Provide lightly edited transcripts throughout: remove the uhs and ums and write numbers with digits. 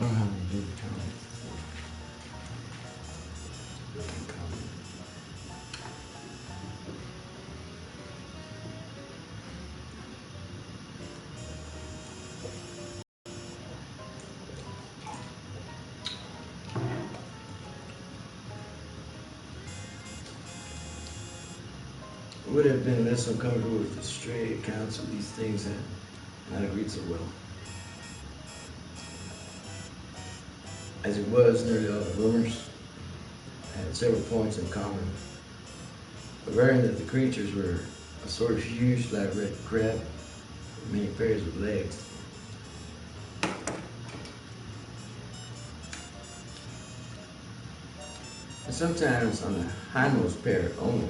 I don't have any big comments. Would have been less uncomfortable with the stray accounts of these things had not agreed so well. As it was, nearly all the rumors had several points in common, averring that the creatures were a sort of huge flat red crab with many pairs of legs. And sometimes on the hindmost pair only.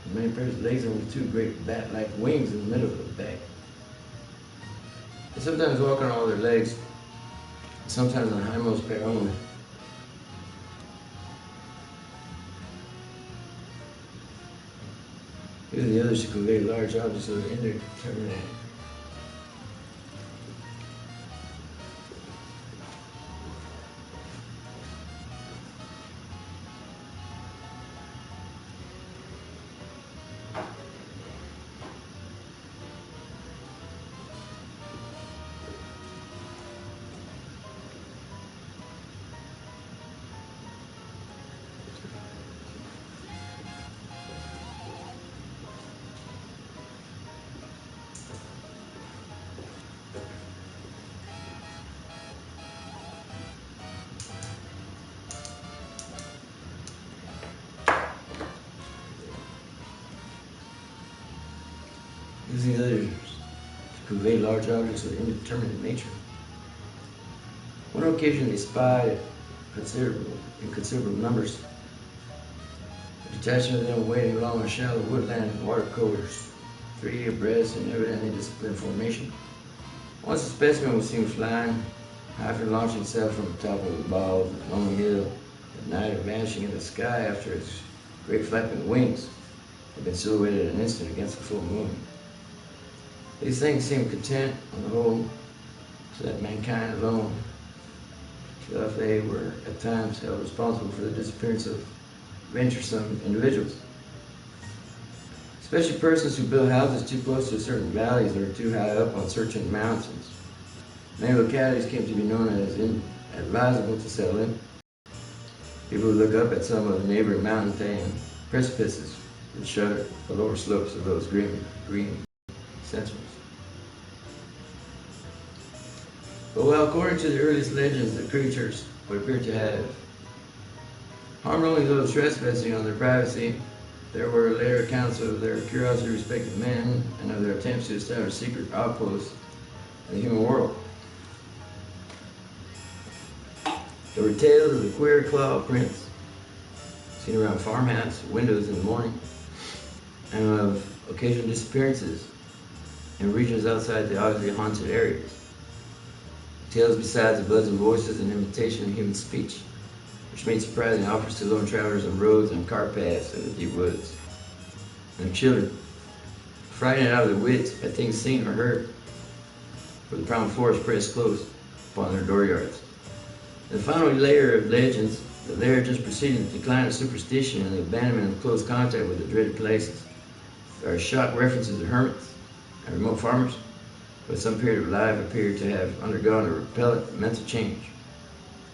The main pair's legs and with two great bat-like wings in the middle of the back. They sometimes walk on all their legs, sometimes on the hindmost pair only. Even the others to convey large objects of indeterminate. Using others to convey large objects of indeterminate nature. On one occasion they spied in considerable numbers. A detachment of them wading along a shallow woodland and water course, 3 abreast in evidently disciplined formation. Once a specimen was seen flying, half launching itself from the top of a bald, lonely hill at night or vanishing in the sky after its great flapping wings had been silhouetted an instant against the full moon. These things seemed content, on the whole, to let mankind alone, till if they were at times held responsible for the disappearance of venturesome individuals. Especially persons who build houses too close to certain valleys or too high up on certain mountains. Many localities came to be known as inadvisable to settle in. People who look up at some of the neighboring mountain precipices and shudder the lower slopes of those green sentinels. But while according to the earliest legends, the creatures would appear to have harmed only those trespassing on their privacy, there were later accounts of their curiosity respecting men and of their attempts to establish secret outposts in the human world. There were tales of the queer claw prints seen around farmhouse windows in the morning, and of occasional disappearances in regions outside the obviously haunted areas. Tales besides the buzzing voices and imitation of human speech, which made surprising offers to lone travelers on roads and car paths in the deep woods. And children, frightened out of their wits at things seen or heard, for the prominent forest pressed close upon their dooryards. The final layer of legends, the layer just preceding the decline of superstition and the abandonment of close contact with the dreaded places, are shock references to hermits and remote farmers who at some period of life appeared to have undergone a repellent mental change,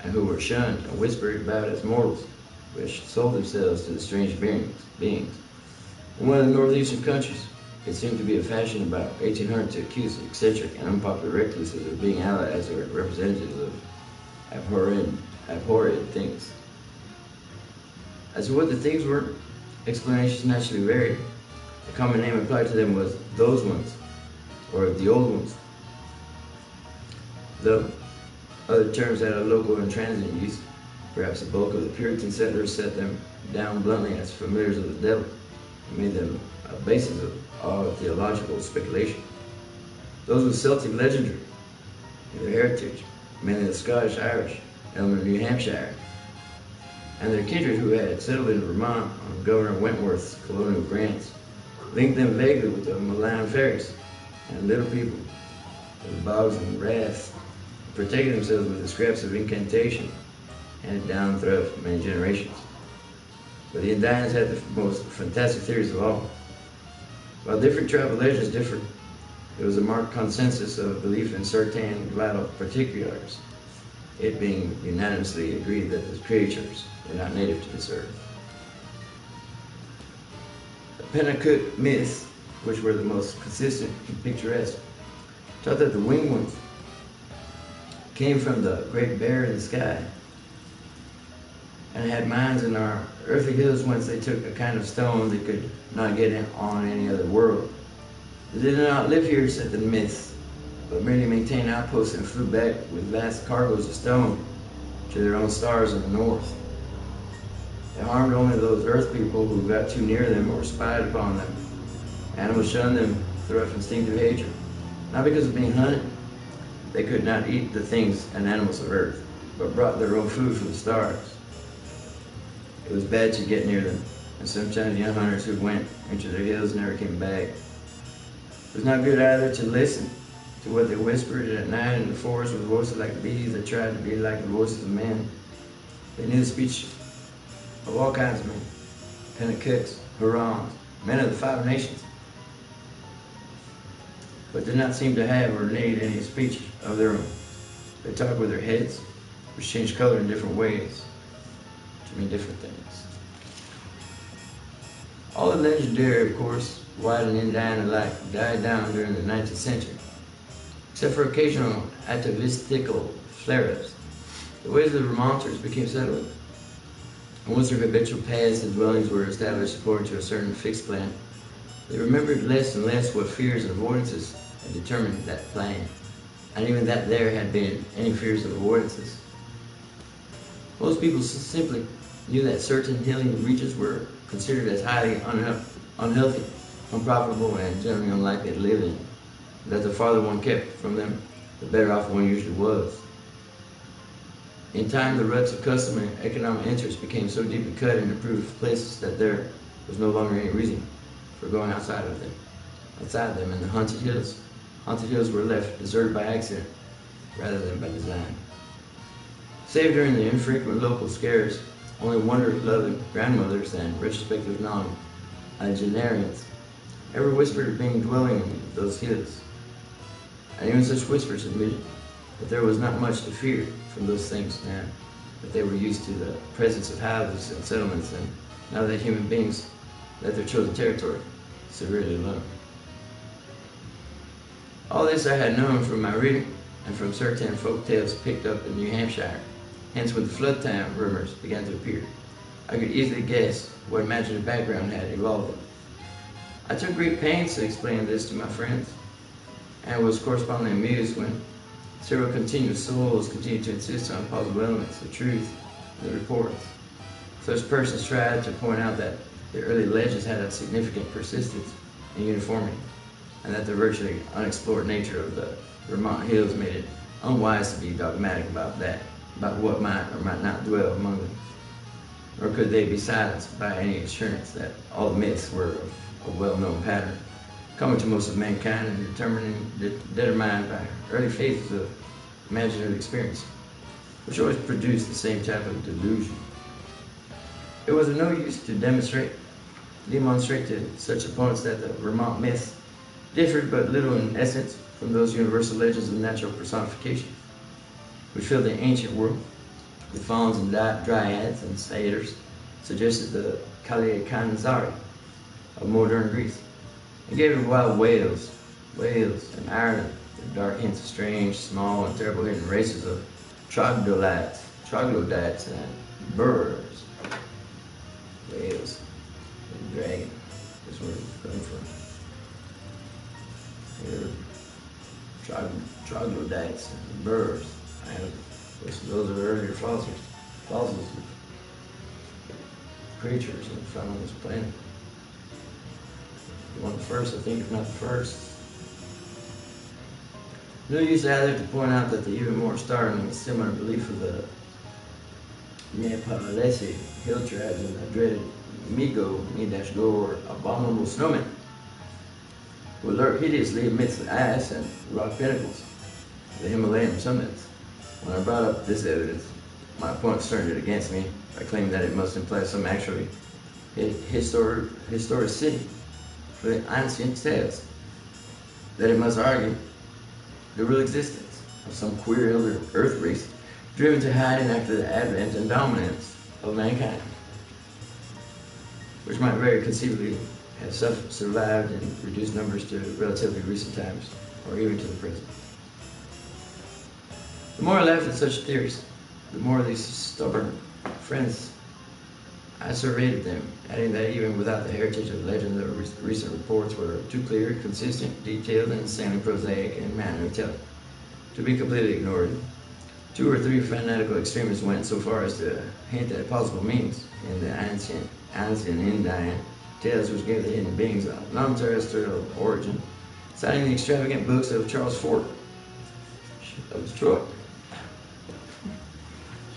and who were shunned and whispered about as mortals, which sold themselves to the strange beings. In one of the northeastern countries, it seemed to be a fashion about 1800 to accuse the eccentric and unpopular recluses of being allies or representatives of abhorred things. As to what the things were, explanations naturally varied. The common name applied to them was those ones, or the old ones, though other terms had a local and transient use. Perhaps the bulk of the Puritan settlers set them down bluntly as familiars of the devil and made them a basis of all theological speculation. Those with Celtic legendary in their heritage, mainly the Scottish, Irish, element of New Hampshire, and their kindred who had settled in Vermont on Governor Wentworth's colonial grants, linked them vaguely with the malign fairies and little people, the bogs and raths, protected themselves with the scraps of incantation handed down throughout many generations. But the Indians had the most fantastic theories of all. While different tribal legends differed, there was a marked consensus of belief in certain vital particulars, it being unanimously agreed that the creatures were not native to this earth. The Pennacook myths, which were the most consistent and picturesque, taught that the winged ones came from the great bear in the sky and had mines in our earthly hills whence they took a kind of stone they could not get in on any other world. They did not live here, said the myths, but merely maintained outposts and flew back with vast cargoes of stone to their own stars in the north. They harmed only those earth people who got too near them or spied upon them. Animals shunned them through instinctive hatred, not because of being hunted. They could not eat the things and animals of earth, but brought their own food from the stars. It was bad to get near them, and sometimes young hunters who went into their hills never came back. It was not good either to listen to what they whispered at night in the forest with voices like bees that tried to be like the voices of men. They knew the speech of all kinds of men, Pennacucks, Hurons, men of the 5 nations, but did not seem to have or need any speech of their own. They talked with their heads, which changed color in different ways to mean different things. All the legendary, of course, white and Indian alike, died down during the 19th century. Except for occasional atavistical flare-ups, the ways of the Vermonters became settled. And once their habitual paths and dwellings were established according to a certain fixed plan, they remembered less and less what fears and avoidances had determined that plan, and even that there had been any fears or avoidances. Most people simply knew that certain hilly regions were considered as highly unhealthy, unprofitable, and generally unlikely to live in. That the farther one kept from them, the better off one usually was. In time, the ruts of custom and economic interest became so deeply cut into approved places that there was no longer any reason for going outside them in the haunted hills. Haunted hills were left deserted by accident rather than by design. Save during the infrequent local scares, only wonder-loving grandmothers and retrospective nonagenarians ever whispered of being dwelling in those hills. And even such whispers admitted that there was not much to fear from those things now that they were used to the presence of houses and settlements, and now that human beings let their chosen territory severely alone. All this I had known from my reading and from certain folk tales picked up in New Hampshire. Hence, when the flood time rumors began to appear, I could easily guess what imaginative background had evolved. I took great pains to explain this to my friends, and was correspondingly amused when several continuous souls continued to insist on plausible elements of truth in the reports. Such persons tried to point out that the early legends had a significant persistence and uniformity, and that the virtually unexplored nature of the Vermont hills made it unwise to be dogmatic about what might or might not dwell among them. Nor could they be silenced by any assurance that all the myths were of a well-known pattern, common to most of mankind and determined by early phases of imaginative experience, which always produced the same type of delusion. It was of no use to demonstrate to such opponents that the Vermont myths differed but little in essence from those universal legends of natural personification, which filled the ancient world. The fauns and dryads and satyrs suggested the Kaliakanzari of modern Greece, and gave it wild Wales and Ireland, the dark hints of strange, small, and terrible hidden races of troglodytes and birds. Wales and dragon is where it comes from. Troglodytes and birds. Those are earlier fossils. fossils of creatures found on this planet. One of the first, I think, if not the first. No use either to point out that the even more startling and similar belief of the Nepalese hill tribes and the dreaded Migo, or abominable snowmen, who lurk hideously amidst the ice and rock pinnacles of the Himalayan summits. When I brought up this evidence, my opponents turned it against me by claiming that it must imply some actually historicity for the ancient tales, that it must argue the real existence of some queer elder earth race driven to hiding after the advent and dominance of mankind, which might very conceivably have survived in reduced numbers to relatively recent times, or even to the present. The more I laughed at such theories, the more these stubborn friends I surveyed them, adding that even without the heritage of legend, the recent reports were too clear, consistent, detailed, and insanely prosaic in manner of telling to be completely ignored. 2 or 3 fanatical extremists went so far as to hint at possible meanings in the ancient Indian tales which gave the hidden beings a non-terrestrial origin, citing the extravagant books of Charles Fort of Detroit.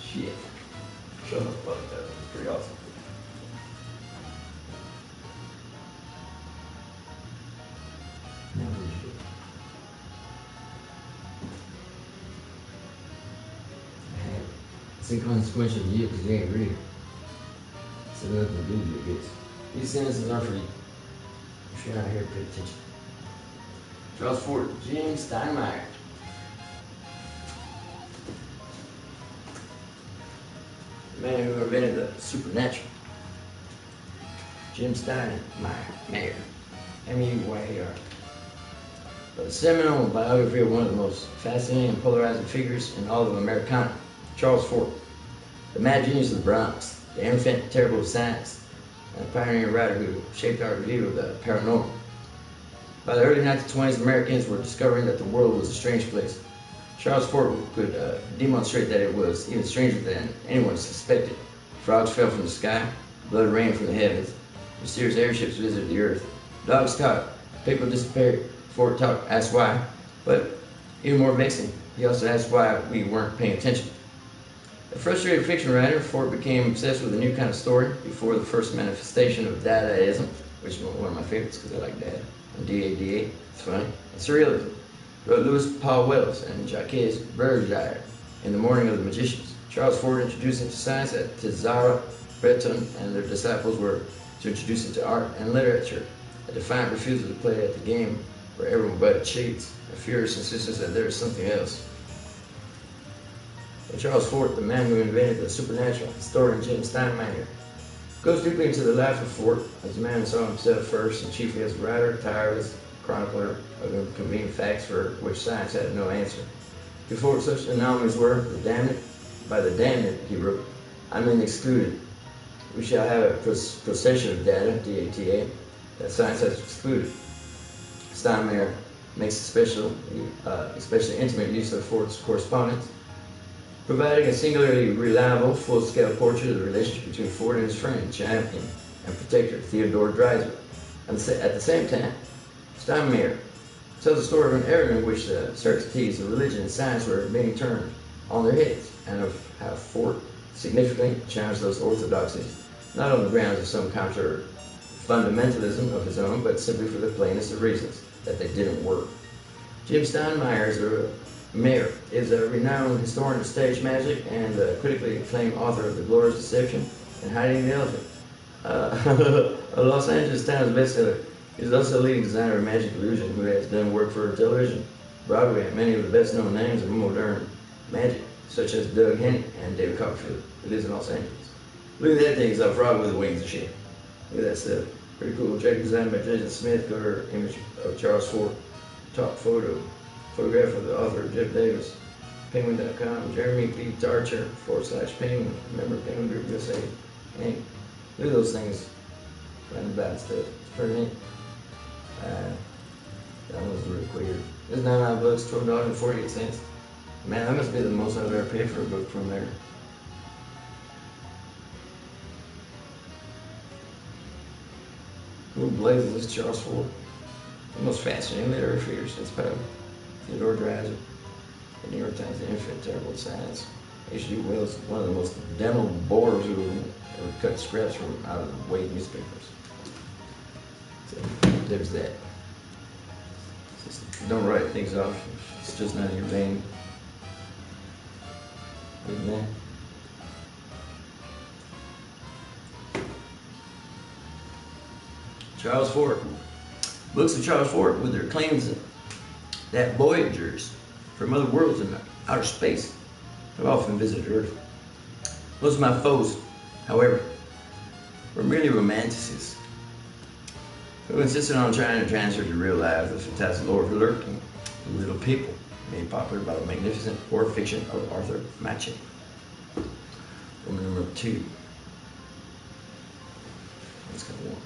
Shit. Shut the fuck up. That's pretty awesome. It's inconsequential to you because you ain't reading. So nothing to do with your bits. These sentences are for you. If you're not here, pay attention. Charles Fort, James Steinmeier. The man who invented the supernatural. Jim Steinmeier. M-E-Y-E-R. A seminal biography of one of the most fascinating and polarizing figures in all of Americana. Charles Fort, the mad genius of the Bronx, the infant terrible of science, and a pioneering writer who shaped our view of the paranormal. By the early 1920s, Americans were discovering that the world was a strange place. Charles Fort could demonstrate that it was even stranger than anyone suspected. Frogs fell from the sky, blood rained from the heavens, mysterious airships visited the earth, dogs talked, people disappeared. Fort asked why, but even more vexing, he also asked why we weren't paying attention. A frustrated fiction writer, Fort became obsessed with a new kind of story before the first manifestation of Dadaism, which is one of my favorites because I like Dada, and D-A-D-A, it's funny, and surrealism. Wrote Louis Paul Wells and Jacques Bergère in The Morning of the Magicians. Charles Fort introduced him to science at Tizara, Breton, and their disciples were to introduce him to art and literature. A defiant refusal to play at the game where everyone but cheats, a furious insistence that there is something else. And Charles Fort, the man who invented the supernatural, historian James Steinmeier, goes deeply into the life of Fort as a man who saw himself first and chiefly as a writer, tireless chronicler of inconvenient facts for which science had no answer. Before such anomalies were the damned, by the damned, he wrote, I mean excluded. We shall have a procession of data, D-A-T-A, that science has excluded. Steinmeier makes especially intimate use of Fort's correspondence, providing a singularly reliable, full-scale portrait of the relationship between Fort and his friend, champion, and protector, Theodore Dreiser. And at the same time, Steinmeier tells the story of an era in which the certainties of religion and science were being turned on their heads, and of how Fort significantly challenged those orthodoxies, not on the grounds of some counter fundamentalism of his own, but simply for the plainest of reasons, that they didn't work. Jim Steinmeier is a renowned historian of stage magic and a critically acclaimed author of The Glorious Deception and Hiding the Elephant. A Los Angeles Times bestseller. He's also a leading designer of magic illusion who has done work for television, Broadway, and many of the best-known names of modern magic, such as Doug Henning and David Copperfield, who lives in Los Angeles. Look at that thing, it's a frog with wings and shit. Look at that stuff. Pretty cool. Jack designed by Jason Smith, cover image of Charles Fort, top photograph of the author Jeff Davis, Penguin.com, Jeremy P. Tarcher, /Penguin, member Penguin Group USA. Hey, look at those things running about stuff. It's pretty neat. That was really weird. There's 99 books, $12.48. Man, that must be the most I've ever paid for a book from there. Who blazes this Charles Ford? The most fascinating literary figure since Poe. Theodore Dreiser, the New York Times, The Infinite Terrible Science. H.G. Wells, one of the most damnable bores who ever cut scraps from out of the Wade newspapers. So there's that. Just don't write things off. It's just not in your vein. Isn't that? Charles Fort. Books of Charles Fort with their claims that voyagers from other worlds in outer space have often visited Earth. Most of my foes, however, were merely romanticists who insisted on trying to transfer to real life the fantastic lore of lurking little people, made popular by the magnificent horror fiction of Arthur Machen. Woman number 2. Let's go on.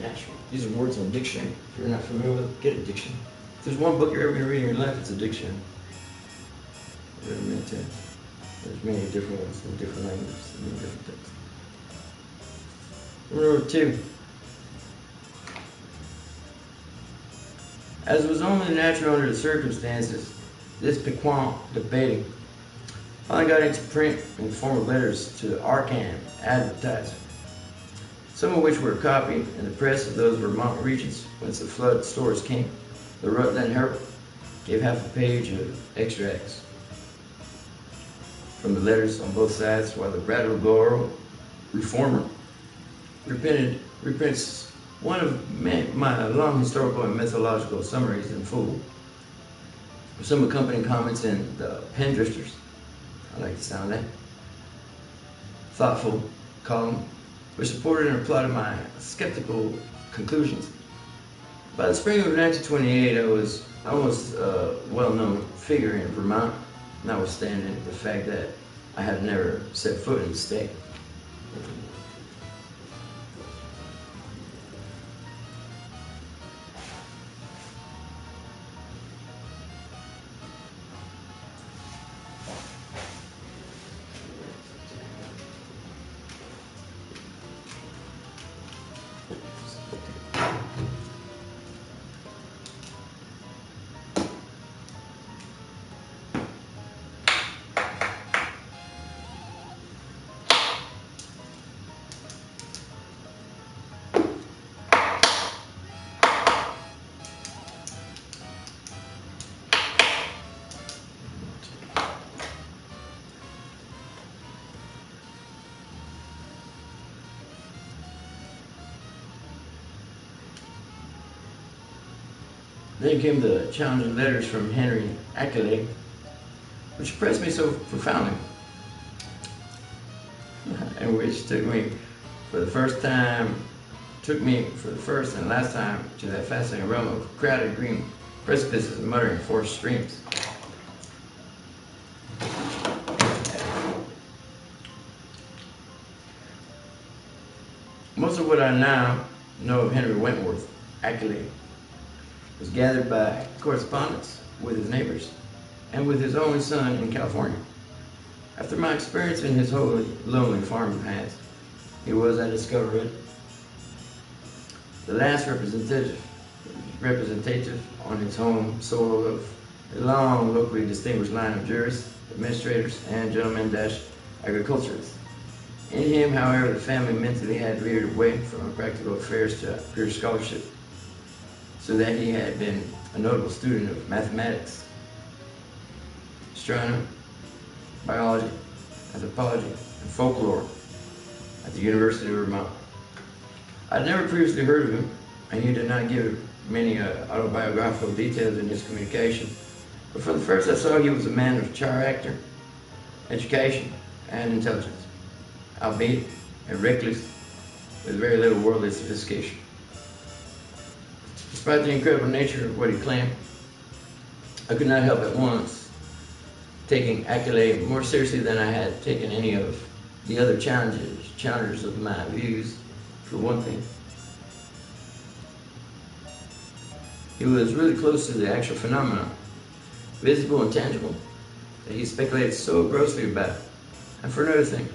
Natural. These are words in a dictionary. If you're not familiar with it, get a dictionary. If there's one book you're ever going to read in your life, it's a dictionary. There's many different ones in different languages, and different things. Number 2. As was only natural under the circumstances, this piquant debating finally got into print in the form of letters to the Arcan advertiser, some of which were copied in the press of those Vermont regions whence the flood stories came. The Rutland Herald gave half a page of extracts from the letters on both sides, while the Brattleboro Reformer reprints one of my long historical and methodological summaries in full, with some accompanying comments in the Pen Drifters. I like the sound of that. Thoughtful column, which supported and applauded my skeptical conclusions. By the spring of 1928, I was almost a well-known figure in Vermont, notwithstanding the fact that I had never set foot in the state. Then came the challenging letters from Henry Ackley, which impressed me so profoundly, and which took me for the first and last time to that fascinating realm of crowded green precipices and muttering forest streams. Most of what I now know of Henry Wentworth Ackley was gathered by correspondence with his neighbors and with his only son in California. After my experience in his wholly lonely farming past, he was, I discovered, the last representative on his home soil of a long, locally distinguished line of jurists, administrators, and gentlemen-agriculturists. In him, however, the family mentally had veered away from practical affairs to pure scholarship, so that he had been a notable student of mathematics, astronomy, biology, anthropology, and folklore at the University of Vermont. I'd never previously heard of him, and he did not give many autobiographical details in his communication. But from the first I saw, he was a man of character, education, and intelligence, albeit a recluse with very little worldly sophistication. Despite the incredible nature of what he claimed, I could not help at once taking accolade more seriously than I had taken any of the other challengers of my views. For one thing, he was really close to the actual phenomenon, visible and tangible, that he speculated so grossly about. And for another thing,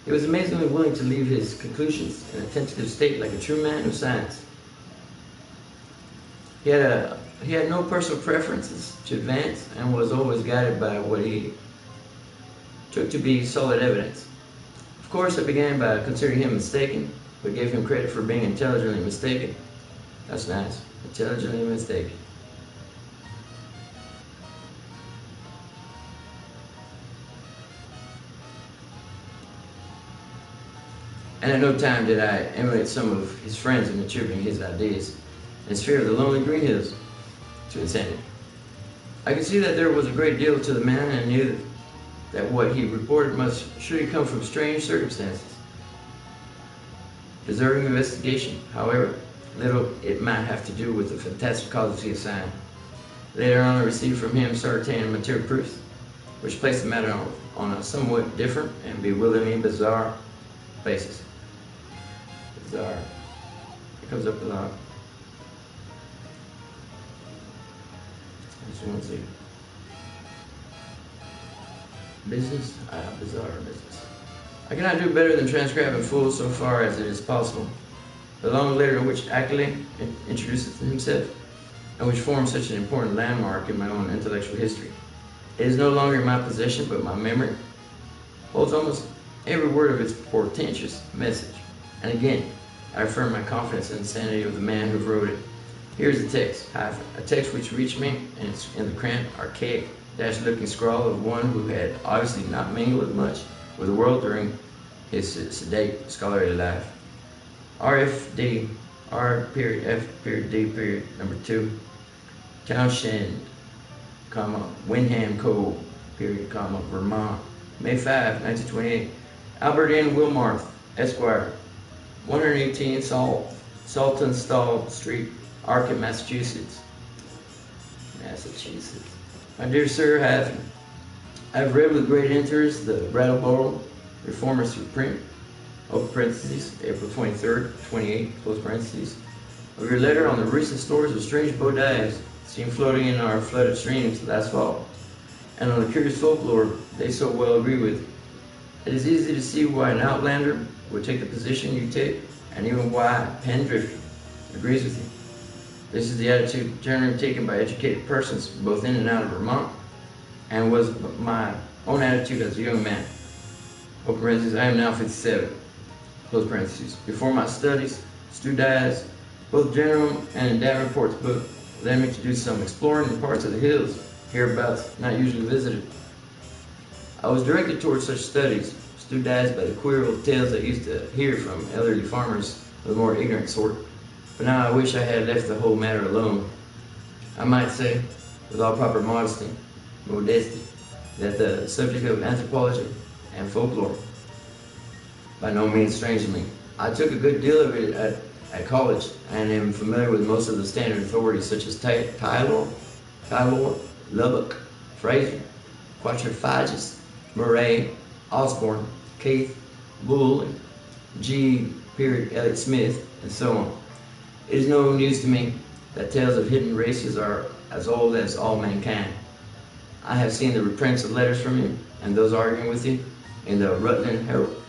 he was amazingly willing to leave his conclusions in a tentative state like a true man of science. He had no personal preferences to advance and was always guided by what he took to be solid evidence. Of course, I began by considering him mistaken, but gave him credit for being intelligently mistaken. That's nice. Intelligently mistaken. And at no time did I emulate some of his friends in attributing his ideas and his fear of the lonely green hills to insanity. I could see that there was a great deal to the man and knew that what he reported must surely come from strange circumstances, deserving investigation. However little it might have to do with the fantastic causes he assigned. Later on, I received from him certain material proofs, which placed the matter on a somewhat different and bewilderingly bizarre basis. Bizarre. It comes up a lot. I just want to see. Business? Bizarre business. I cannot do better than transcribe in full so far as it is possible the long letter in which accolade introduces himself and which forms such an important landmark in my own intellectual history. It is no longer in my possession, but my memory holds almost every word of its portentous message. And again, I affirm my confidence in the sanity of the man who wrote it. Here's the text, a text which reached me in the cramped, archaic, dash-looking scrawl of one who had obviously not mingled much with the world during his sedate scholarly life. RFD, R period F period D period number 2, Townshend, comma, Windham Cove, period, comma, Vermont, May 5, 1928. Albert N. Wilmarth, Esquire, 118 Saltonstall Street, Arcot, Massachusetts. My dear sir, I've read with great interest the Brattleboro Reformers through print, open parentheses, April 23rd, 28, close parentheses, of your letter on the recent stories of strange bow dives seen floating in our flooded streams last fall, and on the curious folklore they so well agree with. It is easy to see why an outlander would take the position you take, and even why a pendrifter agrees with you. This is the attitude generally taken by educated persons both in and out of Vermont, and was my own attitude as a young man. Open parentheses, I am now 57. Close parentheses. Before my studies, Stu Dyes, both general and in Dad Report's book, led me to do some exploring in parts of the hills, hereabouts not usually visited. I was directed towards such studies, Stu Dyes, by the queer old tales I used to hear from elderly farmers of the more ignorant sort. But now I wish I had left the whole matter alone. I might say, with all proper modesty, that the subject of anthropology and folklore, by no means strange to me. I took a good deal of it at college and am familiar with most of the standard authorities such as Taylor, Lubbock, Fraser, Quatrefages, Murray, Osborne, Keith, Bull, and G. Elliott Smith, and so on. It is no news to me that tales of hidden races are as old as all mankind. I have seen the reprints of letters from him and those arguing with him in the Rutland Herald,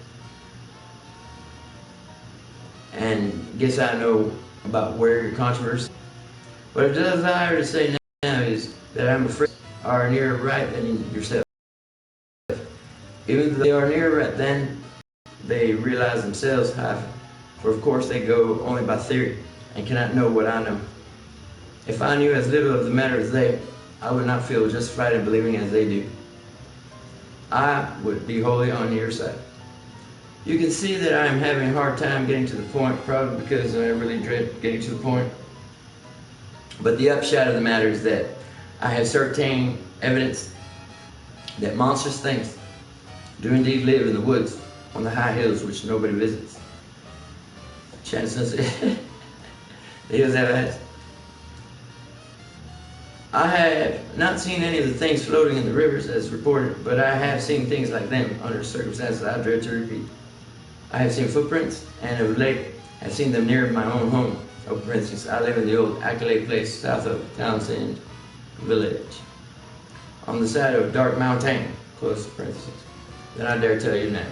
and guess I know about where your controversy. What I desire to say now is that I'm afraid they are nearer right than yourself. Even though they are nearer right than they realize themselves have, for of course they go only by theory and cannot know what I know. If I knew as little of the matter as they, I would not feel justified in believing as they do. I would be wholly on your side. You can see that I am having a hard time getting to the point, probably because I really dread getting to the point. But the upshot of the matter is that I have certain evidence that monstrous things do indeed live in the woods on the high hills which nobody visits. Shannon said, the hills have eyes. I have not seen any of the things floating in the rivers as reported, but I have seen things like them under circumstances I dread to repeat. I have seen footprints, and of late have seen them near my own home. Oh, for instance, I live in the old Accolade place south of Townsend Village, on the side of Dark Mountain, close parentheses, that I dare tell you now.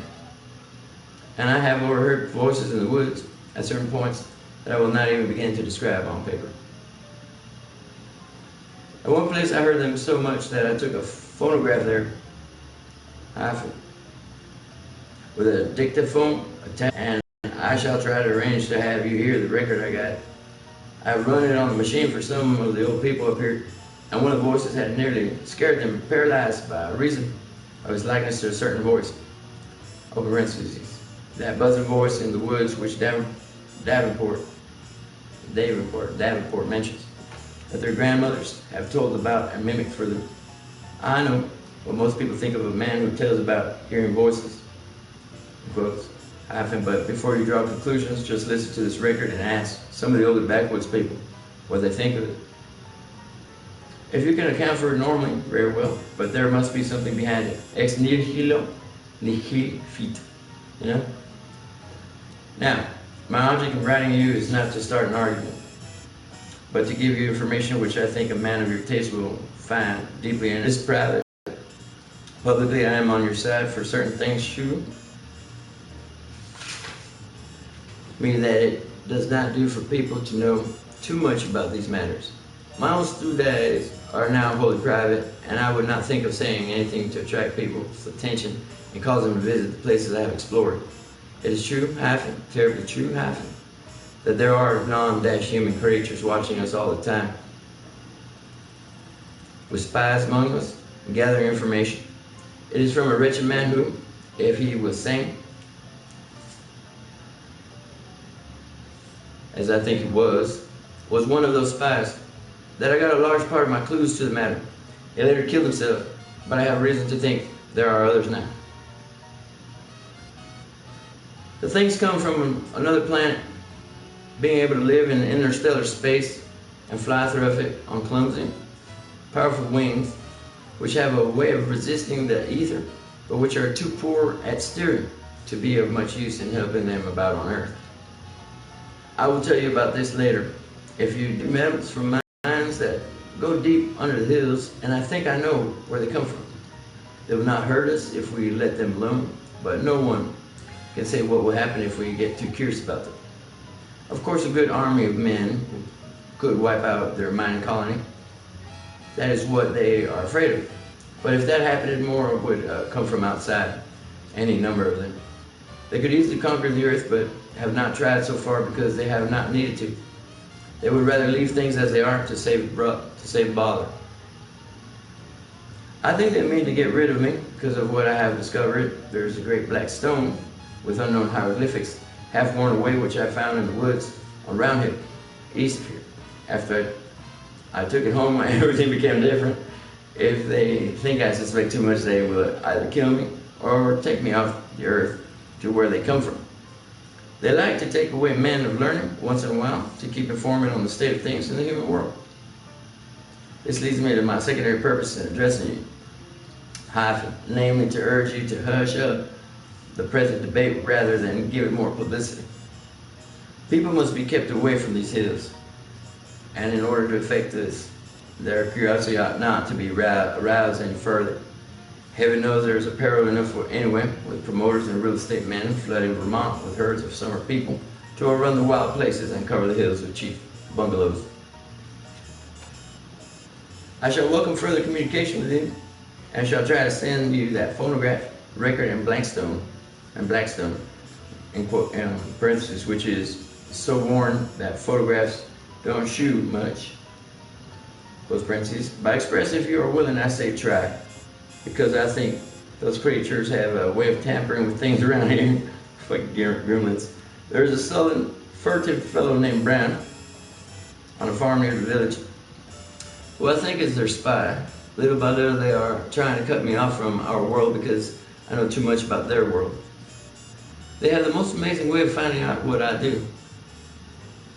And I have overheard voices in the woods at certain points that I will not even begin to describe on paper. At one place I heard them so much that I took a phonograph there, with a dictaphone attached, and I shall try to arrange to have you hear the record I got. I've run it on the machine for some of the old people up here, and one of the voices had nearly scared them paralyzed by reason of its likeness to a certain voice. Open parentheses. That buzzing voice in the woods which Davenport mentions, that their grandmothers have told about and mimicked for them. I know what most people think of a man who tells about hearing voices. Quotes. But before you draw conclusions, just listen to this record and ask some of the older backwoods people what they think of it. If you can account for it normally, very well, but there must be something behind it. Ex nihilo nihil fit. You know? Now, my object in writing you is not to start an argument, but to give you information which I think a man of your taste will find deeply in. It's private. Publicly, I am on your side for certain things, true. Meaning that it does not do for people to know too much about these matters. My own studies are now wholly private, and I would not think of saying anything to attract people's attention and cause them to visit the places I have explored. It is true, terribly true, that there are non-human creatures watching us all the time, with spies among us, and gathering information. It is from a wretched man who, if he was sane, as I think he was one of those spies, that I got a large part of my clues to the matter. He later killed himself, but I have reason to think there are others now. The things come from another planet, being able to live in interstellar space and fly through it on clumsy, powerful wings, which have a way of resisting the ether, but which are too poor at steering to be of much use in helping them about on Earth. I will tell you about this later. If you do metals from mines that go deep under the hills, and I think I know where they come from. They will not hurt us if we let them alone, but no one can say what will happen if we get too curious about them. Of course, a good army of men could wipe out their mine colony. That is what they are afraid of. But if that happened, more would come from outside, any number of them. They could easily conquer the earth, but have not tried so far because they have not needed to. They would rather leave things as they are to save bother. I think they mean to get rid of me because of what I have discovered. There's a great black stone with unknown hieroglyphics, half worn away, which I found in the woods on Round Hill, east of here. After I took it home, everything became different. If they think I suspect too much, they will either kill me or take me off the earth to where they come from. They like to take away men of learning once in a while to keep informing on the state of things in the human world. This leads me to my secondary purpose in addressing you, namely to urge you to hush up the present debate rather than give it more publicity. People must be kept away from these hills, and in order to effect this, their curiosity ought not to be aroused any further. Heaven knows there is a peril enough for anyway, with promoters and real estate men flooding Vermont with herds of summer people to overrun the wild places and cover the hills with cheap bungalows. I shall welcome further communication with you, and shall try to send you that phonograph record in Blackstone, in parentheses, which is so worn that photographs don't shoot much, close parentheses. By express, if you are willing, I say try, because I think Those creatures have a way of tampering with things around here, like gremlins. There's a sullen, furtive fellow named Brown on a farm near the village, who I think is their spy. Little by little they are trying to cut me off from our world because I know too much about their world. They have the most amazing way of finding out what I do.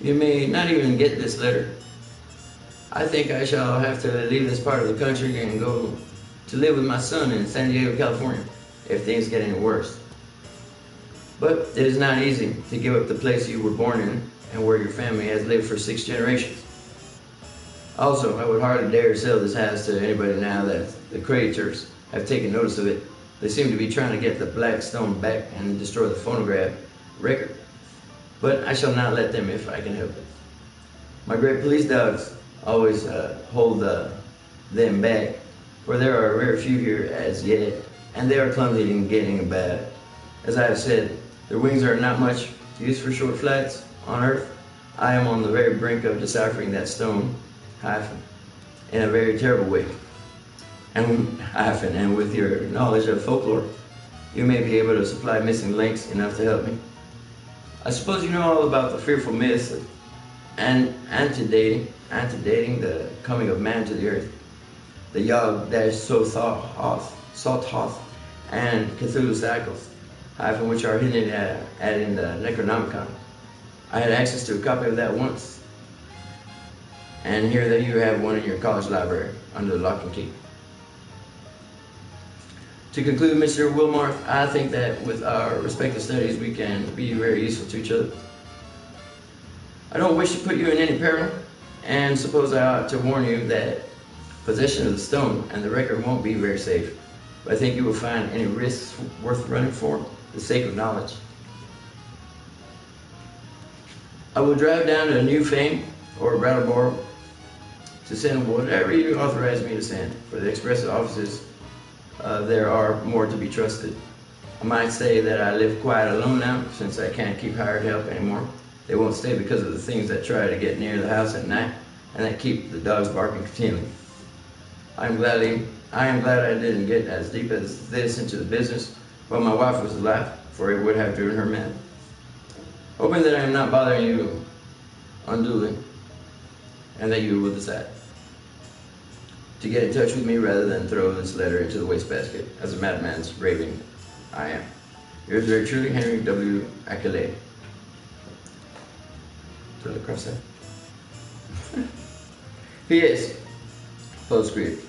You may not even get this letter. I think I shall have to leave this part of the country and go to live with my son in San Diego, California, if things get any worse. But it is not easy to give up the place you were born in and where your family has lived for 6 generations. Also, I would hardly dare sell this house to anybody now that the creditors have taken notice of it. They seem to be trying to get the black stone back and destroy the phonograph record. But I shall not let them if I can help it. My great police dogs always hold them back, for there are a rare few here as yet, and they are clumsy in getting about. As I have said, their wings are not much used for short flights on Earth. I am on the very brink of deciphering that stone hyphen in a very terrible way. And with your knowledge of folklore, you may be able to supply missing links enough to help me. I suppose you know all about the fearful myths and antedating the coming of man to the earth. The Yog-Sothoth and Cthulhu cycles, hyphen which are hidden in the Necronomicon. I had access to a copy of that once, and here that you have one in your college library under the lock and key. To conclude, Mr. Wilmarth, I think that with our respective studies, we can be very useful to each other. I don't wish to put you in any peril, and suppose I ought to warn you that possession of the stone and the record won't be very safe. But I think you will find any risks worth running for the sake of knowledge. I will drive down to New Fame or Brattleboro to send whatever you authorize me to send. For the express offices, there are more to be trusted. I might say that I live quite alone now, since I can't keep hired help anymore. They won't stay because of the things that try to get near the house at night and that keep the dogs barking continually. I am glad I didn't get as deep as this into the business while my wife was alive, for it would have driven her mad. Hoping that I am not bothering you unduly, and that you will decide to get in touch with me rather than throw this letter into the wastebasket as a madman's raving I am. Yours very truly, Henry W. Accolade. Did I cross that? P.S. Postscript.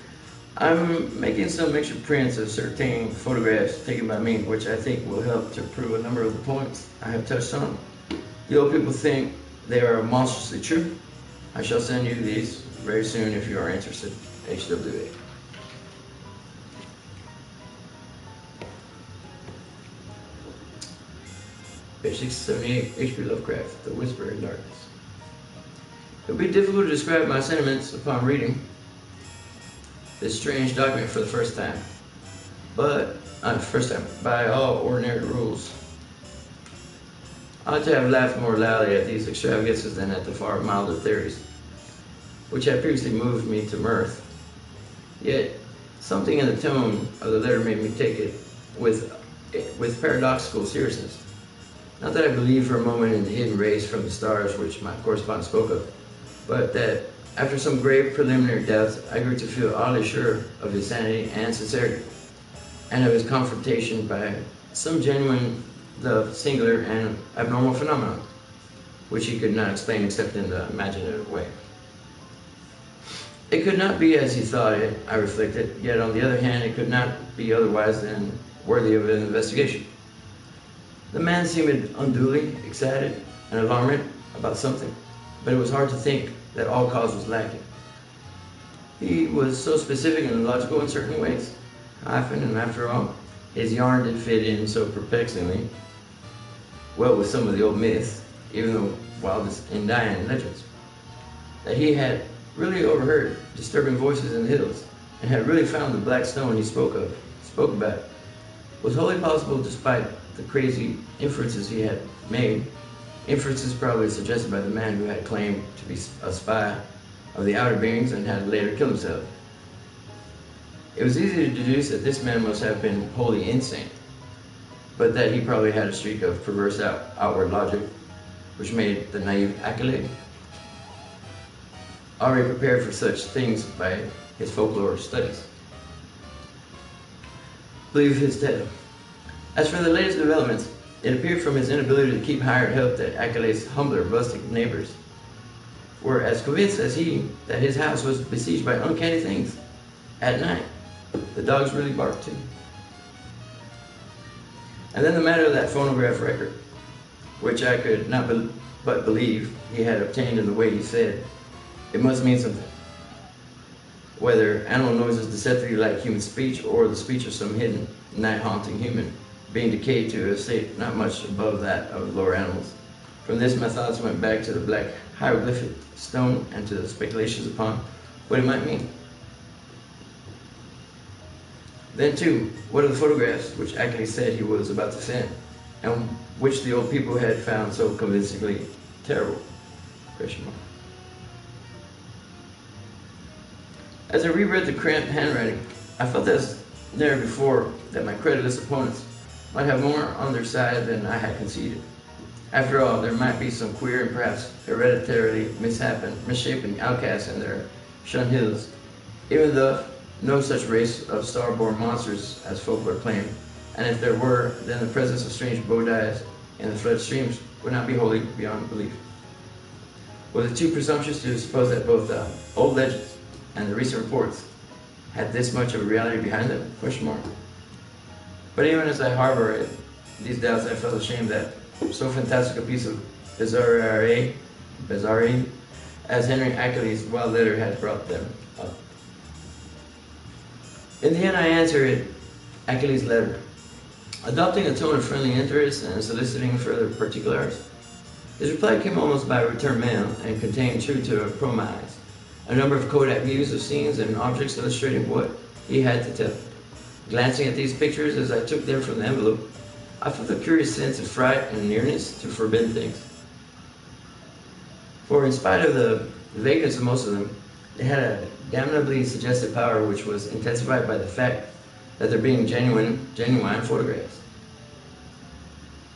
I'm making some extra prints of certain photographs taken by me, which I think will help to prove a number of the points I have touched on. The old people think they are monstrously true. I shall send you these very soon if you are interested. HWA. Page 678, H.P. Lovecraft, The Whisper in Darkness. It would be difficult to describe my sentiments upon reading this strange document for the first time, by all ordinary rules. I ought to have laughed more loudly at these extravagances than at the far milder theories, which had previously moved me to mirth. Yet, something in the tone of the letter made me take it with paradoxical seriousness. Not that I believed for a moment in the hidden rays from the stars which my correspondent spoke of, but that after some grave preliminary doubts, I grew to feel oddly sure of his sanity and sincerity, and of his confrontation by some genuine, though singular and abnormal phenomenon, which he could not explain except in the imaginative way. It could not be as he thought it, I reflected, yet on the other hand, it could not be otherwise than worthy of an investigation. The man seemed unduly excited and alarmed about something, but it was hard to think that all cause was lacking. He was so specific and logical in certain ways, often, and after all, his yarn did fit in so perplexingly well with some of the old myths, even the wildest Indian legends, that he had really overheard disturbing voices in the hills, and had really found the black stone he spoke about, was wholly possible despite the crazy inferences he had made, inferences probably suggested by the man who had claimed to be a spy of the outer beings and had later killed himself. It was easy to deduce that this man must have been wholly insane, but that he probably had a streak of perverse outward logic, which made the naive accolade already prepared for such things by his folklore studies. Believe his tale. As for the latest developments, it appeared from his inability to keep hired help that Accolade's humbler, rustic neighbors were as convinced as he that his house was besieged by uncanny things. At night, the dogs really barked too. And then the matter of that phonograph record, which I could not but believe he had obtained in the way he said. It must mean something. Whether animal noises deceptively like human speech, or the speech of some hidden, night-haunting human, being decayed to a state not much above that of lower animals. From this my thoughts went back to the black hieroglyphic stone and to the speculations upon what it might mean. Then too, what of the photographs which Ackley said he was about to send, and which the old people had found so convincingly terrible? As I reread the cramped handwriting, I felt as never before that my credulous opponents might have more on their side than I had conceded. After all, there might be some queer and perhaps hereditarily misshapen outcasts in their shunned hills, even though no such race of star-born monsters as folklore claimed, and if there were, then the presence of strange Bodais in the flood streams would not be wholly beyond belief. Was it too presumptuous to suppose that both the old legends and the recent reports had this much of a reality behind them? But even as I harbor these doubts, I felt ashamed that so fantastic a piece of bizarrerie as Henry Ackley's wild letter had brought them up. In the end, I answered Ackley's letter, adopting a tone of friendly interest and soliciting further particulars. His reply came almost by return mail and contained, true to a promise, a number of Kodak views of scenes and objects illustrating what he had to tell. Glancing at these pictures as I took them from the envelope, I felt a curious sense of fright and nearness to forbidden things. For in spite of the vagueness of most of them, they had a damnably suggestive power which was intensified by the fact that they're being genuine photographs.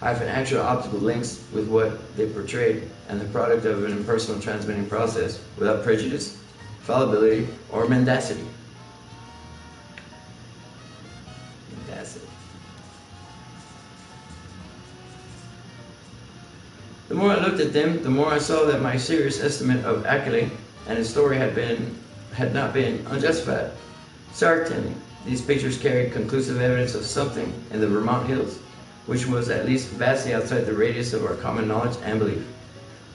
Actual optical links with what they portrayed, and the product of an impersonal transmitting process without prejudice, fallibility, or mendacity. The more I looked at them, the more I saw that my serious estimate of Ackley and his story had not been unjustified. Certainly, these pictures carried conclusive evidence of something in the Vermont hills, which was at least vastly outside the radius of our common knowledge and belief.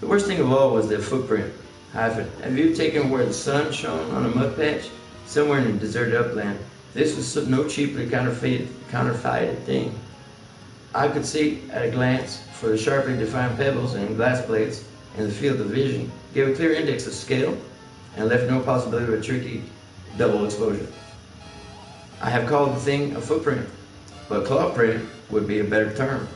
The worst thing of all was the footprint. Have you taken where the sun shone on a mud patch, somewhere in a deserted upland? This was no cheaply counterfeited thing. I could see at a glance, for the sharply defined pebbles and glass plates in the field of vision gave a clear index of scale and left no possibility of a tricky double exposure. I have called the thing a footprint, but claw print would be a better term.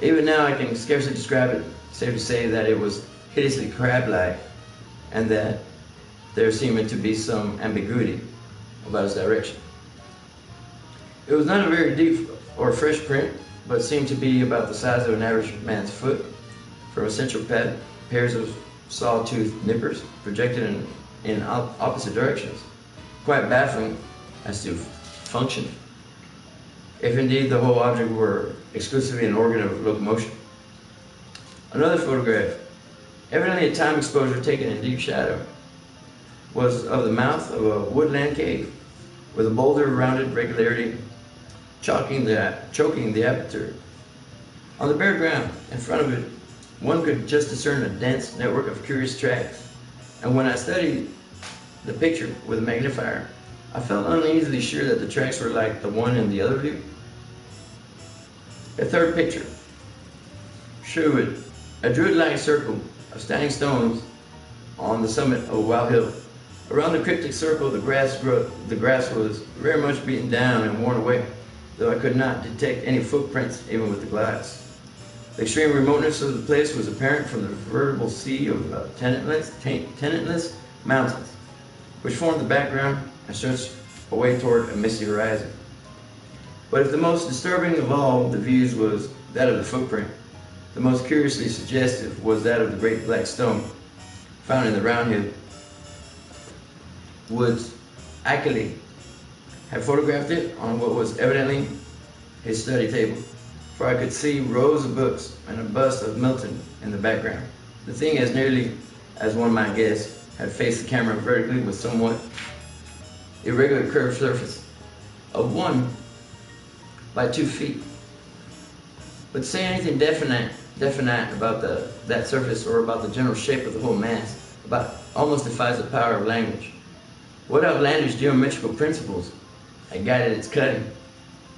Even now I can scarcely describe it, save to say that it was hideously crab-like, and that there seemed to be some ambiguity about its direction. It was not a very deep or fresh print, but seemed to be about the size of an average man's foot. From a central pad, pairs of saw-toothed nippers projected in opposite directions, quite baffling as to function, if indeed the whole object were exclusively an organ of locomotion. Another photograph, evidently a time exposure taken in deep shadow, was of the mouth of a woodland cave, with a boulder of rounded regularity choking the aperture. On the bare ground in front of it, one could just discern a dense network of curious tracks, and when I studied the picture with a magnifier, I felt uneasily sure that the tracks were like the one in the other view. A third picture showed a druid-like circle of standing stones on the summit of a wild hill. Around the cryptic circle, the grass was very much beaten down and worn away, though I could not detect any footprints even with the glass. The extreme remoteness of the place was apparent from the veritable sea of tenantless mountains, which formed the background and stretched away toward a misty horizon. But if the most disturbing of all the views was that of the footprint, the most curiously suggestive was that of the great black stone found in the Roundhill woods. Ackley had photographed it on what was evidently his study table, for I could see rows of books and a bust of Milton in the background. The thing, as nearly as one might guess, had faced the camera vertically with somewhat irregular curved surface of 1 by 2 feet. But to say anything definite about that surface or about the general shape of the whole mass almost defies the power of language. What outlandish geometrical principles had guided its cutting?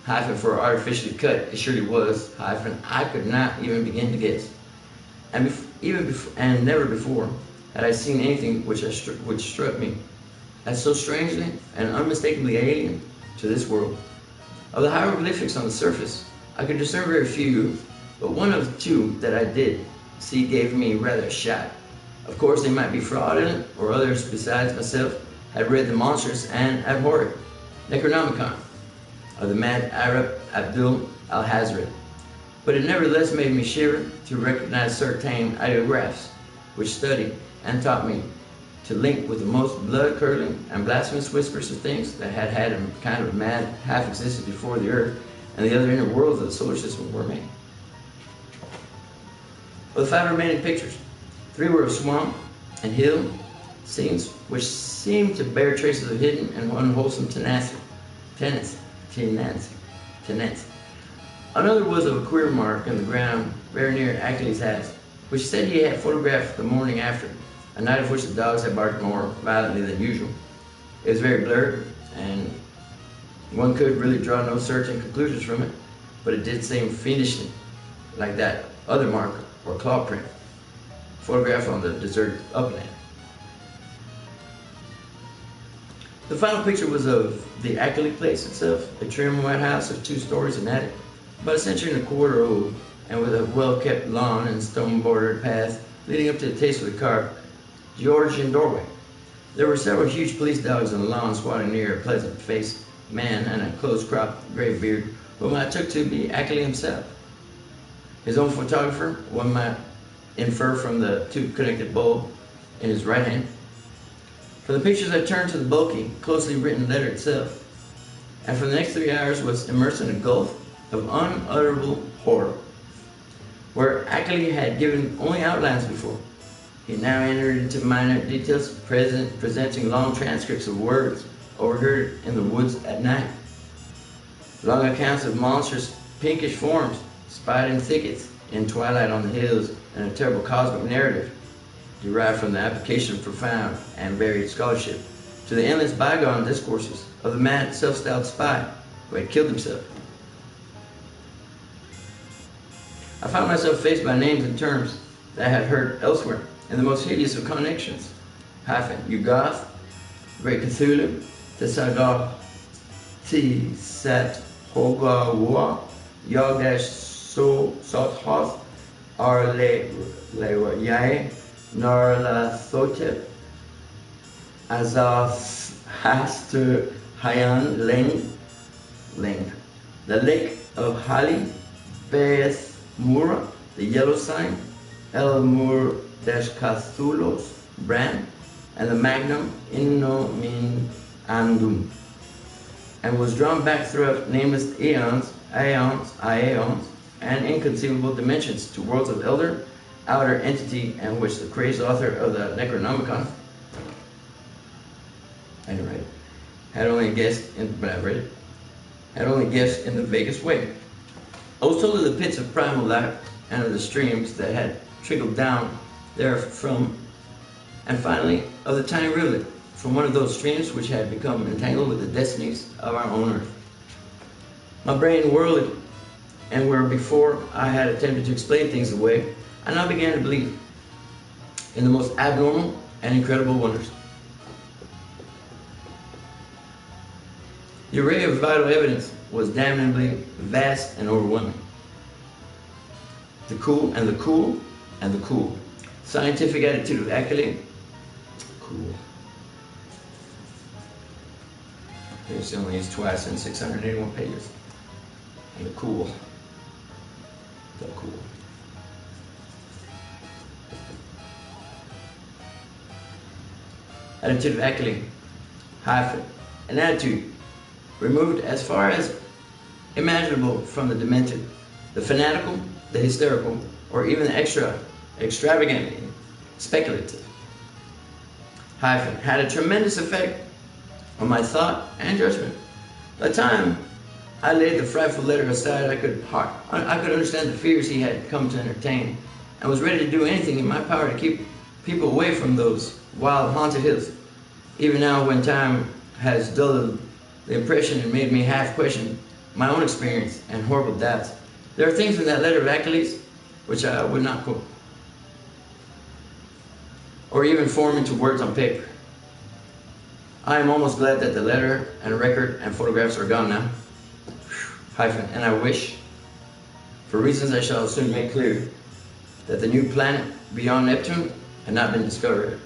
Hyphen for artificially cut, it surely was. Hyphen, I could not even begin to guess. And never before had I seen anything which struck me as so strangely and unmistakably alien to this world. Of the hieroglyphics on the surface, I could discern very few, but one of the 2 that I did see gave me rather a shock. Of course, they might be fraudulent, or others besides myself had read the monstrous and abhorrent Necronomicon of the mad Arab Abdul al-Hazred, but it nevertheless made me shiver to recognize certain ideographs which studied and taught me to link with the most blood-curdling and blasphemous whispers of things that had a kind of mad half-existence before the earth and the other inner worlds of the solar system were made. Of the 5 remaining pictures, 3 were of swamp and hill scenes which seemed to bear traces of hidden and unwholesome tenacity. Another was of a queer mark in the ground very near Ackley's house, which said he had photographed the morning after, a night of which the dogs had barked more violently than usual. It was very blurred, and one could really draw no certain conclusions from it, but it did seem fiendishly like that other mark or claw print photographed on the deserted upland. The final picture was of the Ackley place itself, a trim white house of 2 stories and attic, about a century and a quarter old, and with a well-kept lawn and stone-bordered path leading up to the tastefully carved Georgian doorway. There were several huge police dogs on the lawn squatting near a pleasant-faced man and a close-cropped gray beard, whom I took to be Ackley himself. His own photographer, one might infer from the 2 connected bulb in his right hand. For the pictures I turned to the bulky, closely written letter itself, and for the next 3 hours was immersed in a gulf of unutterable horror. Where Ackley had given only outlines before, he now entered into minor details, presenting long transcripts of words overheard in the woods at night. Long accounts of monstrous pinkish forms spied in thickets in twilight on the hills, and a terrible cosmic narrative derived from the application of profound and varied scholarship to the endless bygone discourses of the mad self-styled spy who had killed himself. I found myself faced by names and terms that I had heard elsewhere in the most hideous of connections. Yugoth, Great Cthulhu, Tesagar, Sat Hogawa, Yogdash So Sothoth, Arle Lewayae, Narla Thotep, Azaf Haster Hayan Ling, the Lake of Hali, Beth Mura, the Yellow Sign, El Mur Deshkathulos brand, and the Magnum Inno Min Andum, and was drawn back throughout nameless aeons, and inconceivable dimensions to worlds of outer entity, and which the crazed author of the Necronomicon, I didn't write it, had only guessed in the vaguest way. I was told of the pits of primal life and of the streams that had trickled down therefrom, and finally of the tiny rivulet from one of those streams which had become entangled with the destinies of our own earth. My brain whirled, and where before I had attempted to explain things away, I now began to believe in the most abnormal and incredible wonders. The array of vital evidence was damnably vast and overwhelming. The cool. Scientific attitude of Ackley, cool. It's only used twice in 681 pages. And they're cool. They're cool. Attitude of Ackley, hyphen, an attitude removed as far as imaginable from the demented, the fanatical, the hysterical, or even the extravagantly speculative. Hyphen, had a tremendous effect on my thought and judgment. By the time I laid the frightful letter aside, I could understand the fears he had come to entertain, and was ready to do anything in my power to keep people away from those wild, haunted hills. Even now, when time has dulled the impression and made me half question my own experience and horrible doubts, there are things in that letter of Achilles which I would not quote, or even form into words on paper. I am almost glad that the letter and record and photographs are gone now. Hyphen, and I wish, for reasons I shall soon make clear, that the new planet beyond Neptune had not been discovered.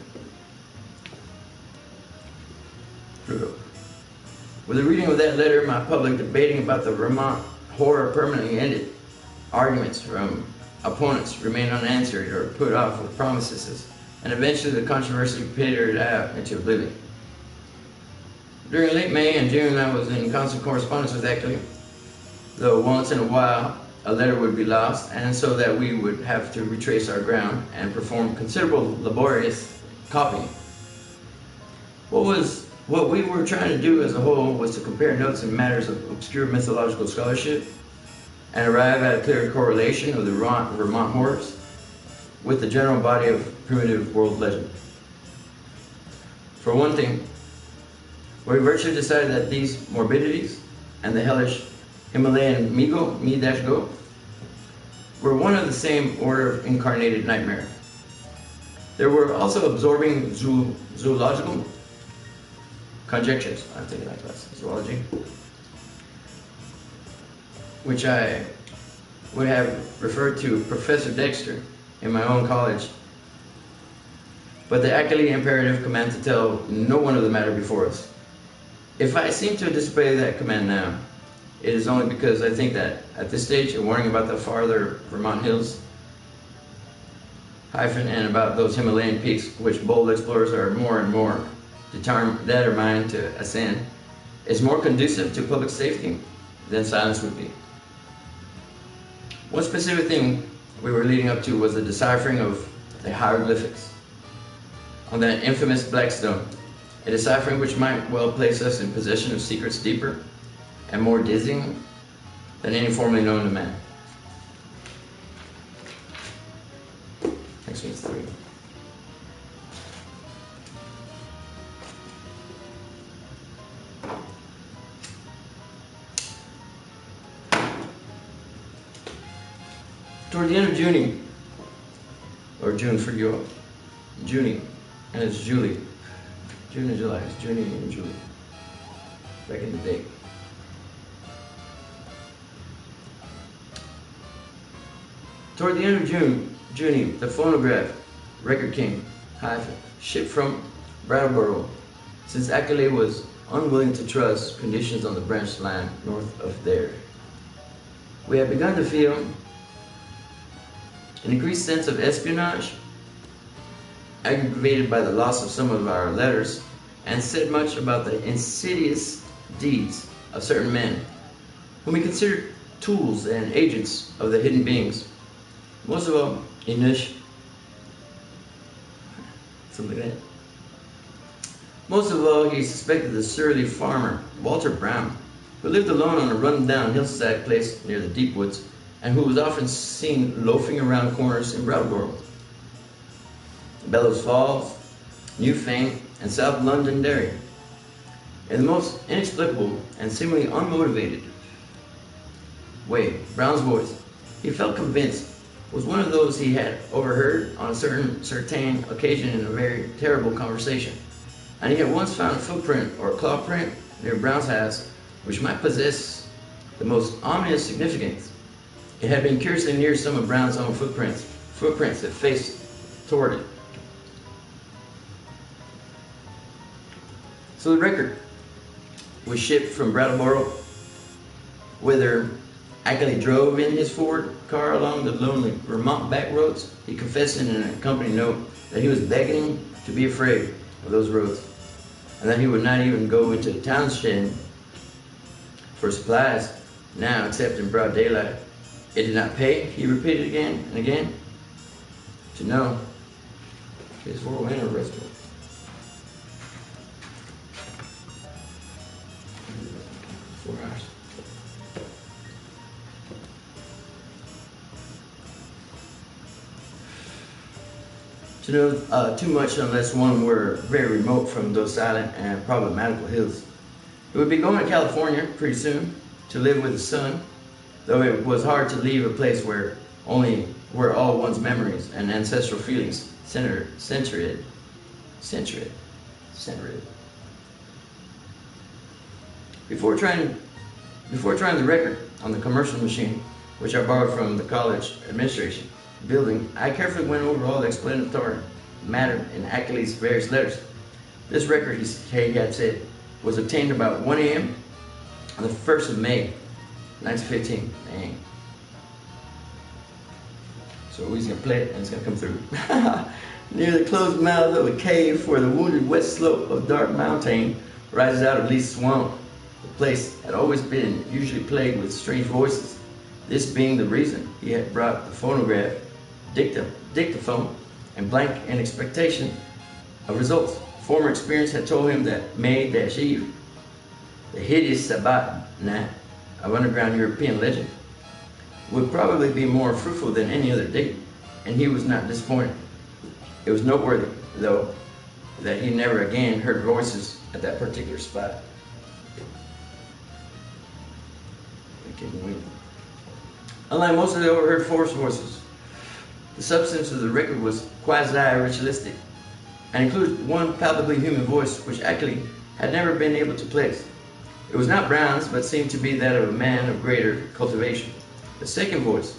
Pluto. With the reading of that letter, my public debating about the Vermont horror permanently ended. Arguments from opponents remained unanswered or put off with promises, and eventually the controversy petered out into oblivion. During late May and June, I was in constant correspondence with Ackley, though once in a while a letter would be lost, and so that we would have to retrace our ground and perform considerable laborious copying. What we were trying to do as a whole was to compare notes in matters of obscure mythological scholarship and arrive at a clear correlation of the Vermont horrors with the general body of primitive world legend. For one thing, we virtually decided that these morbidities and the hellish Himalayan me-go, were one of the same order of incarnated nightmare. There were also absorbing zoological conjectures, I'm taking that class, zoology, which I would have referred to Professor Dexter in my own college. But the Ackley imperative command to tell no one of the matter before us. If I seem to disobey that command now, it is only because I think that at this stage a warning about the farther Vermont hills, hyphen, and about those Himalayan peaks which bold explorers are more and more determined to ascend, is more conducive to public safety than silence would be. One specific thing we were leading up to was the deciphering of the hieroglyphics on that infamous black stone, a deciphering which might well place us in possession of secrets deeper and more dizzying than any formerly known to man. Next one's 3. Toward the end of June, or June for you, Junie, and it's Julie. June and July, it's Junie and Julie, back in the day. Toward the end of Junie, the phonograph record came, hyphen, shipped from Brattleboro, since Ackley was unwilling to trust conditions on the branch line north of there. We had begun to feel an increased sense of espionage, aggravated by the loss of some of our letters, and said much about the insidious deeds of certain men, whom we considered tools and agents of the hidden beings. Most of all, Inish, something like that. Most of all, he suspected the surly farmer, Walter Brown, who lived alone on a run-down hillside place near the deep woods, and who was often seen loafing around corners in Brattleboro, Bellows Falls, Newfane, and South Londonderry. In the most inexplicable and seemingly unmotivated way, Brown's voice, he felt convinced, was one of those he had overheard on a certain occasion in a very terrible conversation. And he had once found a footprint or a claw print near Brown's house, which might possess the most ominous significance. It had been curiously near some of Brown's own footprints that faced toward it. So the record was shipped from Brattleboro, whither Ackley drove in his Ford car along the lonely Vermont back roads. He confessed in an accompanying note that he was begging to be afraid of those roads, and that he would not even go into the townshend for supplies now, except in broad daylight. It did not pay, he repeated again and again. To know PS4 went or restaurant. 4 hours. To know too much unless one were very remote from those silent and problematical hills. It would be going to California pretty soon to live with the sun, though it was hard to leave a place where all one's memories and ancestral feelings centered. Before trying the record on the commercial machine, which I borrowed from the college administration building, I carefully went over all the explanatory matter in Ackley's various letters. This record, he had said, was obtained about 1 a.m. on the 1st of May, 1915. Dang. So he's gonna play it and it's gonna come through. Near the closed mouth of a cave where the wounded west slope of Dark Mountain rises out of Lee's swamp, the place had always been usually plagued with strange voices. This being the reason he had brought the phonograph, dictaphone, and blank in expectation of results. Former experience had told him that May-Eve, the hideous Sabbat night of underground European legend, would probably be more fruitful than any other date, and he was not disappointed. It was noteworthy, though, that he never again heard voices at that particular spot. Unlike most of the overheard forest voices, the substance of the record was quasi-ritualistic and included one palpably human voice which Ackley had never been able to place. It was not Brown's, but seemed to be that of a man of greater cultivation. The second voice,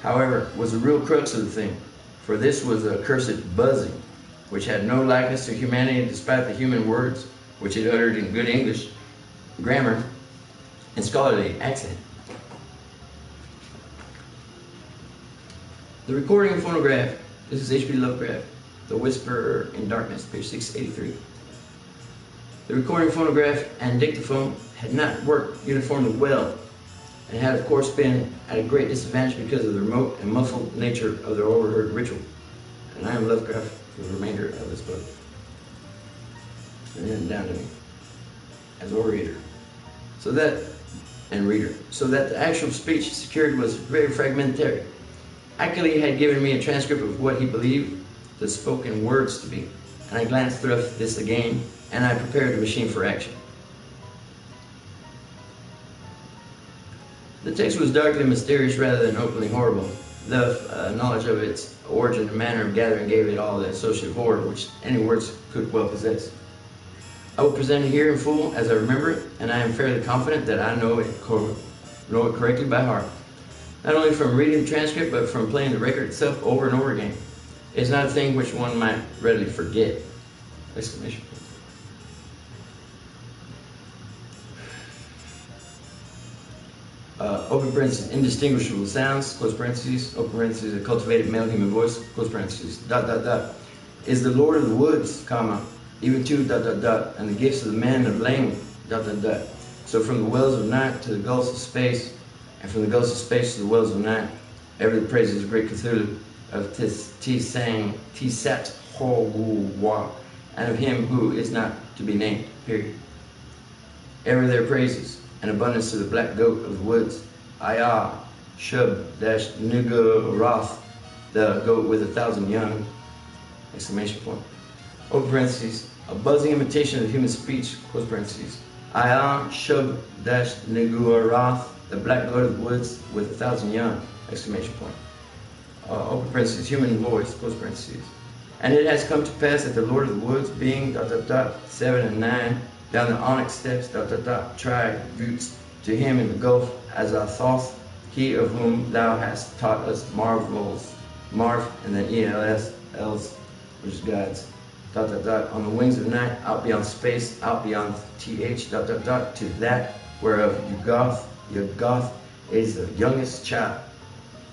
however, was the real crux of the thing, for this was a cursed buzzing, which had no likeness to humanity despite the human words which it uttered in good English, grammar, and scholarly accent. The recording and phonograph, this is H.P. Lovecraft, The Whisperer in Darkness, page 683. The recording phonograph and dictaphone had not worked uniformly well, and had of course been at a great disadvantage because of the remote and muffled nature of their overheard ritual. And I am Lovecraft for the remainder of this book. And then down to me as orator. So that the actual speech secured was very fragmentary. Ackley had given me a transcript of what he believed the spoken words to be, and I glanced through this again, and I prepared the machine for action. The text was darkly mysterious rather than openly horrible. The knowledge of its origin and manner of gathering gave it all the associative horror which any words could well possess. I will present it here in full as I remember it, and I am fairly confident that I know it correctly by heart. Not only from reading the transcript, but from playing the record itself over and over again. It is not a thing which one might readily forget. Exclamation point. Open parentheses, indistinguishable sounds, close parentheses, open parentheses, a cultivated male human voice, close parentheses, ... is the Lord of the woods, comma, even to ... and the gifts of the men of language, ... So from the wells of night to the gulfs of space, and from the gulfs of space to the wells of night, ever the praises of great Cthulhu, of Tisat Ho-Wu-Wa, and of him who is not to be named, period. Ever their praises, and abundance to the black goat of the woods, Ayah, Shub-Nuga-Roth, the goat with 1,000 young, exclamation point. Open parentheses, a buzzing imitation of human speech, close parentheses. Ayah, Shub-Nuga-Roth, the black goat of the woods with 1,000 young, exclamation point. Open parentheses, human voice, close parentheses. And it has come to pass that the Lord of the woods, being ... 7 and 9, down the onyx steps ... tributes to him in the gulf as a thoth, he of whom thou hast taught us marvels, and then ELS, else, which is God's ... on the wings of night, out beyond space, out beyond th, to that whereof Yugoth is the youngest child,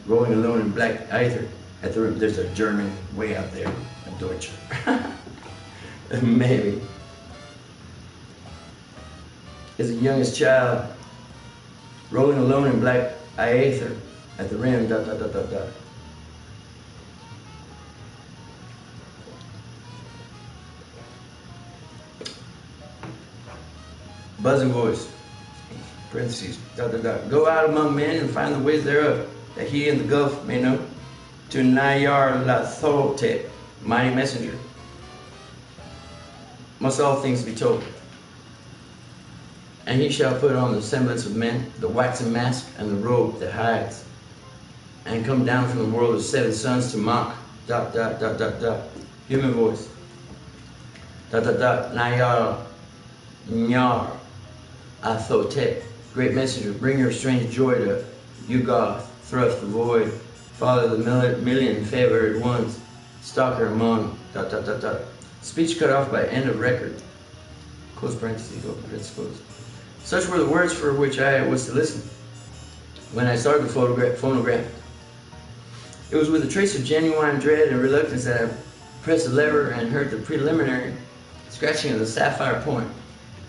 rolling alone in black ether. There's a German way out there, a Deutscher. Maybe. Is the youngest child, rolling alone in black ether at the rim, Buzzing voice, parentheses, Go out among men and find the ways thereof, that he in the Gulf may know. To Nayar Lathote, mighty messenger, must all things be told. And he shall put on the semblance of men, the waxen mask and the robe that hides, and come down from the world of seven suns to mock, human voice, Nayar Nyar Athotet, great messenger, bringer of strange joy to Yugoth, thrust the void, father of the million favored ones, stalker among, Speech cut off by end of record, close parentheses, open parentheses. Such were the words for which I was to listen when I started the phonograph. It was with a trace of genuine dread and reluctance that I pressed the lever and heard the preliminary scratching of the sapphire point.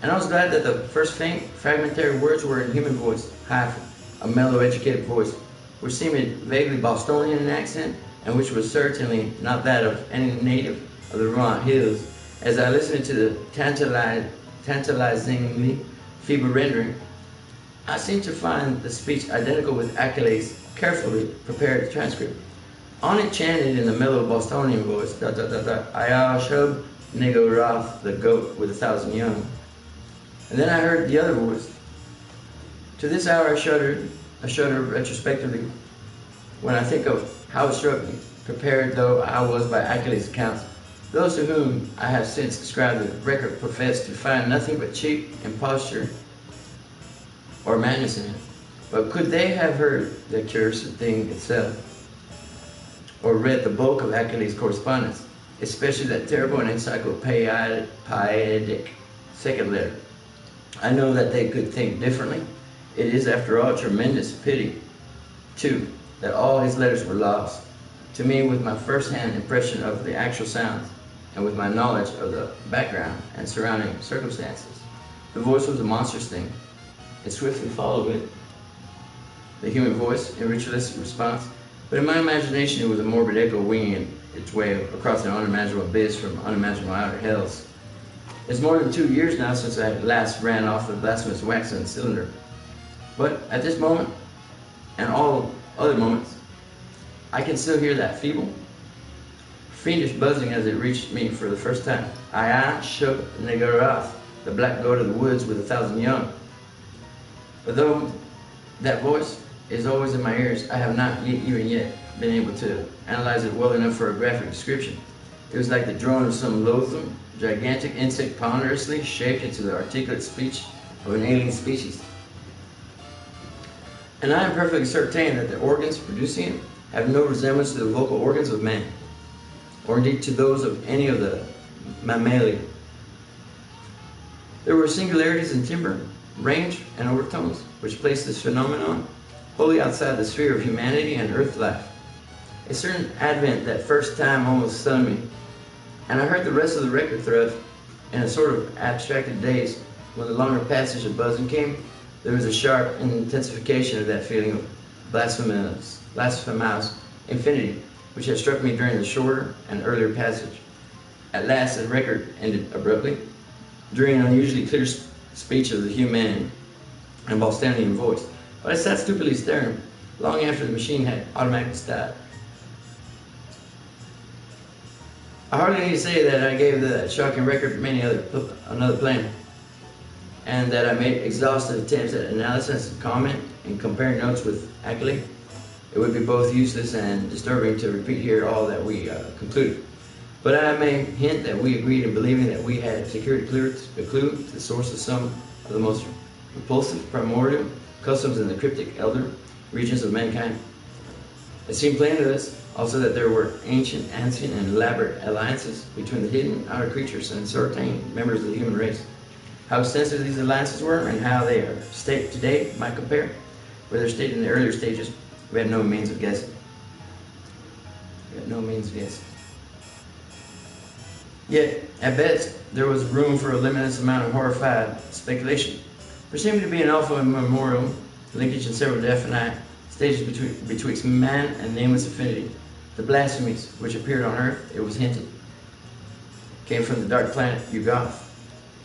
And I was glad that the first faint, fragmentary words were in human voice, hyphen, a mellow, educated voice, which seemed vaguely Bostonian in accent, and which was certainly not that of any native of the Vermont hills. As I listened to the tantalizingly feeble rendering, I seemed to find the speech identical with Achilles' carefully prepared transcript. On it chanted in the mellow Bostonian voice, Ayah Shub Nego Roth, the goat with 1,000 young. And then I heard the other voice. To this hour I shudder retrospectively when I think of how it struck me, prepared though I was by Achilles' accounts. Those to whom I have since described the record profess to find nothing but cheap imposture or madness in it. But could they have heard the accursed thing itself, or read the bulk of Achilles' correspondence, especially that terrible and encyclopedic second letter? I know that they could think differently. It is, after all, a tremendous pity, too, that all his letters were lost. To me, with my first-hand impression of the actual sounds, and with my knowledge of the background and surrounding circumstances, the voice was a monstrous thing. It swiftly followed it, the human voice, in ritualistic response. But in my imagination, it was a morbid echo winging its way across an unimaginable abyss from unimaginable outer hells. It's more than 2 years now since I last ran off the blasphemous waxen cylinder. But at this moment, and all other moments, I can still hear that feeble, fiendish buzzing as it reached me for the first time. Ayah Shub Negarath, the black goat of the woods with 1,000 young. But though that voice is always in my ears, I have not even yet been able to analyze it well enough for a graphic description. It was like the drone of some loathsome, gigantic insect ponderously shaped into the articulate speech of an alien species. And I am perfectly certain that the organs producing it have no resemblance to the vocal organs of man, or indeed to those of any of the mammalia. There were singularities in timbre, range, and overtones, which placed this phenomenon wholly outside the sphere of humanity and earth life. A certain advent that first time almost stunned me, and I heard the rest of the record thrust in a sort of abstracted daze. When the longer passage of buzzing came, there was a sharp intensification of that feeling of blasphemous infinity, which had struck me during the shorter and earlier passage. At last, the record ended abruptly, during an unusually clear speech of the human and Bostonian voice. But I sat stupidly staring, long after the machine had automatically stopped. I hardly need to say that I gave the shocking record another plan, and that I made exhaustive attempts at analysis and comment and comparing notes with Ackley. It would be both useless and disturbing to repeat here all that we concluded. But I may hint that we agreed in believing that we had secured a clue to the source of some of the most repulsive primordial customs in the cryptic elder regions of mankind. It seemed plain to us Also that there were ancient, and elaborate alliances between the hidden outer creatures and certain members of the human race. How extensive these alliances were and how they are stated today might compare. Where they're stated in the earlier stages, we had no means of guessing. Yet, at best, there was room for a limitless amount of horrified speculation. There seemed to be an alpha and memorial linkage in several definite stages betwixt man and nameless affinity. The blasphemies which appeared on Earth, it was hinted, came from the dark planet Yugoth,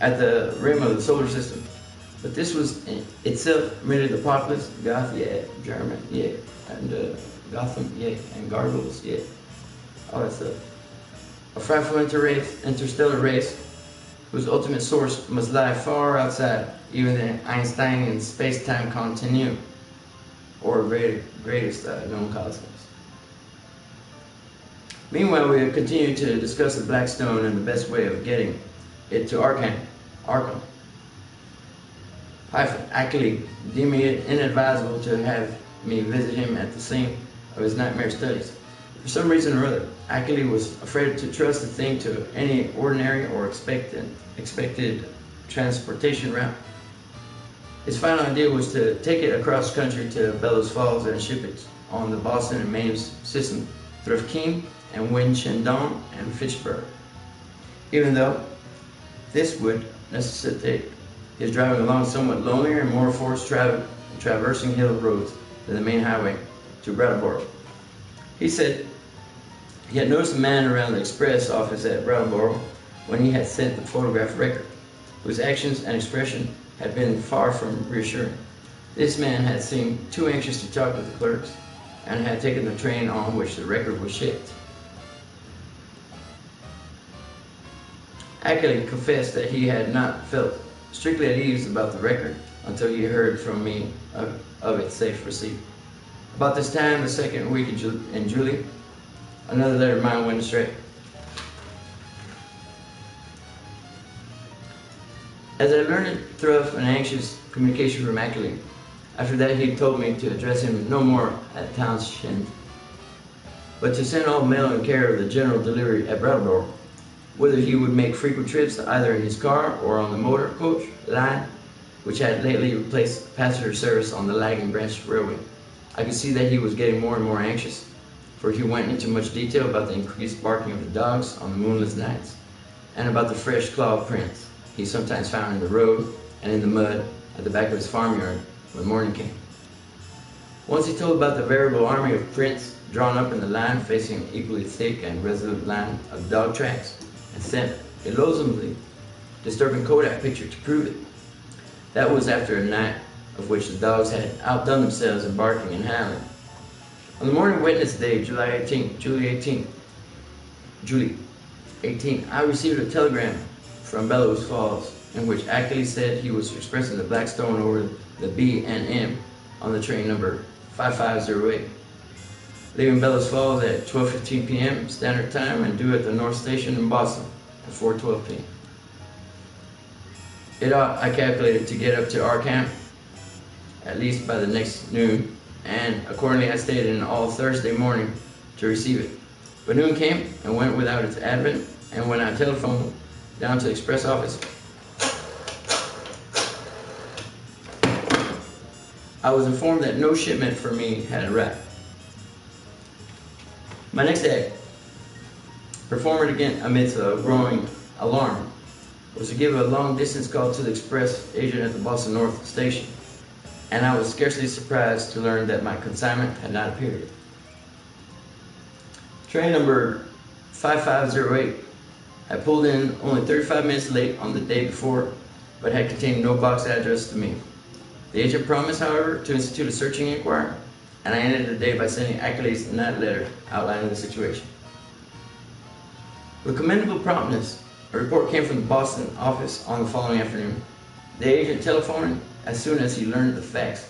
at the rim of the solar system. But this was in itself merely the populace, Goth, yeah, German, yeah, and Gotham, yeah, and Gargoyles, yeah, all that stuff. A frightful interstellar race whose ultimate source must lie far outside even the Einsteinian space-time continuum, or greatest known cosmos. Meanwhile, we have continued to discuss the Black Stone and the best way of getting it to Arkham. Actually deeming it inadvisable to have me visit him at the scene of his nightmare studies. For some reason or other, Ackley was afraid to trust the thing to any ordinary or expected transportation route. His final idea was to take it across country to Bellows Falls and ship it on the Boston and Maine system through Keene and Winchendon and Fitchburg. Even though this would necessitate his driving along somewhat lonelier and more forced traversing hill roads than the main highway to Brattleboro. He said he had noticed a man around the express office at Brattleboro when he had sent the photograph record, whose actions and expression had been far from reassuring. This man had seemed too anxious to talk with the clerks and had taken the train on which the record was shipped. Ackley confessed that he had not felt strictly at ease about the record until he heard from me of its safe receipt. About this time, the second week in July, another letter of mine went astray. As I learned it through an anxious communication from Ackley, after that he told me to address him no more at Townshend, but to send all mail in care of the general delivery at Brattleboro, whether he would make frequent trips either in his car or on the motor coach line, which had lately replaced passenger service on the lagging branch railway. I could see that he was getting more and more anxious, for he went into much detail about the increased barking of the dogs on the moonless nights, and about the fresh claw prints he sometimes found in the road and in the mud at the back of his farmyard when morning came. Once he told about the veritable army of prints drawn up in the line facing equally thick and resolute line of dog tracks, and sent a loathsomely disturbing Kodak picture to prove it. That was after a night of which the dogs had outdone themselves in barking and howling. On the morning of Wednesday, July 18, I received a telegram from Bellows Falls in which Ackley said he was expressing the Black Stone over the B&M on the train number 5508, leaving Bellows Falls at 12:15 p.m. Standard Time and due at the North Station in Boston at 4:12 p.m. It ought, I calculated, to get up to our camp at least by the next noon, and accordingly I stayed in all Thursday morning to receive it. But noon came and went without its advent, and when I telephoned down to the express office, I was informed that no shipment for me had arrived. My next act, performed again amidst a growing alarm, was to give a long-distance call to the express agent at the Boston North Station, and I was scarcely surprised to learn that my consignment had not appeared. Train number 5508 had pulled in only 35 minutes late on the day before, but had contained no box address to me. The agent promised, however, to institute a searching inquiry, and I ended the day by sending Ackley's night letter outlining the situation. With commendable promptness, a report came from the Boston office on the following afternoon. The agent telephoned as soon as he learned the facts.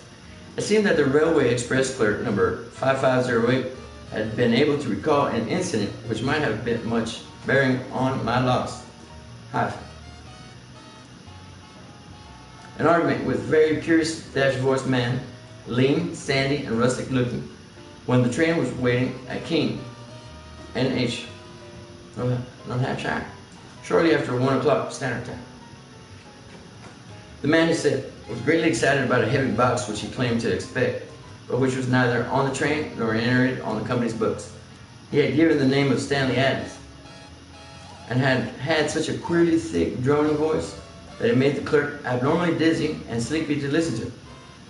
It seemed that the railway express clerk number 5508 had been able to recall an incident which might have been much bearing on my loss. An argument with a very curious dash-voiced man, lean, sandy, and rustic looking, when the train was waiting at Keene NH, North Hampshire, shortly after 1 o'clock Standard Time. The man, he said, was greatly excited about a heavy box which he claimed to expect, but which was neither on the train nor entered on the company's books. He had given the name of Stanley Adams, and had such a queerly thick, droning voice that it made the clerk abnormally dizzy and sleepy to listen to.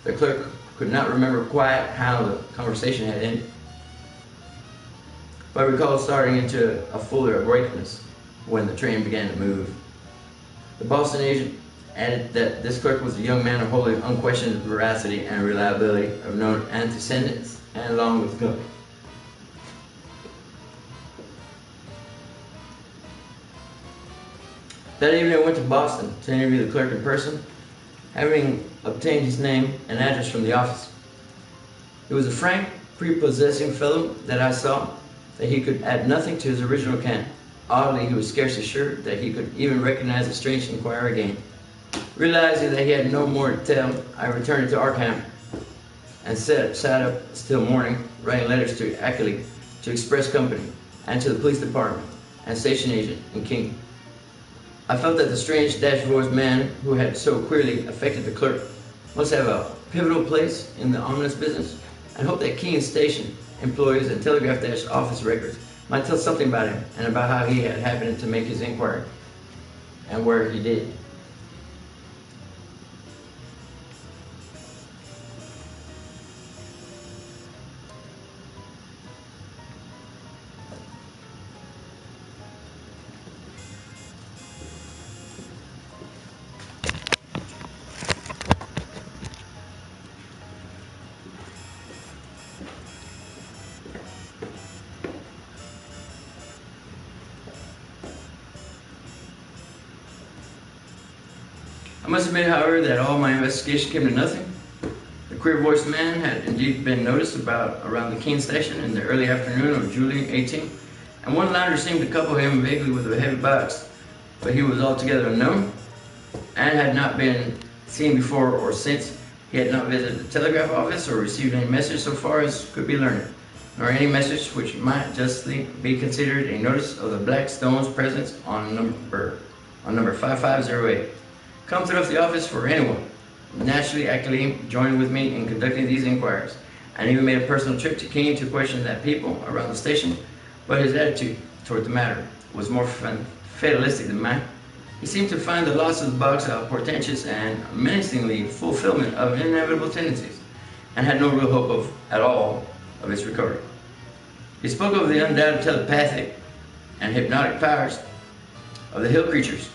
The clerk could not remember quite how the conversation had ended, but recalled starting into a fuller awakeness when the train began to move. The Boston agent added that this clerk was a young man of wholly unquestioned veracity and reliability, of known antecedents, and along with the company. That evening I went to Boston to interview the clerk in person, having obtained his name and address from the office. He was a frank, prepossessing fellow that I saw that he could add nothing to his original account. Oddly, he was scarcely sure that he could even recognize the strange inquirer again. Realizing that he had no more to tell, I returned to Arkham and sat up still morning, writing letters to Ackley, to Express Company, and to the police department and station agent in King. I felt that the strange dash-voiced man who had so queerly affected the clerk must have a pivotal place in the ominous business, and hoped that King Station employees and telegraph dash office records might tell something about him and about how he had happened to make his inquiry and where he did. I must admit, however, that all my investigation came to nothing. The queer-voiced man had indeed been noticed around the Keene station in the early afternoon of July 18, and one lounger seemed to couple him vaguely with a heavy box, but he was altogether unknown, and had not been seen before or since. He had not visited the telegraph office or received any message so far as could be learned, nor any message which might justly be considered a notice of the Black Stone's presence on number 5508. Come to the office for anyone. Naturally, Ackley joined with me in conducting these inquiries, and even made a personal trip to Keene to question that people around the station, but his attitude toward the matter was more fatalistic than mine. He seemed to find the loss of the box a portentous and menacingly fulfillment of inevitable tendencies, and had no real hope at all of its recovery. He spoke of the undoubted telepathic and hypnotic powers of the hill creatures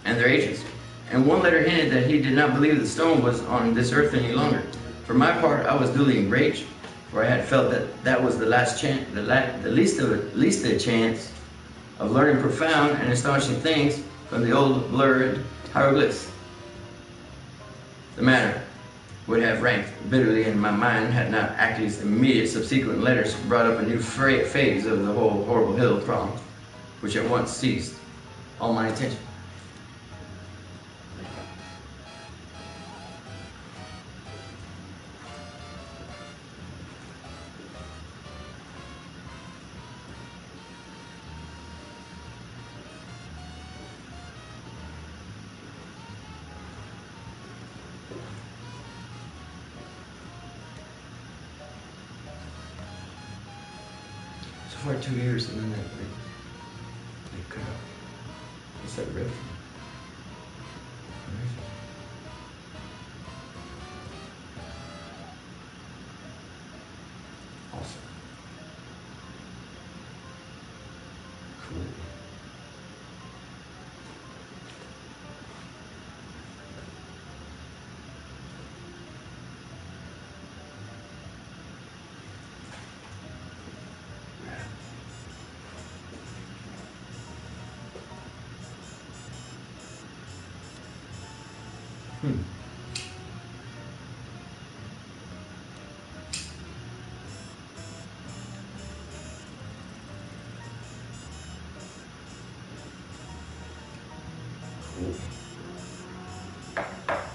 and their agents, and one letter hinted that he did not believe the stone was on this earth any longer. For my part, I was duly enraged, for I had felt that was the last chance, the least of a chance of learning profound and astonishing things from the old blurred hieroglyphs. The matter would have ranked bitterly in my mind had not Ackley's immediate subsequent letters brought up a new phase of the whole horrible hill problem, which at once seized all my attention. For 2 years, and then they cut out. What's that riff? Awesome. Cool.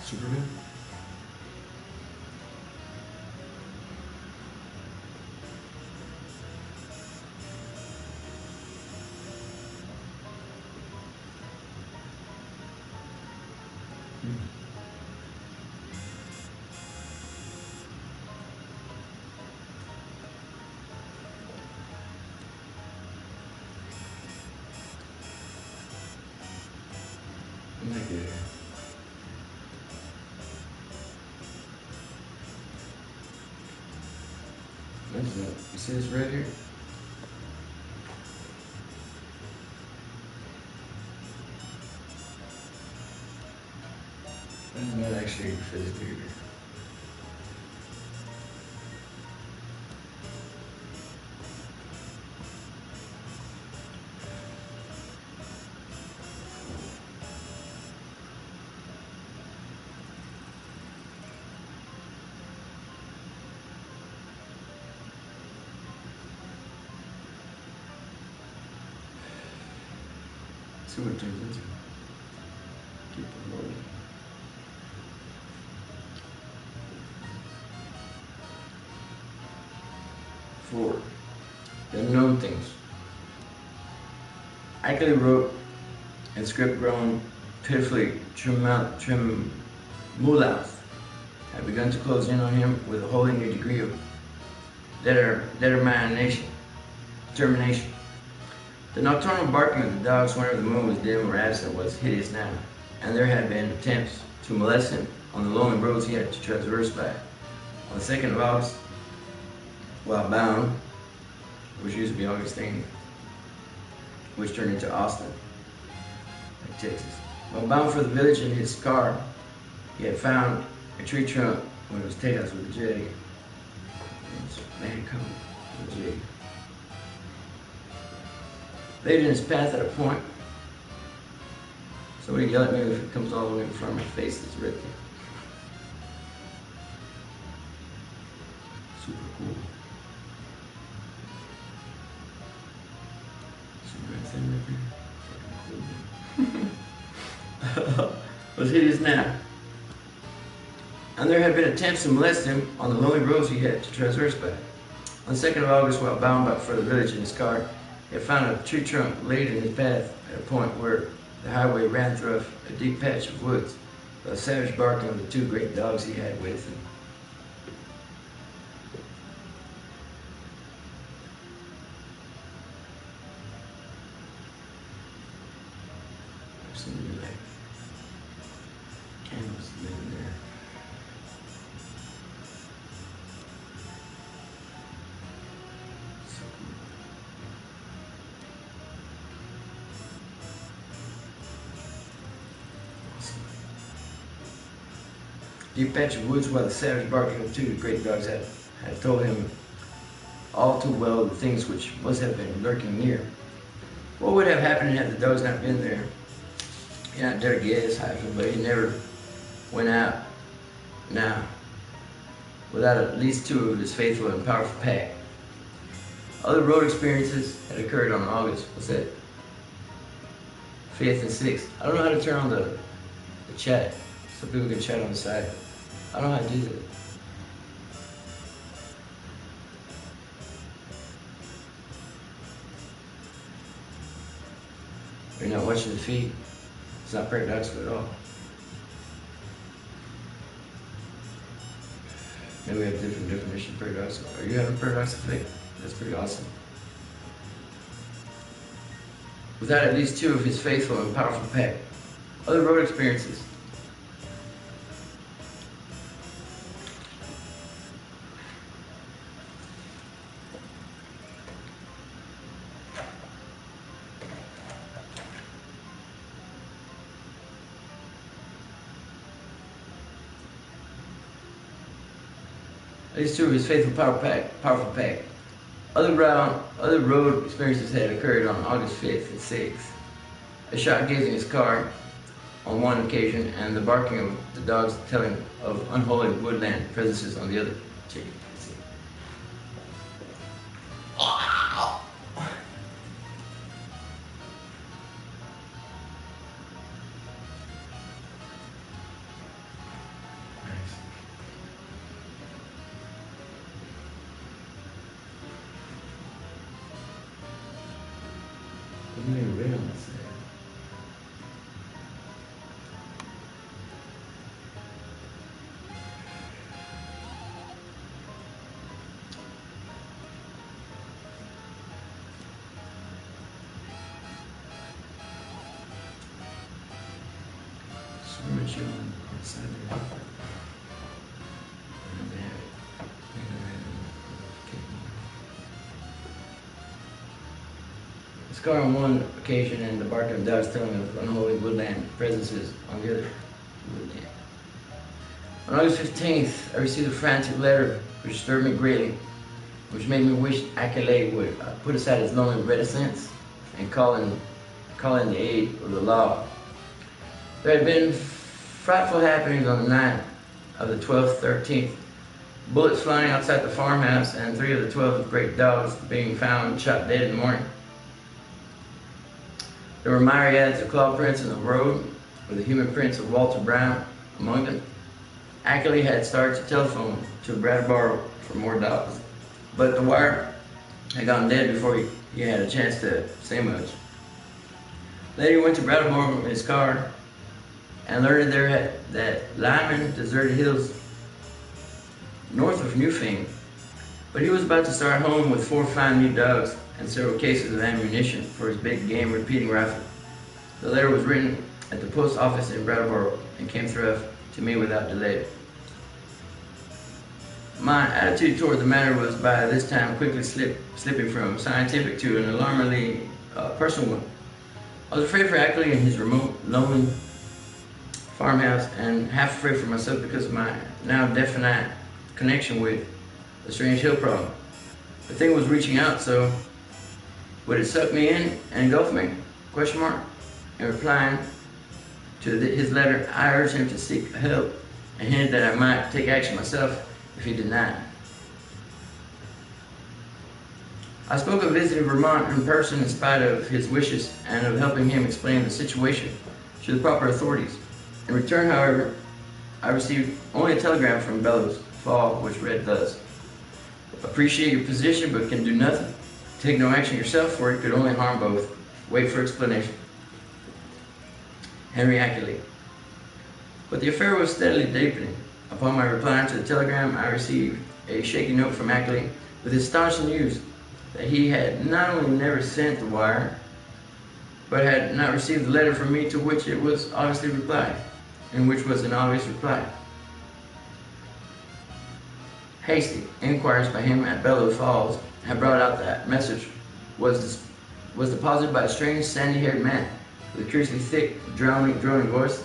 Superman? Look here. What is that? You see this right here? That's not actually physically here. See what it turns into. Keep it rolling. Four. The unknown things. Accurately wrote and script grown pitifully tremulous had begun to close in on him with a wholly new degree of determination. The nocturnal barking of the dogs whenever the moon was dim or absent was hideous now, and there had been attempts to molest him on the lonely roads he had to traverse by. On the 2nd of August, while bound, which used to be Augustine, which turned into Austin, like Texas. While bound for the village in his car, he had found a tree trunk when it was tailhouse with a J. Man come with a J. Laid in his path at a point. Somebody yell at me if it comes all the way in front of my face. It's right there. Super cool. Was hideous now. And there had been attempts to molest him on the lonely roads he had to traverse by. On the 2nd of August, while bound for the village in his car, he had found a tree trunk laid in his path at a point where the highway ran through a deep patch of woods, by the savage barking of the 2 great dogs he had with him. Candles lit in there. So cool. Awesome. Deep patch of woods while the savage barking of 2 great dogs had told him all too well the things which must have been lurking near. What would have happened had the dogs not been there? He not dare guess, but he never went out now without at least 2 of his faithful and powerful pack. Other road experiences had occurred on August, what's that, 5th and 6th. I don't know how to turn on the chat so people can chat on the side. I don't know how to do that. You're not watching the feed. It's not paradoxical at all. Maybe we have different definition of paradoxical. Are you having paradoxical faith? That's pretty awesome. Without at least 2 of his faithful and powerful pack. Other road experiences. At least 2 of his faithful powerful pack. Other road experiences had occurred on August 5th and 6th. A shot gazing his car on one occasion, and the barking of the dogs telling of unholy woodland presences on the other. I'm not sure on the side there. This car on one occasion and the barking of dogs telling of unholy woodland presences on the other. On August 15th, I received a frantic letter which disturbed me greatly, which made me wish Accolade would put aside his lonely reticence and call in the aid of the law. There had been frightful happenings on the night of the 12th, 13th, bullets flying outside the farmhouse and 3 of the 12 great dogs being found shot dead in the morning. There were myriads of claw prints in the road, with the human prints of Walter Brown among them. Ackley had started to telephone to Brattleboro for more dogs, but the wire had gone dead before he had a chance to say much. Later he went to Brattleboro in his car and learned there that Lyman deserted hills north of Newfane, but he was about to start home with 4 fine new dogs and several cases of ammunition for his big game repeating rifle. The letter was written at the post office in Brattleboro and came through to me without delay. My attitude toward the matter was by this time quickly slipping from scientific to an alarmingly personal one. I was afraid for Ackley and his remote, lonely farmhouse, and half afraid for myself because of my now definite connection with the strange hill problem. The thing was reaching out, so would it suck me in and engulf me? Question mark. In replying to his letter, I urged him to seek help and hinted that I might take action myself if he denied. I spoke of visiting Vermont in person in spite of his wishes and of helping him explain the situation to the proper authorities. In return, however, I received only a telegram from Bellows Fall, which read thus: appreciate your position but can do nothing. Take no action yourself, for it could only harm both. Wait for explanation. Henry Ackley. But the affair was steadily deepening. Upon my reply to the telegram, I received a shaky note from Ackley with astonishing news that he had not only never sent the wire, but had not received the letter from me to which it was obviously replied, and which was an obvious reply. Hasty inquiries by him at Bellows Falls had brought out that message was deposited by a strange sandy-haired man with a curiously thick, droning voice,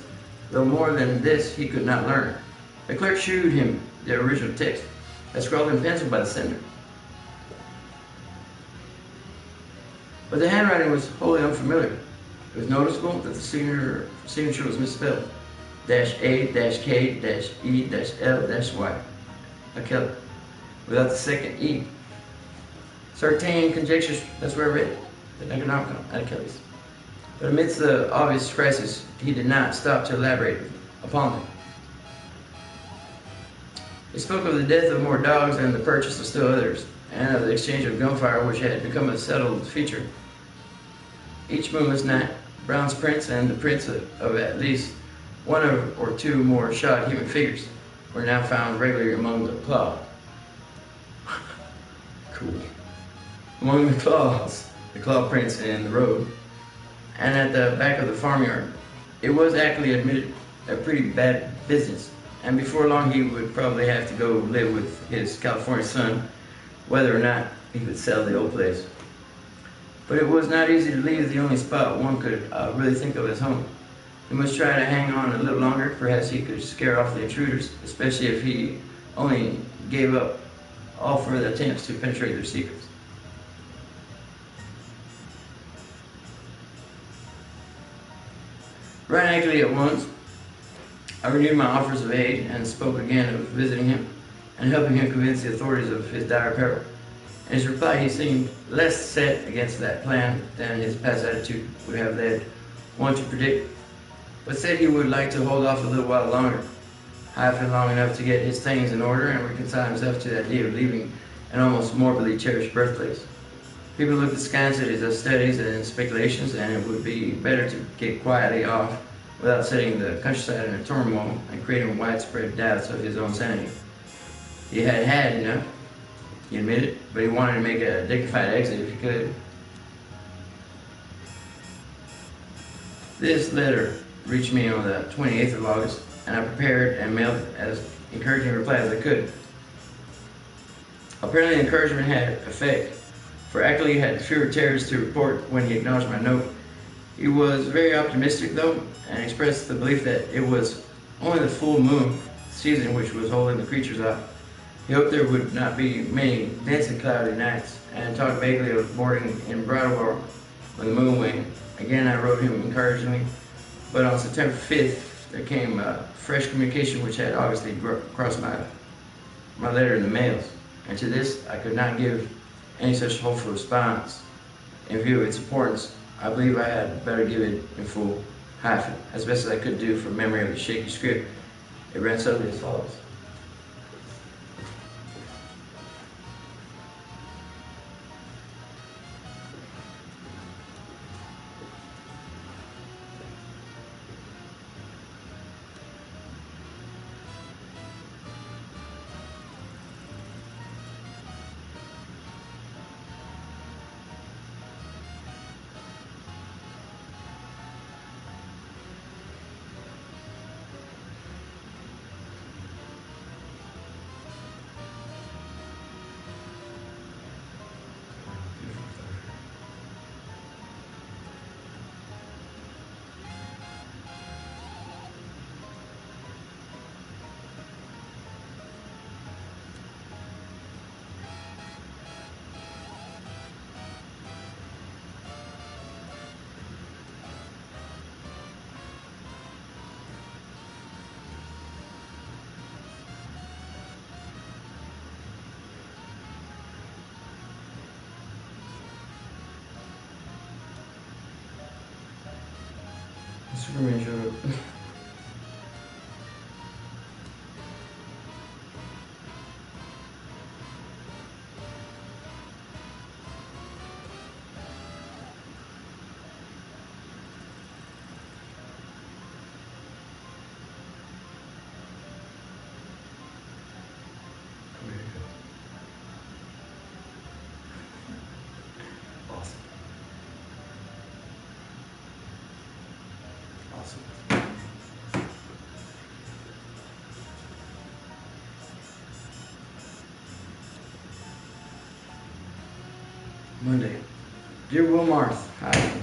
though more than this he could not learn. The clerk shewed him the original text, as scrawled in pencil by the sender. But the handwriting was wholly unfamiliar. It was noticeable that the signature was misspelled. -A-K-E-L-Y. Kelly, without the second E. Certain conjectures, that's where I read it, the Necronomicon at Kelly's. But amidst the obvious crisis, he did not stop to elaborate upon them. He spoke of the death of more dogs and the purchase of still others, and of the exchange of gunfire which had become a settled feature. Each moonless night, Brown's prints and the prints of at least 1 or 2 more shod human figures were now found regularly among the claw. Cool. Among the claw prints in the road, and at the back of the farmyard. It was actually admitted a pretty bad business, and before long he would probably have to go live with his California son, whether or not he could sell the old place. But it was not easy to leave the only spot one could really think of as home. He must try to hang on a little longer. Perhaps he could scare off the intruders, especially if he only gave up all further attempts to penetrate their secrets. Right actually at once, I renewed my offers of aid and spoke again of visiting him and helping him convince the authorities of his dire peril. In his reply, he seemed less set against that plan than his past attitude would have led one to predict, but said he would like to hold off a little while longer, hoping long enough to get his things in order and reconcile himself to the idea of leaving an almost morbidly cherished birthplace. People looked askance at his studies and speculations, and it would be better to get quietly off without setting the countryside in a turmoil and creating widespread doubts of his own sanity. He had had enough, he admitted, but he wanted to make a dignified exit if he could. This letter reached me on the 28th of August, and I prepared and mailed as encouraging a reply as I could. Apparently the encouragement had effect, for Ackley had fewer terrors to report when he acknowledged my note. He was very optimistic though, and expressed the belief that it was only the full moon season which was holding the creatures off. He hoped there would not be many dense and cloudy nights, and talked vaguely of boarding in Bridlewell when the moon waned. Again, I wrote him encouragingly, but on September 5th, there came fresh communication which had obviously crossed my letter in the mails, and to this I could not give any such hopeful response. In view of its importance, I believe I had better give it in full, hyphen, as best as I could do from memory of the shaky script. It ran suddenly as follows. Superman showed up. Monday. Dear Will Marth, hi.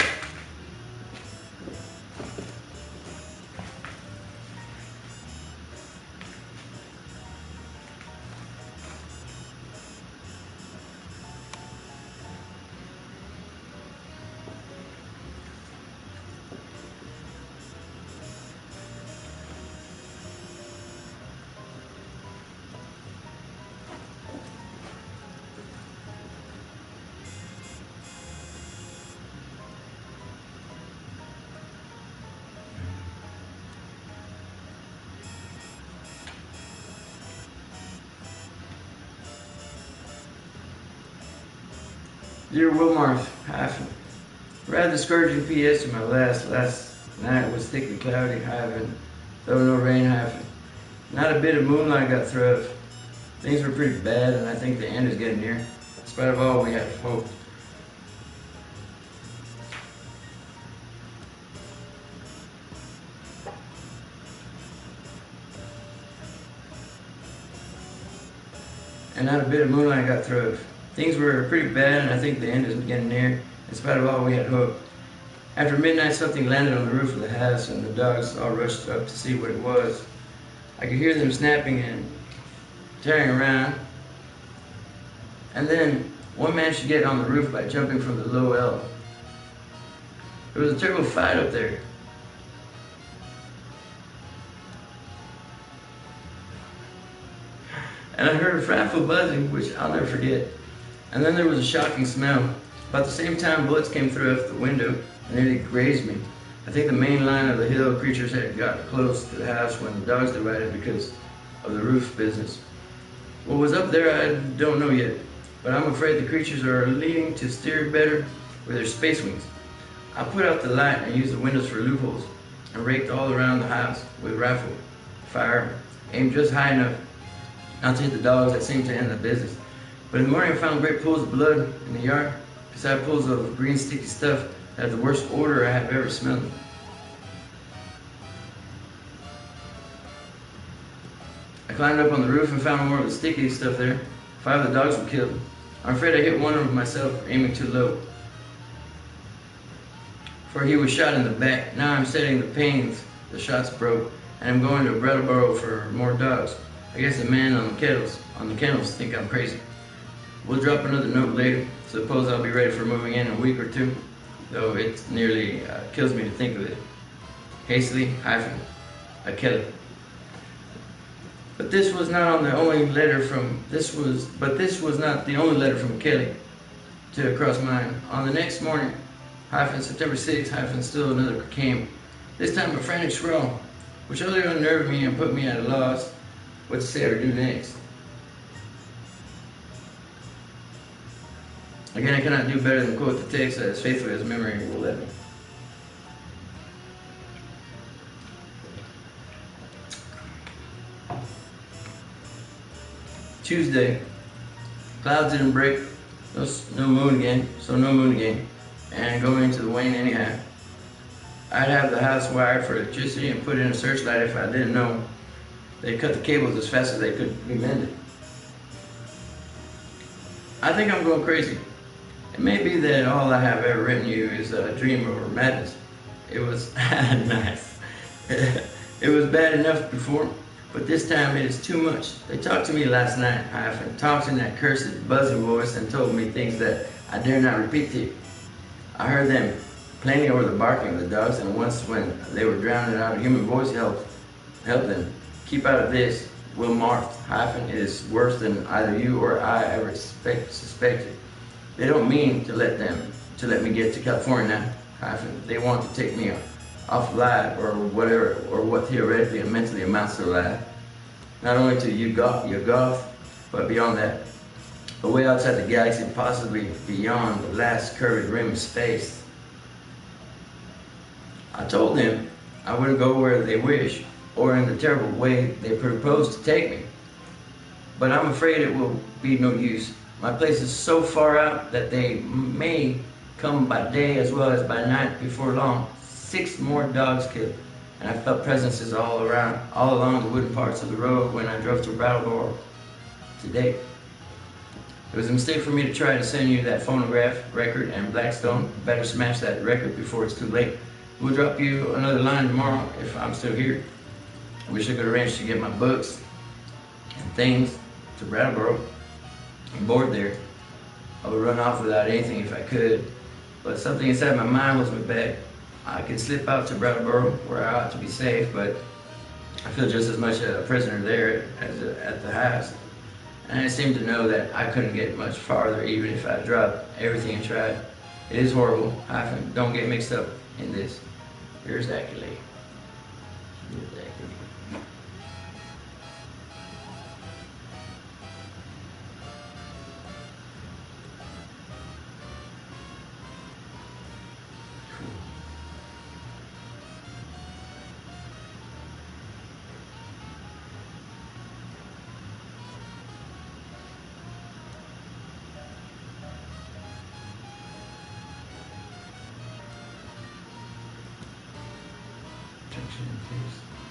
Dear Will Marth, hyphen. Rather discouraging PS to my last night was thickly cloudy, hyphen, though no rain, hyphen. Not a bit of moonlight got through. Things were pretty bad, and I think the end is getting near. In spite of all, we have hope. And not a bit of moonlight got through. Things were pretty bad, and I think the end is getting near. In spite of all, we had hope. After midnight, something landed on the roof of the house, and the dogs all rushed up to see what it was. I could hear them snapping and tearing around. And then one managed to get on the roof by jumping from the low L. There was a terrible fight up there. And I heard a frightful buzzing, which I'll never forget. And then there was a shocking smell. About the same time, bullets came through the window and nearly grazed me. I think the main line of the hill creatures had gotten close to the house when the dogs divided because of the roof business. What was up there, I don't know yet, but I'm afraid the creatures are leading to steer better with their space wings. I put out the light and used the windows for loopholes and raked all around the house with rifle fire, aimed just high enough not to hit the dogs that seemed to end the business. But in the morning I found great pools of blood in the yard, beside pools of green sticky stuff that had the worst odor I have ever smelled. climbed up on the roof and found more of the sticky stuff there. 5 of the dogs were killed. I'm afraid I hit one of them myself for aiming too low, for he was shot in the back. Now I'm studying the pains the shots broke, and I'm going to Brattleboro for more dogs. I guess the man on the kennels think I'm crazy. We'll drop another note later. Suppose I'll be ready for moving in a week or two, though it nearly kills me to think of it. Hastily, a Kelly. But this was not the only letter from Kelly to cross mine. On the next morning, September 6th, still another came. This time a frantic scrawl, which utterly unnerved me and put me at a loss what to say or do next. Again, I cannot do better than quote the text as faithfully as memory will let me. Tuesday, clouds didn't break, no moon again, and going into the wane anyhow. I'd have the house wired for electricity and put in a searchlight if I didn't know they cut the cables as fast as they could be mended. I think I'm going crazy. It may be that all I have ever written you is a dream or madness. It was nice. It was bad enough before, but this time it is too much. They talked to me last night, talked in that cursed buzzing voice and told me things that I dare not repeat to you. I heard them plainly over the barking of the dogs, and once when they were drowning out, a human voice helped them. Keep out of this. Will Marth, it is worse than either you or I ever suspected. They don't mean to let me get to California now. They want to take me off live or whatever, or what theoretically and mentally amounts to live. Not only to Yugoth, but beyond that. Away outside the galaxy, possibly beyond the last curved rim of space. I told them I wouldn't go where they wish, or in the terrible way they propose to take me. But I'm afraid it will be no use. My place is so far out that they may come by day as well as by night before long. 6 more dogs killed, and I felt presences all along the wooden parts of the road when I drove to Brattleboro today. It was a mistake for me to try to send you that phonograph record, and Blackstone better smash that record before it's too late. We'll drop you another line tomorrow if I'm still here. I wish I could arrange to get my books and things to Brattleboro. I'm bored there. I would run off without anything if I could, but something inside my mind was my back. I could slip out to Brattleboro where I ought to be safe, but I feel just as much a prisoner there as at the house. And I seem to know that I couldn't get much farther even if I dropped everything and tried. It is horrible. Don't get mixed up in this. Here's Ackley.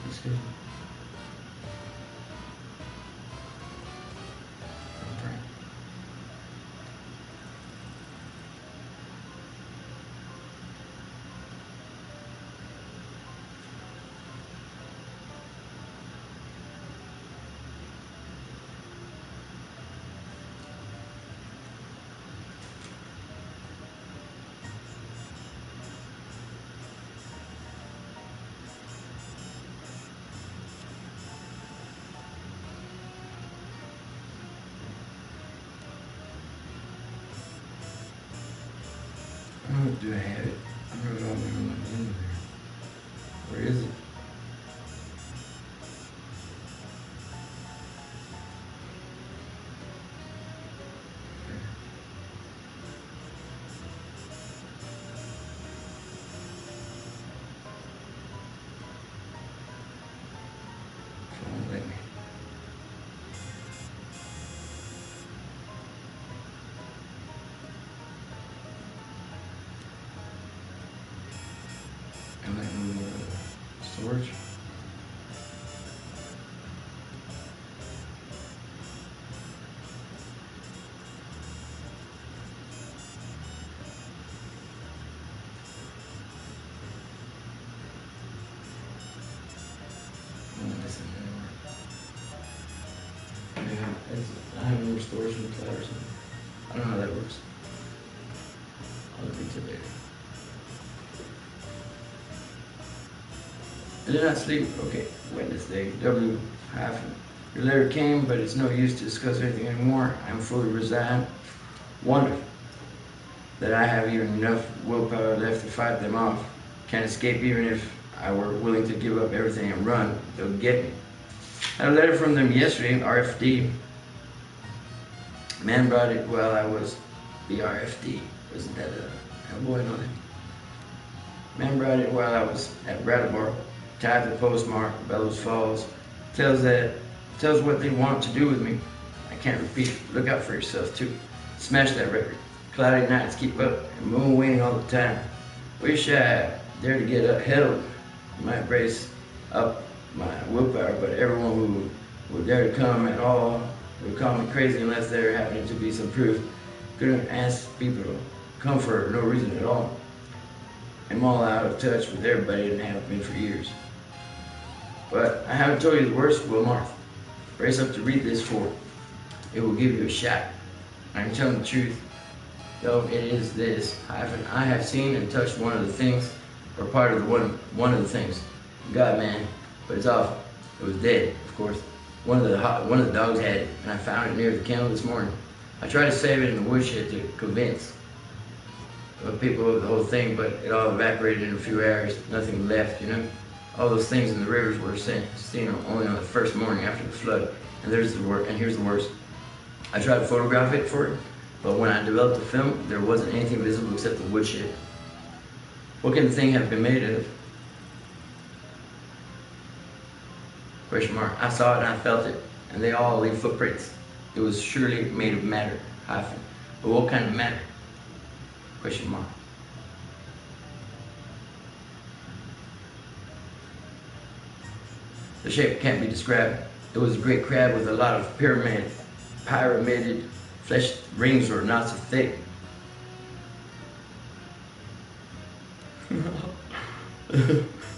That's good. Do I have it? I wrote it all down at the end of there. Where is it? It won't let me. I have no storage in the cloud or something. I don't know how that works. I'll look into it later. I did not sleep. Okay, Wednesday. W. Hyphen. Your letter came, but it's no use to discuss anything anymore. I'm fully resigned. Wonder that I have even enough willpower left to fight them off. Can't escape even if I were willing to give up everything and run. They'll get me. I had a letter from them yesterday, RFD. Man brought it while I was BRFD. Wasn't that a boy on it? Man brought it while I was at Brattleboro. Tied the postmark, Bellows Falls. Tells what they want to do with me. I can't repeat it. Look out for yourself too. Smash that record. Cloudy nights keep up and moon waning all the time. Wish I dared to get up. Hell, might brace up my willpower, but everyone who would dare to come at all would call me crazy unless there happened to be some proof. Couldn't ask people to come for no reason at all. I'm all out of touch with everybody and have been for years. But I haven't told you the worst, Will Marth. Brace up to read this for. It will give you a shot. I'm telling the truth, though it is this. I have seen and touched one of the things, or part of one of the things. God, man, but it's awful. It was dead, of course. One of the dogs had it, and I found it near the kennel this morning. I tried to save it in the woodshed to convince people of the whole thing, but it all evaporated in a few hours. Nothing left, you know. All those things in the rivers were seen only on the first morning after the flood. And here's the worst. I tried to photograph it for it, but when I developed the film, there wasn't anything visible except the woodshed. What can the thing have been made of? Question mark. I saw it and I felt it, and they all leave footprints. It was surely made of matter. Hyphen. But what kind of matter? Question mark. The shape can't be described. It was a great crab with a lot of pyramided flesh rings or not so thick.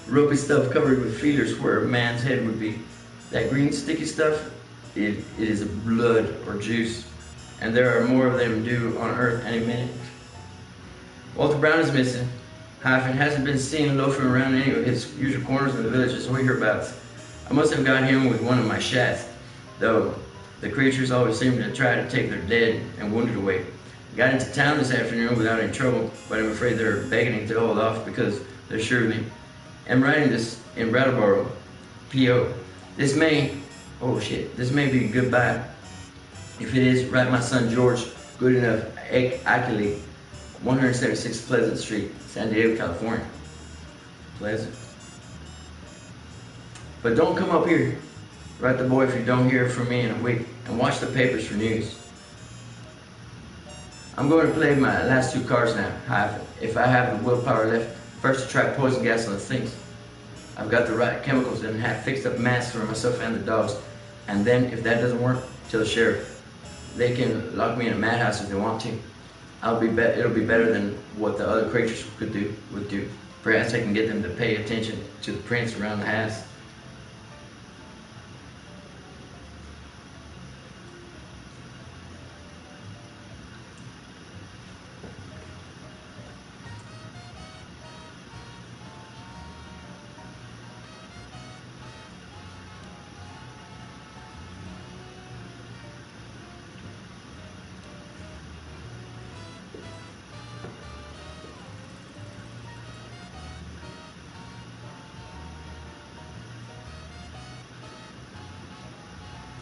Ropey stuff covered with feelers where a man's head would be. That green sticky stuff, it is blood or juice, and there are more of them due on Earth any minute. Walter Brown is missing. Hyphen hasn't been seen loafing around any of his usual corners in the village, as we hear about. I must have got him with one of my shots, though the creatures always seem to try to take their dead and wounded away. Got into town this afternoon without any trouble, but I'm afraid they're begging to hold off because they're sure of me. I'm writing this in Brattleboro, P.O. This may be goodbye. If it is, write my son George, good enough, Akili, 176 Pleasant Street, San Diego, California. Pleasant. But don't come up here. Write the boy if you don't hear from me in a week, and watch the papers for news. I'm going to play my last two cards now. If I have the willpower left, first to try poison gas on the things. I've got the right chemicals and have fixed up masks for myself and the dogs. And then, if that doesn't work, tell the sheriff. They can lock me in a madhouse if they want to. It'll be better than what the other creatures would do. Perhaps I can get them to pay attention to the prints around the house.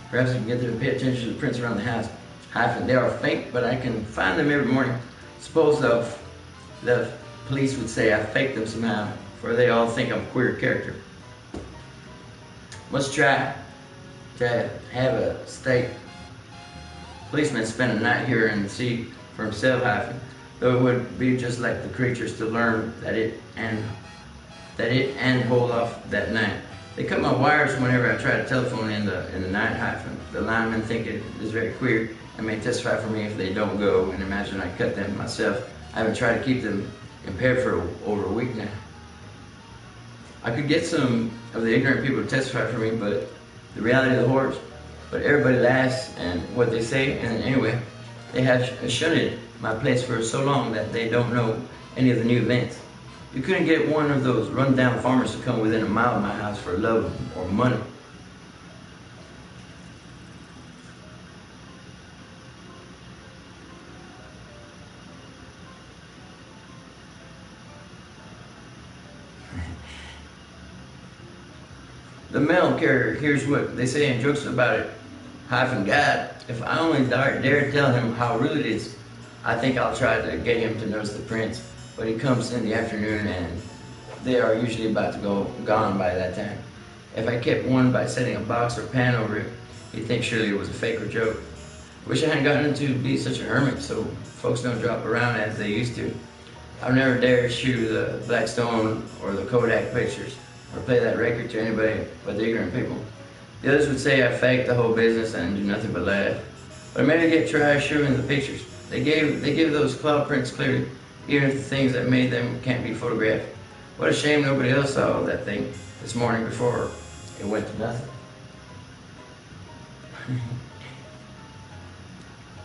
Perhaps I can get them to pay attention to the prints around the house. They are faint, but I can find them every morning. Suppose the police would say I faked them somehow, for they all think I'm a queer character. Must try to have a state policeman spend a night here and see for himself, though it would be just like the creatures to learn that it and hold off that night. They cut my wires whenever I try to telephone in the night. The linemen think it is very queer and may testify for me if they don't go, and imagine I cut them myself. I haven't tried to keep them impaired for over a week now. I could get some of the ignorant people to testify for me, but the reality of the horrors, But everybody laughs and what they say, and anyway, they have shunned my place for so long that they don't know any of the new events. You couldn't get one of those run-down farmers to come within a mile of my house for love or money. The mail carrier hears what they say and jokes about it. Hyphen God, if I only dare tell him how rude it is, I think I'll try to get him to notice the prints. But he comes in the afternoon and they are usually about to go gone by that time. If I kept one by setting a box or pan over it, he'd think surely it was a fake or joke. Wish I hadn't gotten to be such a hermit so folks don't drop around as they used to. I've never dared shoot the Blackstone or the Kodak pictures or play that record to anybody but the ignorant people. The others would say I faked the whole business and do nothing but laugh. But I made it get trash showing the pictures. They give those cloud prints clearly, even if the things that made them can't be photographed. What a shame nobody else saw that thing this morning before it went to nothing.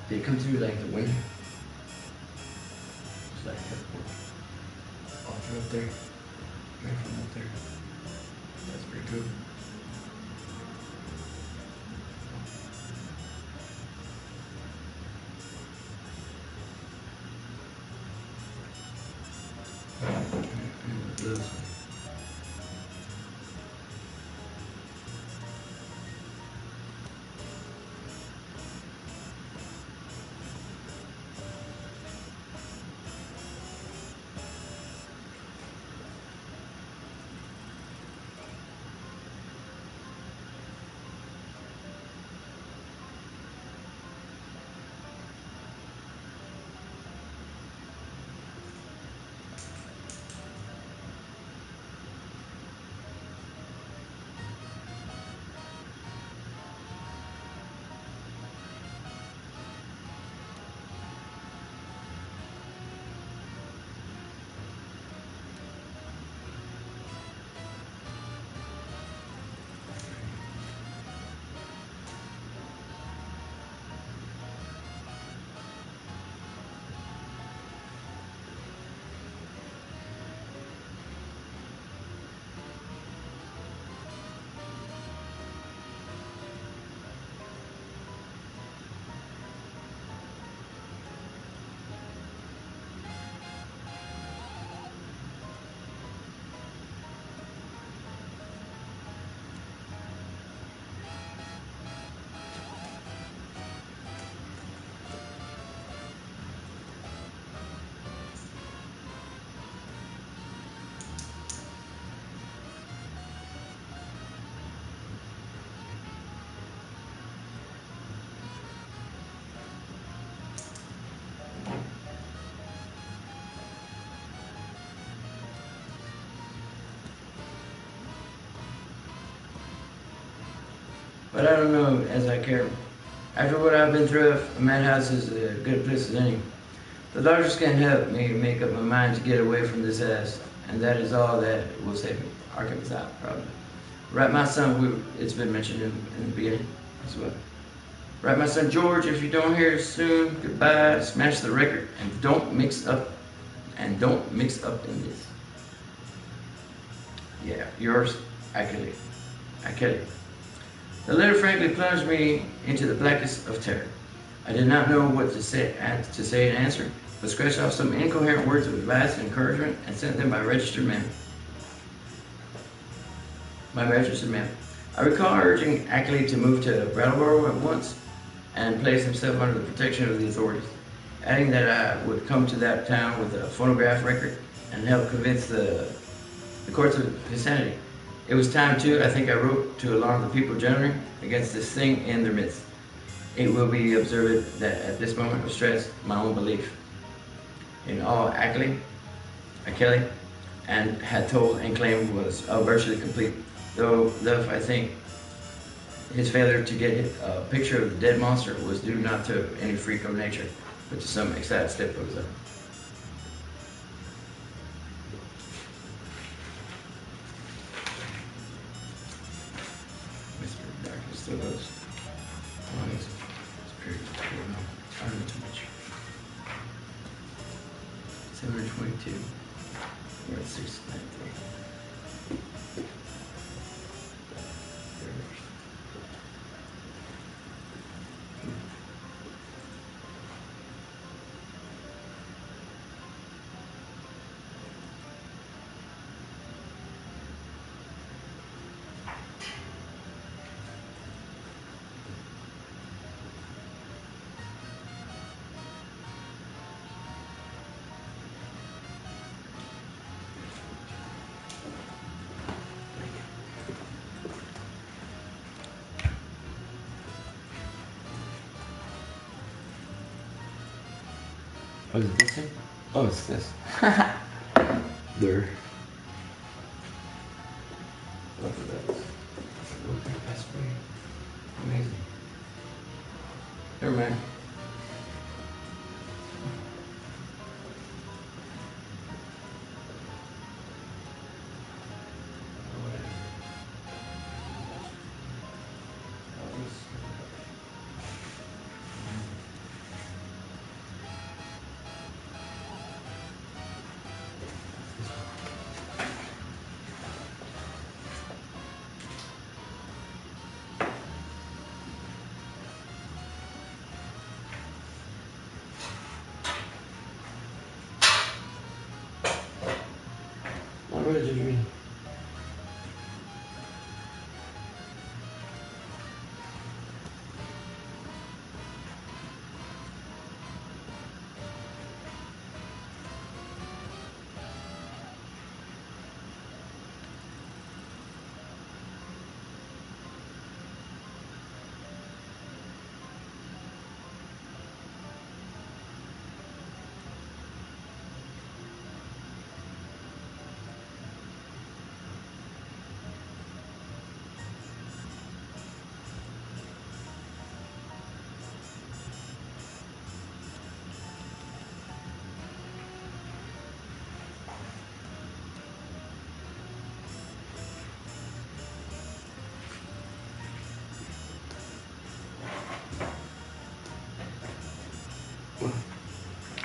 Did it come through like the window? It's like all through up there. Right from up there. That's pretty cool. But I don't know as I care. After what I've been through, a madhouse is a good place as any. The doctors can't help me make up my mind to get away from this ass, and that is all that will save me. Arkham out, probably. Right, my son, it's been mentioned in the beginning as well. Right, my son George, if you don't hear it soon, goodbye, smash the record, and don't mix up in this. Yeah, yours, Kelly. The letter frankly plunged me into the blackest of terror. I did not know what to say in answer, but scratched off some incoherent words of advice and encouragement and sent them by registered mail. I recall urging Ackley to move to Brattleboro at once and place himself under the protection of the authorities, adding that I would come to that town with a phonograph record and help convince the courts of his sanity. It was time too, I think I wrote, to alarm the people generally against this thing in their midst. It will be observed that at this moment of stress, my own belief in all Kelly and had told and claimed was virtually complete, though I think his failure to get a picture of the dead monster was due not to any freak of nature, but to some excited step of his own. Mr. Darkness still goes. 2. We're at 693. Oh, is it this thing? Oh, it's this. There. Look at that. Okay, that's pretty amazing. Never mind. What did you read?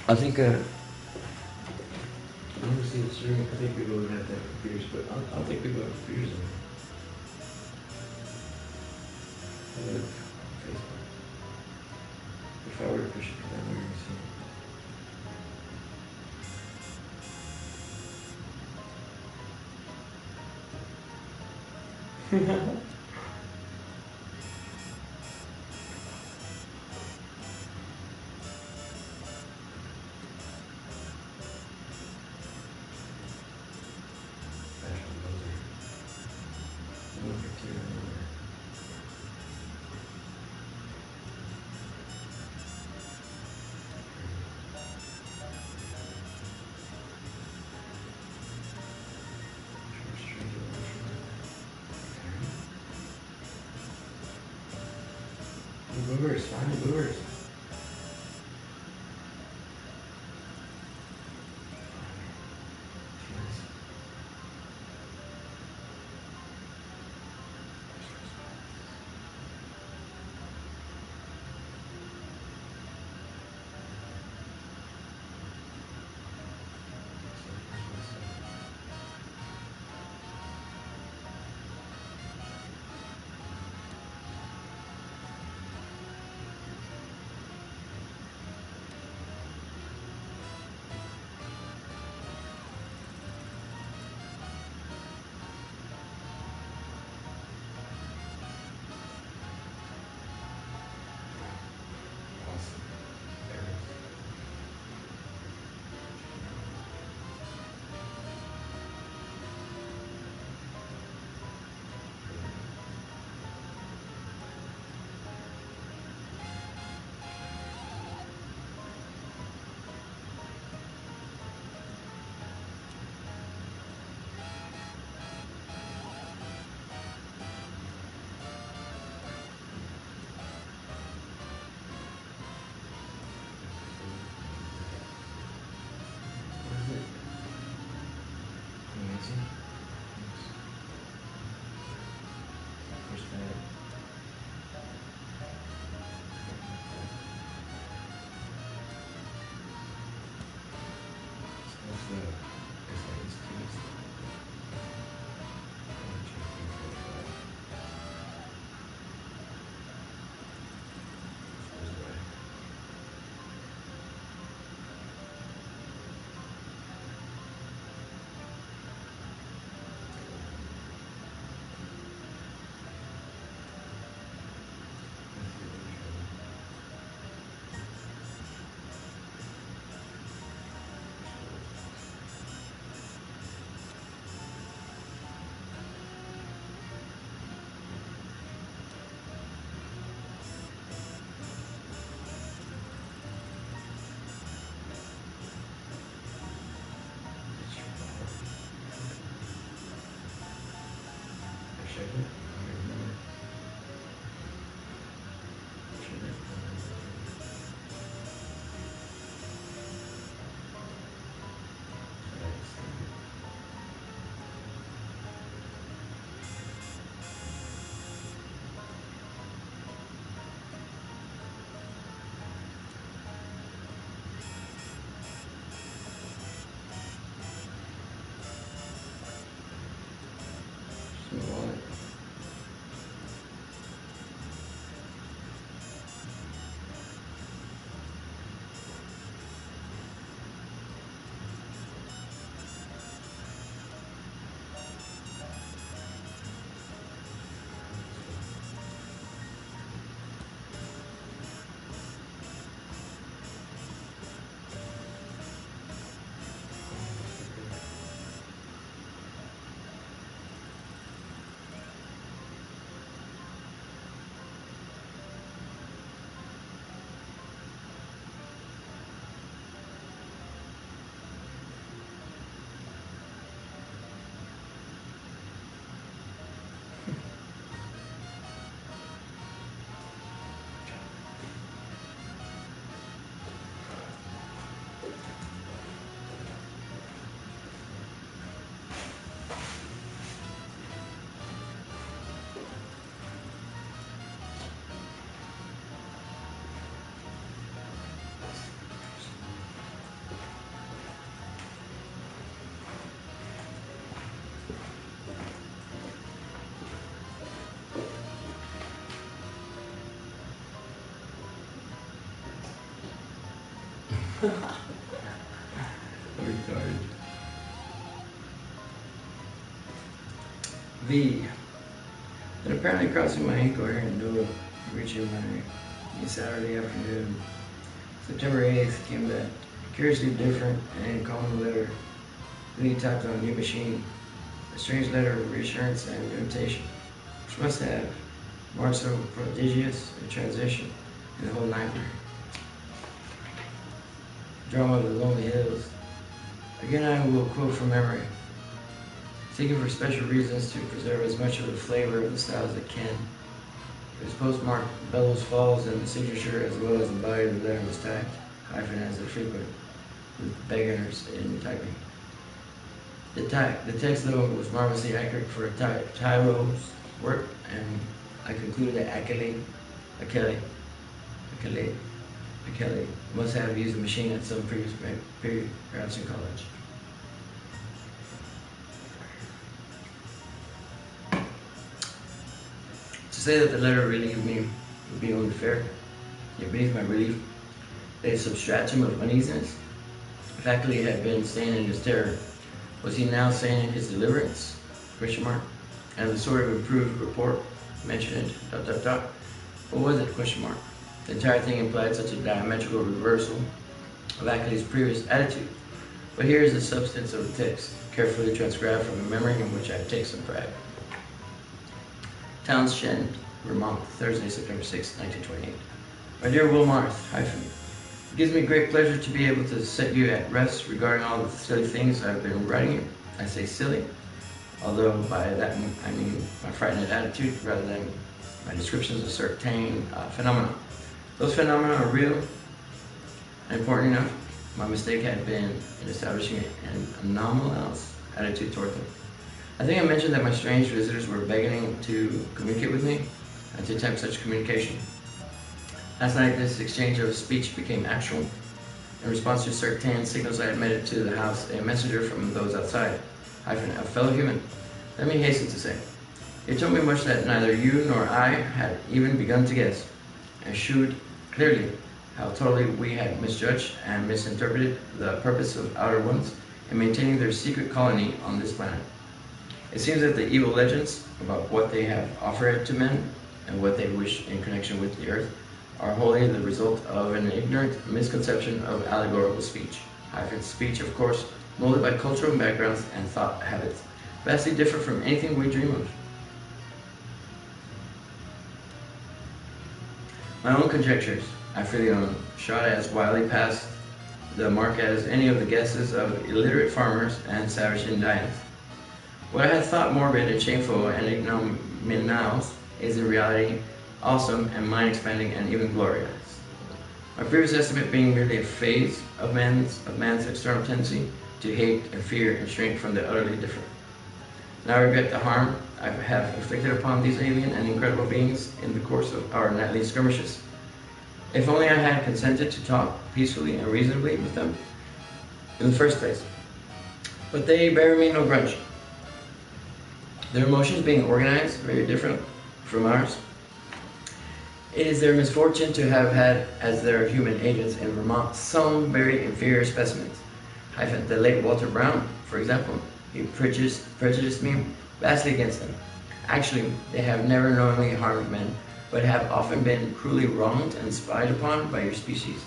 I think, let me see the stream. I think people would have to have computers, but I don't think people have computers anymore. Look, Facebook. If I were to push it to them, we're going to see. Boomers, find the boomers. Retarded. V. Then apparently crossing my incoherent note, reaching my Saturday afternoon. September 8th came that curiously different and common letter. Then he typed on a new machine. A strange letter of reassurance and invitation, which must have marked so prodigious a transition in the whole library. Drama of the Lonely Hills. Again, I will quote from memory, seeking for special reasons to preserve as much of the flavor of the style as it can. It was postmarked Bellows Falls, and the signature as well as the body of the letter was typed, hyphen as is frequent with beginners in typing. The text, though, was marvelously accurate for a tyro's work, and I concluded that Akele must have used the machine at some previous period, perhaps in college. To say that the letter relieved me would be only fair, yet beneath my relief lay a substratum of uneasiness. The faculty had been staying in his terror. Was he now saying in his deliverance? Question mark. And the sort of improved report mentioned, ... What was it? Question mark. The entire thing implied such a diametrical reversal of Ackley's previous attitude. But here is the substance of the text, carefully transcribed from a memory in which I take some pride. Townshend, Vermont, Thursday, September 6, 1928. My dear Wilmarth, hyphen. It gives me great pleasure to be able to set you at rest regarding all the silly things I've been writing you. I say silly, although by that I mean my frightened attitude rather than my descriptions of certain phenomena. Those phenomena are real and important enough. My mistake had been in establishing an anomalous attitude toward them. I think I mentioned that my strange visitors were begging to communicate with me and to attempt such communication. Last night, this exchange of speech became actual. In response to certain signals, I admitted to the house a messenger from those outside, hyphen, a fellow human. Let me hasten to say, he told me much that neither you nor I had even begun to guess, and shewed clearly how totally we had misjudged and misinterpreted the purpose of outer ones in maintaining their secret colony on this planet. It seems that the evil legends about what they have offered to men and what they wish in connection with the earth are wholly the result of an ignorant misconception of allegorical speech. Hyphen, speech, of course, molded by cultural backgrounds and thought habits, vastly different from anything we dream of. My own conjectures, I freely own, shot as wildly past the mark as any of the guesses of illiterate farmers and savage Indians. What I had thought morbid and shameful and ignominious is in reality awesome and mind-expanding and even glorious. My previous estimate being merely a phase of man's external tendency to hate and fear and shrink from the utterly different. Now I regret the harm I have inflicted upon these alien and incredible beings in the course of our nightly skirmishes. If only I had consented to talk peacefully and reasonably with them in the first place. But they bear me no grudge. Their emotions being organized very different from ours. It is their misfortune to have had as their human agents in Vermont some very inferior specimens. Hyphen, the late Walter Brown, for example, he prejudiced me vastly against them. Actually, they have never knowingly harmed men, but have often been cruelly wronged and spied upon by your species.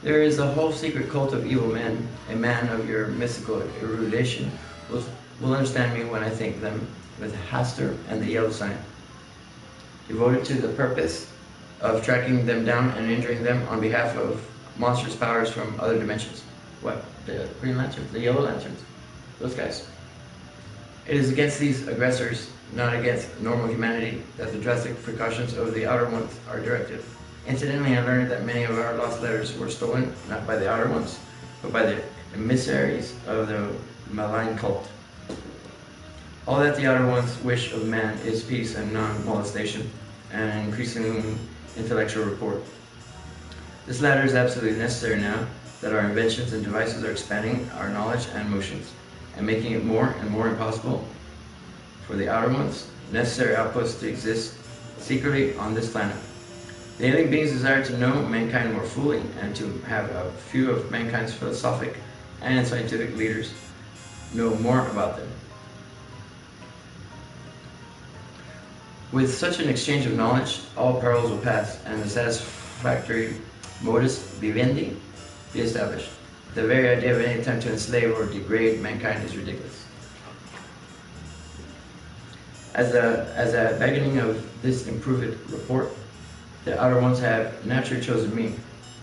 There is a whole secret cult of evil men. A man of your mystical erudition will understand me when I think them with Hastur and the Yellow Sign, devoted to the purpose of tracking them down and injuring them on behalf of monstrous powers from other dimensions. What? The Green Lanterns? The Yellow Lanterns? Those guys. It is against these aggressors, not against normal humanity, that the drastic precautions of the Outer Ones are directed. Incidentally, I learned that many of our lost letters were stolen, not by the Outer Ones, but by the emissaries of the malign cult. All that the Outer Ones wish of man is peace and non-molestation, and an increasingly intellectual rapport. This latter is absolutely necessary now that our inventions and devices are expanding our knowledge and motions, and making it more and more impossible for the Outer Ones, necessary outposts to exist secretly on this planet. The alien beings desire to know mankind more fully and to have a few of mankind's philosophic and scientific leaders know more about them. With such an exchange of knowledge, all perils will pass and the satisfactory modus vivendi be established. The very idea of any attempt to enslave or degrade mankind is ridiculous. As a beginning of this improved report, the outer ones have naturally chosen me,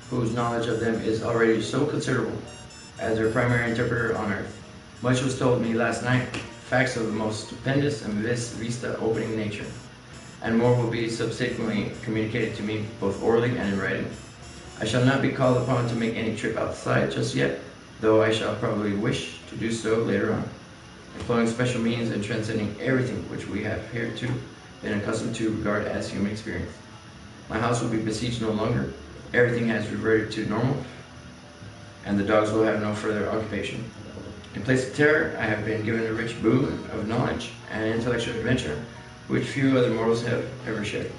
whose knowledge of them is already so considerable, as their primary interpreter on earth. Much was told me last night, facts of the most stupendous and vista-opening nature, and more will be subsequently communicated to me both orally and in writing. I shall not be called upon to make any trip outside just yet, though I shall probably wish to do so later on, employing special means and transcending everything which we have hitherto been accustomed to regard as human experience. My house will be besieged no longer. Everything has reverted to normal, and the dogs will have no further occupation. In place of terror, I have been given a rich boon of knowledge and intellectual adventure, which few other mortals have ever shared.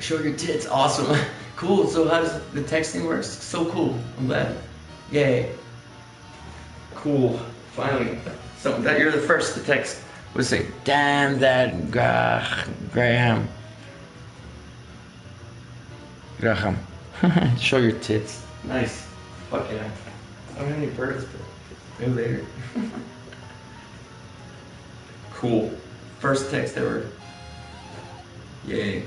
Show your tits, awesome. Cool, so how does the texting work? So cool, I'm glad. Yay. Cool, finally. Something that you're the first to text would say, damn that Graham. Show your tits. Nice. Fuck yeah. I don't have any birds, but maybe later. Cool. First text ever. Yay.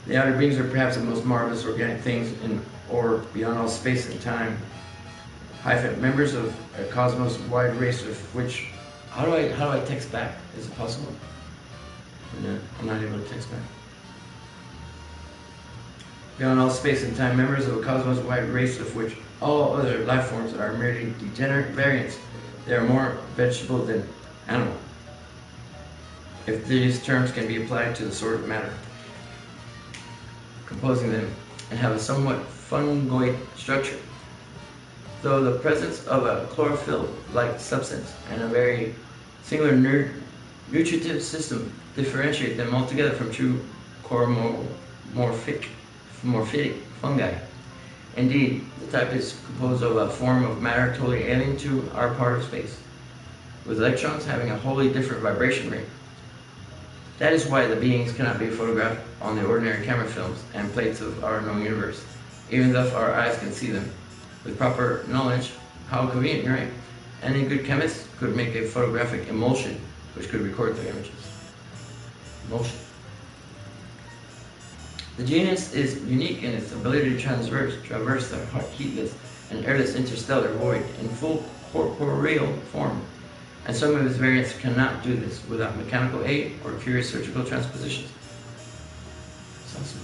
The outer beings are perhaps the most marvelous organic things in or beyond all space and time. Members of a cosmos-wide race of which... How do I text back? Is it possible? No, I'm not able to text back. Beyond all space and time, members of a cosmos-wide race of which all other life forms are merely degenerate variants. They are more vegetable than animal, if these terms can be applied to the sort of matter composing them, and have a somewhat fungoid structure. Though the presence of a chlorophyll-like substance and a very singular nutritive system differentiate them altogether from true choromorphic fungi. Indeed, the type is composed of a form of matter totally alien to our part of space, with electrons having a wholly different vibration rate. That is why the beings cannot be photographed on the ordinary camera films and plates of our known universe, even though our eyes can see them. With proper knowledge, how convenient, right? Any good chemist could make a photographic emulsion which could record the images. Emulsion. The genus is unique in its ability to traverse the heatless and airless interstellar void in full corporeal form, and some of its variants cannot do this without mechanical aid or curious surgical transpositions. Awesome.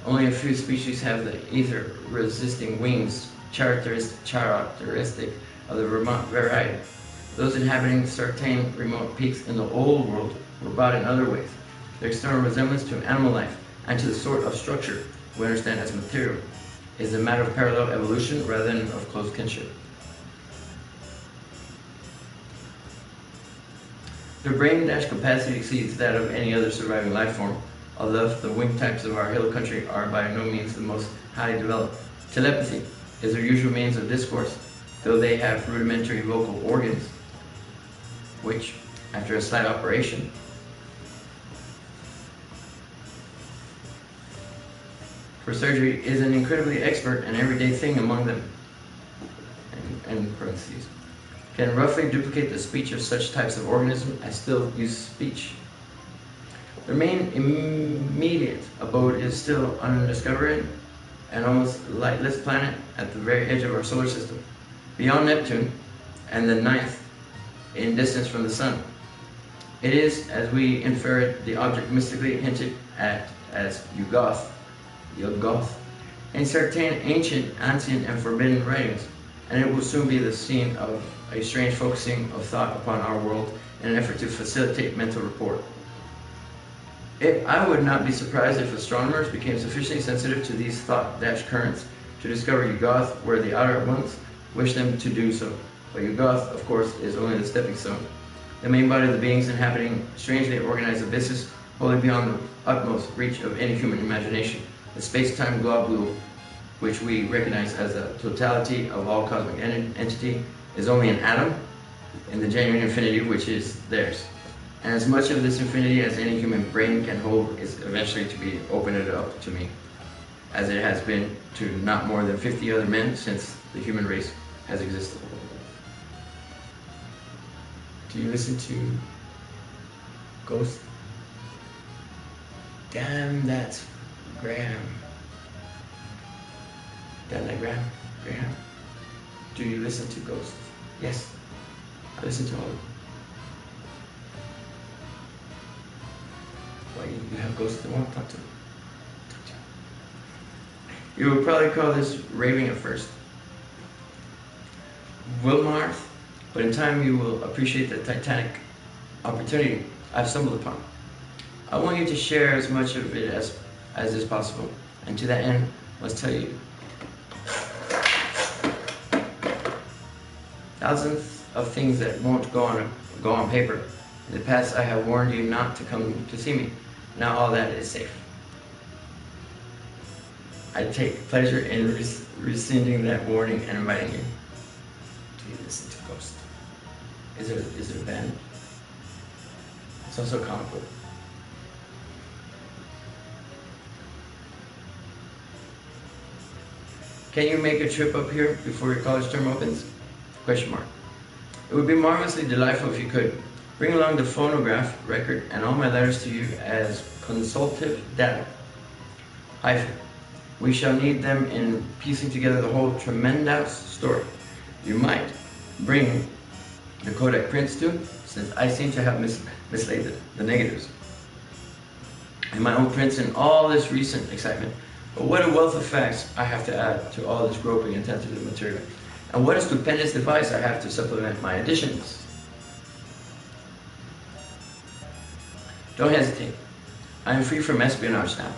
Only a few species have the ether-resisting wings characteristic of the Vermont variety. Those inhabiting certain remote peaks in the old world were brought in other ways. Their external resemblance to animal life and to the sort of structure we understand as material is a matter of parallel evolution rather than of close kinship. Their brain capacity exceeds that of any other surviving life form, although the winged types of our hill country are by no means the most highly developed. Telepathy is their usual means of discourse, though they have rudimentary vocal organs, which, after a slight operation, for surgery, is an incredibly expert and everyday thing among them, and parentheses, can roughly duplicate the speech of such types of organisms as still use speech. Their main immediate abode is still undiscovered and almost lightless planet at the very edge of our solar system, beyond Neptune and the ninth in distance from the Sun. It is, as we infer it, the object mystically hinted at as Yuggoth, in certain ancient, ancient, and forbidden writings, and it will soon be the scene of a strange focusing of thought upon our world in an effort to facilitate mental rapport. I would not be surprised if astronomers became sufficiently sensitive to these thought-currents to discover Yuggoth where the outer ones wish them to do so. But Yuggoth, of course, is only the stepping stone. the main body of the beings inhabiting strangely organized abysses, wholly beyond the utmost reach of any human imagination. The space-time globule, which we recognize as the totality of all cosmic entity, is only an atom in the genuine infinity which is theirs. And as much of this infinity as any human brain can hold is eventually to be opened up to me, as it has been to not more than 50 other men since the human race has existed. Do you listen to Ghost? Damn, that's Graham. Damn that Graham. Do you listen to Ghost? Yes, I listen to all of them. Why, you have ghosts that won't talk to me? You would probably call this raving at first. Wilmarth, but in time you will appreciate the titanic opportunity I've stumbled upon. I want you to share as much of it as is possible, and to that end, must tell you thousands of things that won't go on paper. In the past, I have warned you not to come to see me. Now all that is safe. I take pleasure in rescinding that warning and inviting you to listen to Ghost. Is it a band? It's also a comic book. Can you make a trip up here before your college term opens? Question mark. It would be marvelously delightful if you could. Bring along the phonograph record and all my letters to you as consultative data. Hyphen. We shall need them in piecing together the whole tremendous story. You might bring the Kodak prints too, since I seem to have mislaid the negatives. And my own prints in all this recent excitement. But what a wealth of facts I have to add to all this groping and tentative material. And what a stupendous device I have to supplement my additions. Don't hesitate. I am free from espionage now.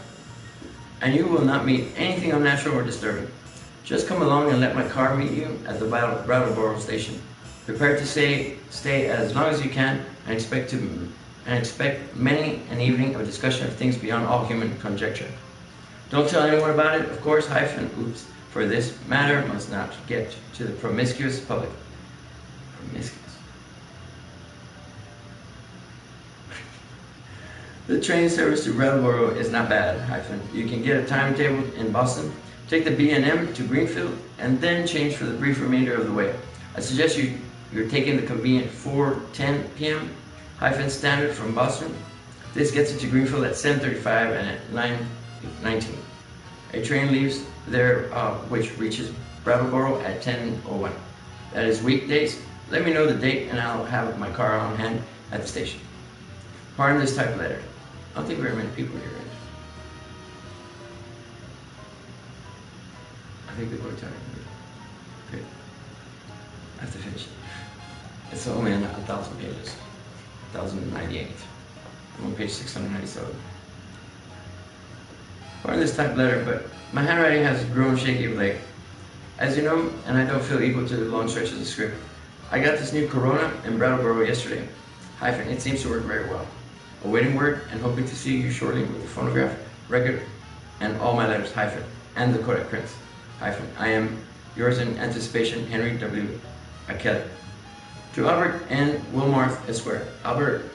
And you will not meet anything unnatural or disturbing. Just come along and let my car meet you at the Brattleboro station. Prepare to stay as long as you can and expect many an evening of discussion of things beyond all human conjecture. Don't tell anyone about it, of course, oops, for this matter must not get to the promiscuous public. Promiscuous. The train service to Brattleboro is not bad, You can get a timetable in Boston, take the B&M to Greenfield, and then change for the brief remainder of the way. I suggest you're taking the convenient 4:10 p.m. standard from Boston. This gets you to Greenfield at 7:35 and at 9:19. A train leaves there which reaches Brattleboro at 10:01. That is weekdays. Let me know the date and I'll have my car on hand at the station. Pardon this type of letter. I don't think very many people here. Right? I think people are tired. Good. I have to finish it. It's only 1,000 pages. 1,098. I'm on page 697. Pardon this type of letter, but my handwriting has grown shaky of late. As you know, and I don't feel equal to the long stretches of script, I got this new Corona in Brattleboro yesterday. It seems to work very well. Awaiting word and hoping to see you shortly with the phonograph, record, and all my letters, and the Kodak prints. I am yours in anticipation, Henry W. Kelly. To Albert N. Wilmarth, Esquire. Albert,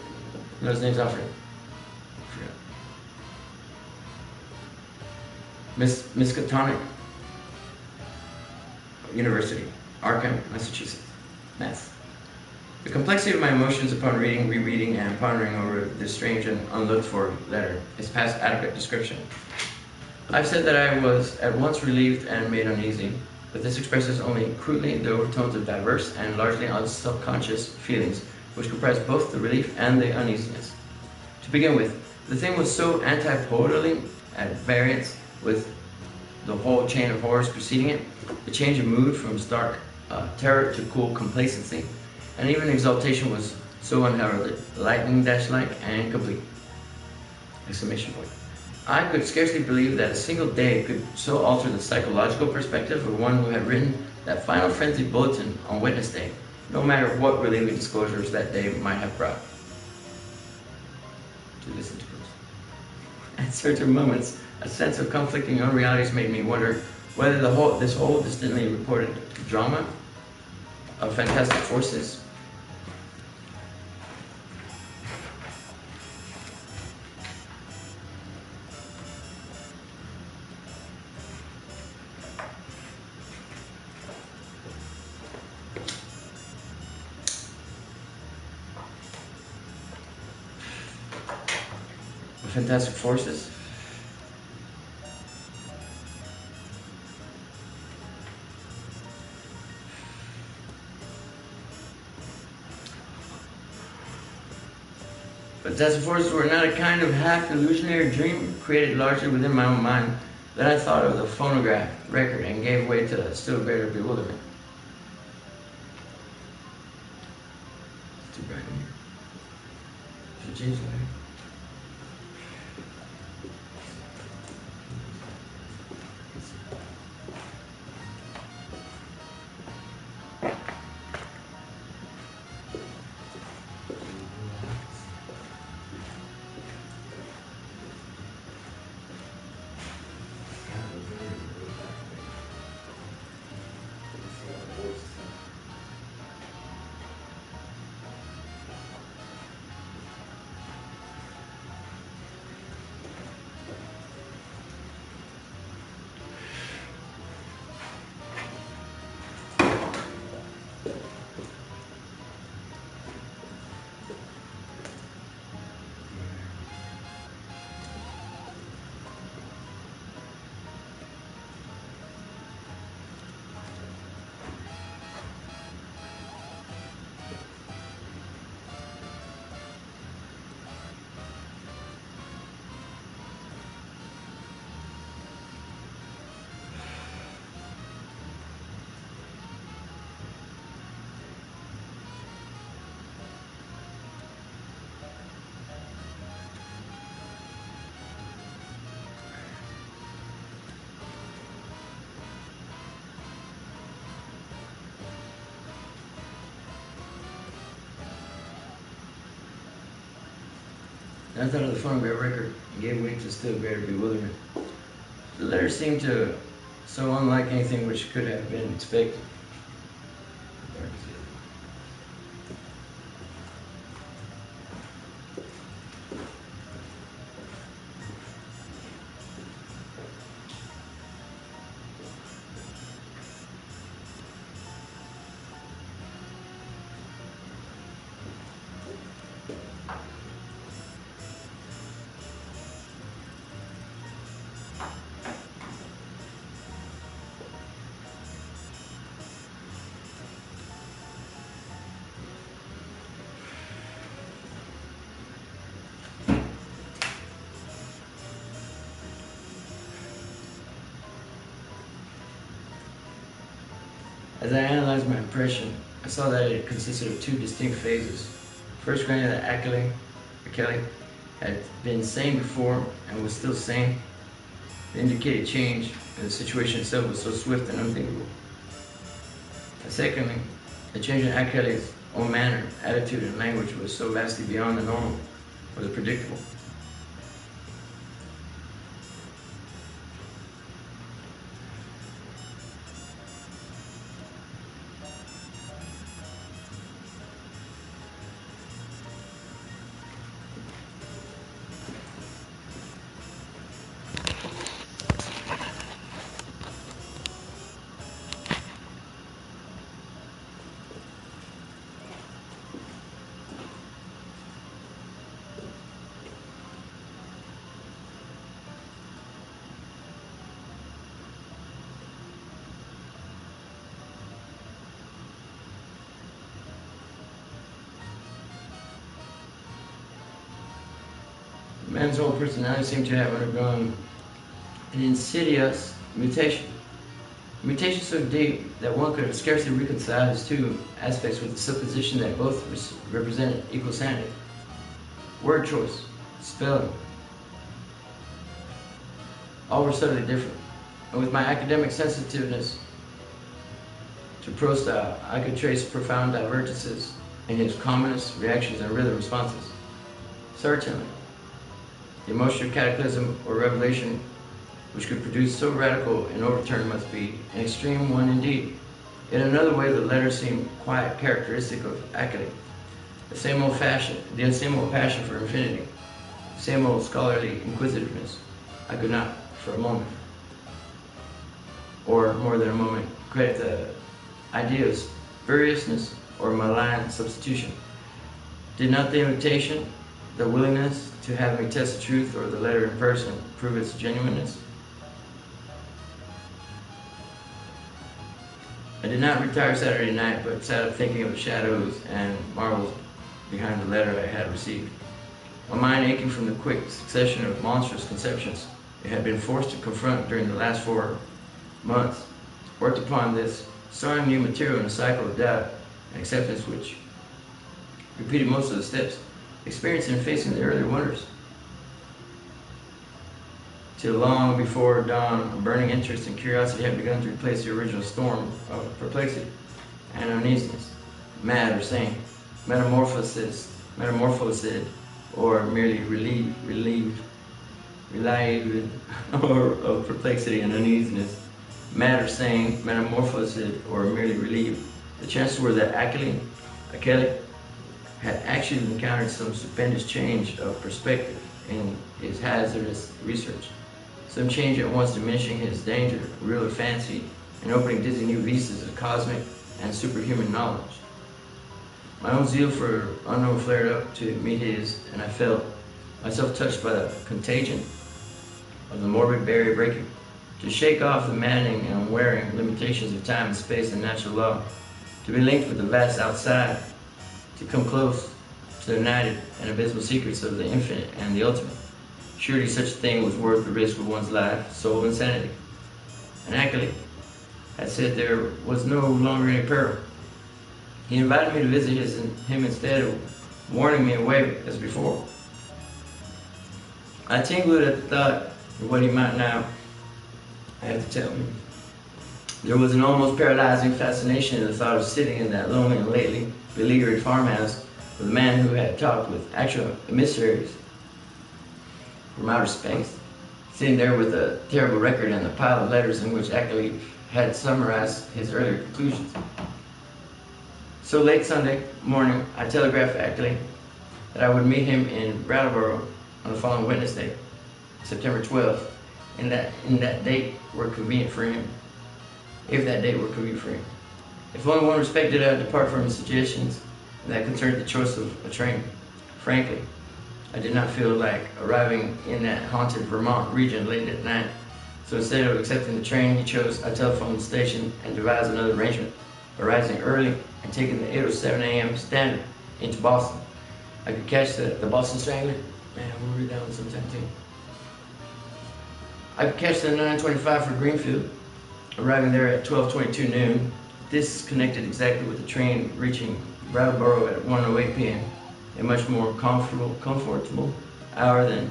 no, his name's Alfred. Miskatonic University, Arkham, Massachusetts. Math. The complexity of my emotions upon reading, rereading, and pondering over this strange and unlooked for letter is past adequate description. I've said that I was at once relieved and made uneasy, but this expresses only crudely the overtones of diverse and largely subconscious feelings which comprise both the relief and the uneasiness. To begin with, the thing was so antipodally at variance with the whole chain of horrors preceding it, the change of mood from stark terror to cool complacency, and even exaltation was so unheralded, lightning-like and complete. Exclamation point. I could scarcely believe that a single day could so alter the psychological perspective of one who had written that final frenzied bulletin on Wednesday, no matter what relieving disclosures that day might have brought. To listen to us. At certain moments, a sense of conflicting unrealities made me wonder whether this whole distantly reported drama of fantastic forces Fantastic Forces. Fantastic Forces were not a kind of half illusionary dream created largely within my own mind. Then I thought of the phonograph record and gave way to still greater bewilderment. It's too bright in here. Should change the light. I thought of the phonograph record and gave way to still greater bewilderment. The letter seemed so unlike anything which could have been expected. As I analyzed my impression, I saw that it consisted of two distinct phases. First, granted that Kelly had been sane before and was still sane, the indicated change in the situation itself was so swift and unthinkable. And secondly, the change in Kelly's own manner, attitude, and language was so vastly beyond the normal or the predictable. The man's whole personality seemed to have undergone an insidious mutation. A mutation so deep that one could scarcely reconcile his two aspects with the supposition that both represented equal sanity. Word choice, spelling, all were subtly different. And with my academic sensitiveness to prose style, I could trace profound divergences in his commonest reactions and rhythm responses. Certainly, the emotional cataclysm or revelation which could produce so radical an overturn must be an extreme one indeed. In another way, the letters seem quite characteristic of Ackley. The same old passion for infinity, the same old scholarly inquisitiveness. I could not, for a moment, or more than a moment, credit the idea of spuriousness or malign substitution. Did not the invitation, the willingness to have me test the truth or the letter in person prove its genuineness? I did not retire Saturday night, but sat up thinking of the shadows and marvels behind the letter I had received. My mind aching from the quick succession of monstrous conceptions it had been forced to confront during the last 4 months, worked upon this, sowing new material in a cycle of doubt and acceptance which repeated most of the steps, experiencing and facing the earlier wonders. Till long before dawn, a burning interest and curiosity had begun to replace the original storm of perplexity and uneasiness, mad or sane, metamorphosis, or merely relieved, or of perplexity and uneasiness, mad or sane, metamorphosis, or merely relieved. The chances were that Ackley had actually encountered some stupendous change of perspective in his hazardous research. Some change at once diminishing his danger, real or fancy, and opening dizzy new vistas of cosmic and superhuman knowledge. My own zeal for unknown flared up to meet his, and I felt myself touched by the contagion of the morbid barrier breaking, to shake off the maddening and unwearing limitations of time and space and natural law, to be linked with the vast outside, to come close to the united and abysmal secrets of the infinite and the ultimate. Surely such a thing was worth the risk of one's life, soul, and sanity. And Ackley had said there was no longer any peril. He invited me to visit him instead of warning me away as before. I tingled at the thought of what he might now have to tell me. There was an almost paralyzing fascination in the thought of sitting in that lonely and lately beleaguered farmhouse with a man who had talked with actual emissaries from outer space, sitting there with a terrible record and the pile of letters in which Ackley had summarized his earlier conclusions. So late Sunday morning, I telegraphed Ackley that I would meet him in Brattleboro on the following Wednesday, September 12th, and that date were convenient for him. If that date were convenient for him. If only one respect did I depart from his suggestions, and that concerned the choice of a train. Frankly, I did not feel like arriving in that haunted Vermont region late at night, so instead of accepting the train he chose, I telephoned the station and devised another arrangement by rising early and taking the 8:07 a.m. Standard into Boston. I could catch the Boston Strangler. Man, we'll read that one sometime too. I could catch the 9:25 for Greenfield, arriving there at 12:22 noon. This connected exactly with the train reaching Brattleboro at 1:08 p.m. A much more comfortable hour than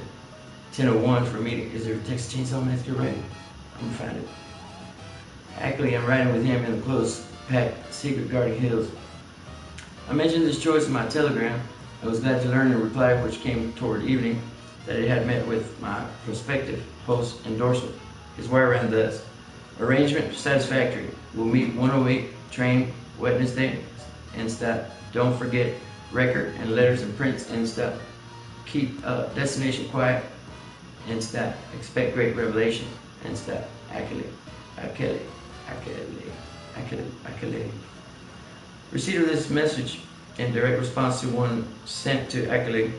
10:01 for a meeting. Is there a Texas Chainsaw Massacre ready? I'm gonna find it. Ackley, I'm riding with him in the close-packed, secret-guarded hills. I mentioned this choice in my telegram. I was glad to learn in reply, which came toward evening, that it had met with my prospective host's endorsement. His wire ran thus: arrangement satisfactory. We'll meet 1:08 train Wednesday, end stop. Don't forget record and letters and prints, end stop. Keep destination quiet, end stop. Expect great revelation, end stop. Ackley. Receipt of this message in direct response to one sent to Ackley,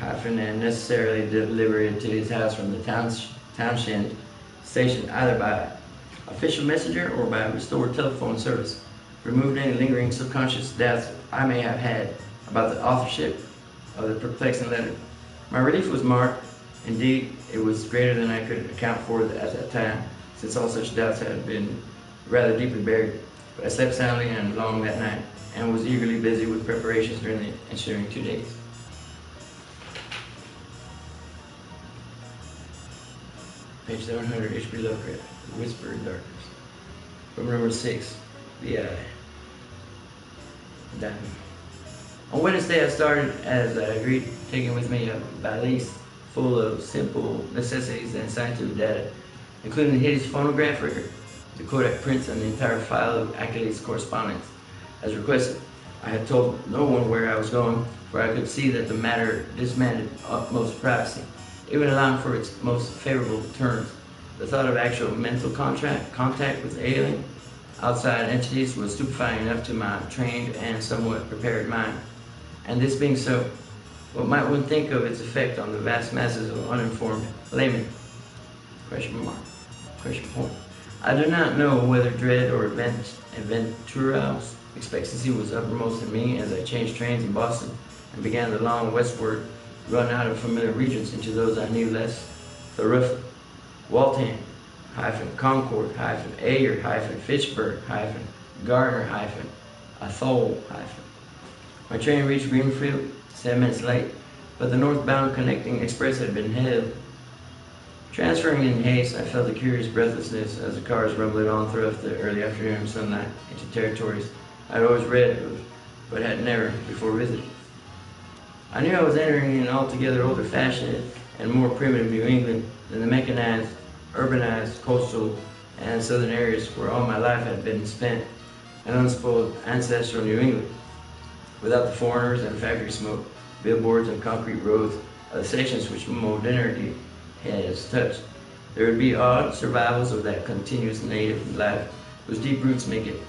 and necessarily delivered to his house from the Townshend station, either by official messenger or by restored telephone service, removed any lingering subconscious doubts I may have had about the authorship of the perplexing letter. My relief was marked. Indeed, it was greater than I could account for at that time, since all such doubts had been rather deeply buried. But I slept soundly and long that night, and was eagerly busy with preparations during the ensuing 2 days. Page 700, H.P. Lovecraft, Whisper in Darkness. From number 6. Yeah. On Wednesday, I started, as I agreed, taking with me a valise full of simple necessities and scientific data, including the hideous phonograph record, the Kodak prints, and the entire file of Achilles' correspondence. As requested, I had told no one where I was going, for I could see that the matter demanded utmost privacy, even allowing for its most favorable terms. The thought of actual mental contact with alien, outside entities was stupefying enough to my trained and somewhat prepared mind. And this being so, what might one think of its effect on the vast masses of uninformed laymen? Question mark. Question point. I do not know whether dread or adventurous expectancy was uppermost in me as I changed trains in Boston and began the long westward run out of familiar regions into those I knew less thoroughly. Waltham, Concord, Ayer, Fitchburg, Gardner, Athol, My train reached Greenfield 7 minutes late, but the northbound connecting express had been hailed. Transferring in haste, I felt a curious breathlessness as the cars rumbled on throughout the early afternoon sunlight into territories I had always read of, but had never before visited. I knew I was entering an altogether older-fashioned and more primitive New England than the mechanized, urbanized, coastal, and southern areas where all my life had been spent, an unspoiled ancestral New England, without the foreigners and factory smoke, billboards and concrete roads, the sections which modernity has touched. There would be odd survivals of that continuous native life whose deep roots make it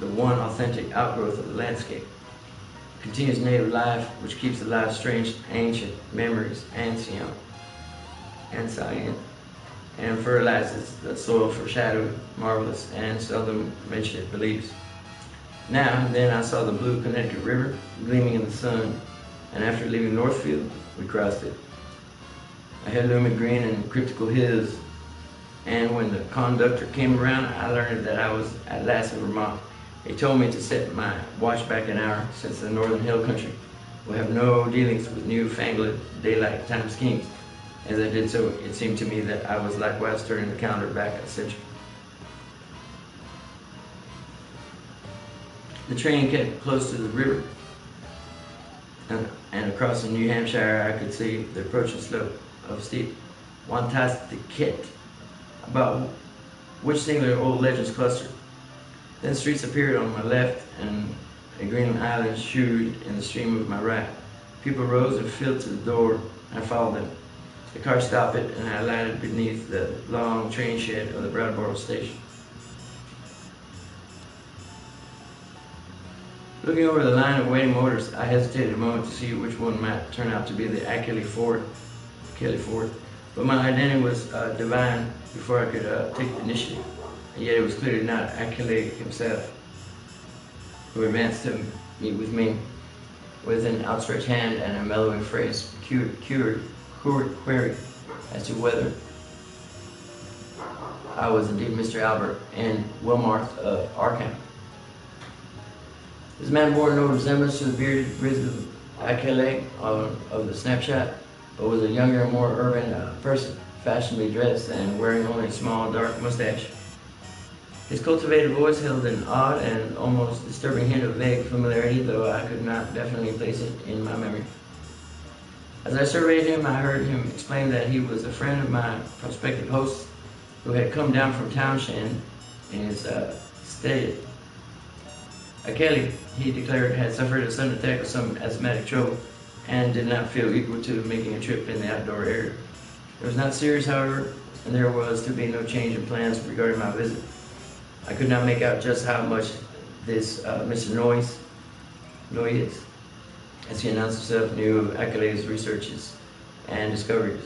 the one authentic outgrowth of the landscape. Continuous native life which keeps alive strange, ancient memories, ancient, and fertilizes the soil for shadowed, marvelous, and seldom mentioned beliefs. Now and then I saw the blue Connecticut River gleaming in the sun, and after leaving Northfield, we crossed it. I had illumined green and cryptical hills, and when the conductor came around, I learned that I was at last in Vermont. He told me to set my watch back an hour, since the northern hill country will have no dealings with newfangled daylight time schemes. As I did so, it seemed to me that I was likewise turning the calendar back a century. The train kept close to the river, and across in New Hampshire I could see the approaching slope of steep Wantasticate, about which singular old legends clustered. Then streets appeared on my left, and a green island shewed in the stream of my right. People rose and filed to the door, and I followed them. The car stopped it, and I alighted beneath the long train shed of the Brattleboro station. Looking over the line of waiting motors, I hesitated a moment to see which one might turn out to be the Kelly Ford, but my identity was divine before I could take the initiative, and yet it was clearly not Achille himself who advanced to meet with me with an outstretched hand and a mellowing phrase, query as to whether I was indeed Mr. Albert N. Wilmarth of Arkham. This man bore no resemblance to the bearded, grizzled Achille of the snapshot, but was a younger, more urban person, fashionably dressed and wearing only a small, dark mustache. His cultivated voice held an odd and almost disturbing hint of vague familiarity, though I could not definitely place it in my memory. As I surveyed him, I heard him explain that he was a friend of my prospective host, who had come down from Townshend in his stead. Achille, he declared, had suffered a sudden attack of some asthmatic trouble and did not feel equal to making a trip in the outdoor area. It was not serious, however, and there was to be no change in plans regarding my visit. I could not make out just how much this Mr. Noyes, as he announced himself, knew of Achille's researches and discoveries,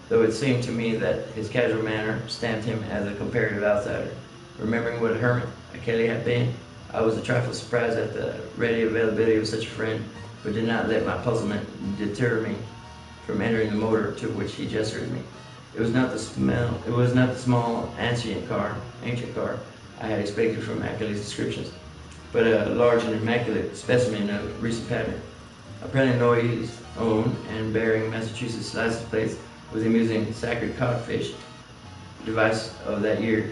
though it seemed to me that his casual manner stamped him as a comparative outsider. Remembering what a hermit Achille had been, I was a trifle surprised at the ready availability of such a friend, but did not let my puzzlement deter me from entering the motor to which he gestured me. It was not the small ancient car I had expected from Achille's descriptions, but a large and immaculate specimen of recent pattern. Apparently Noyes owned and bearing Massachusetts license plates was the amusing sacred codfish device of that year.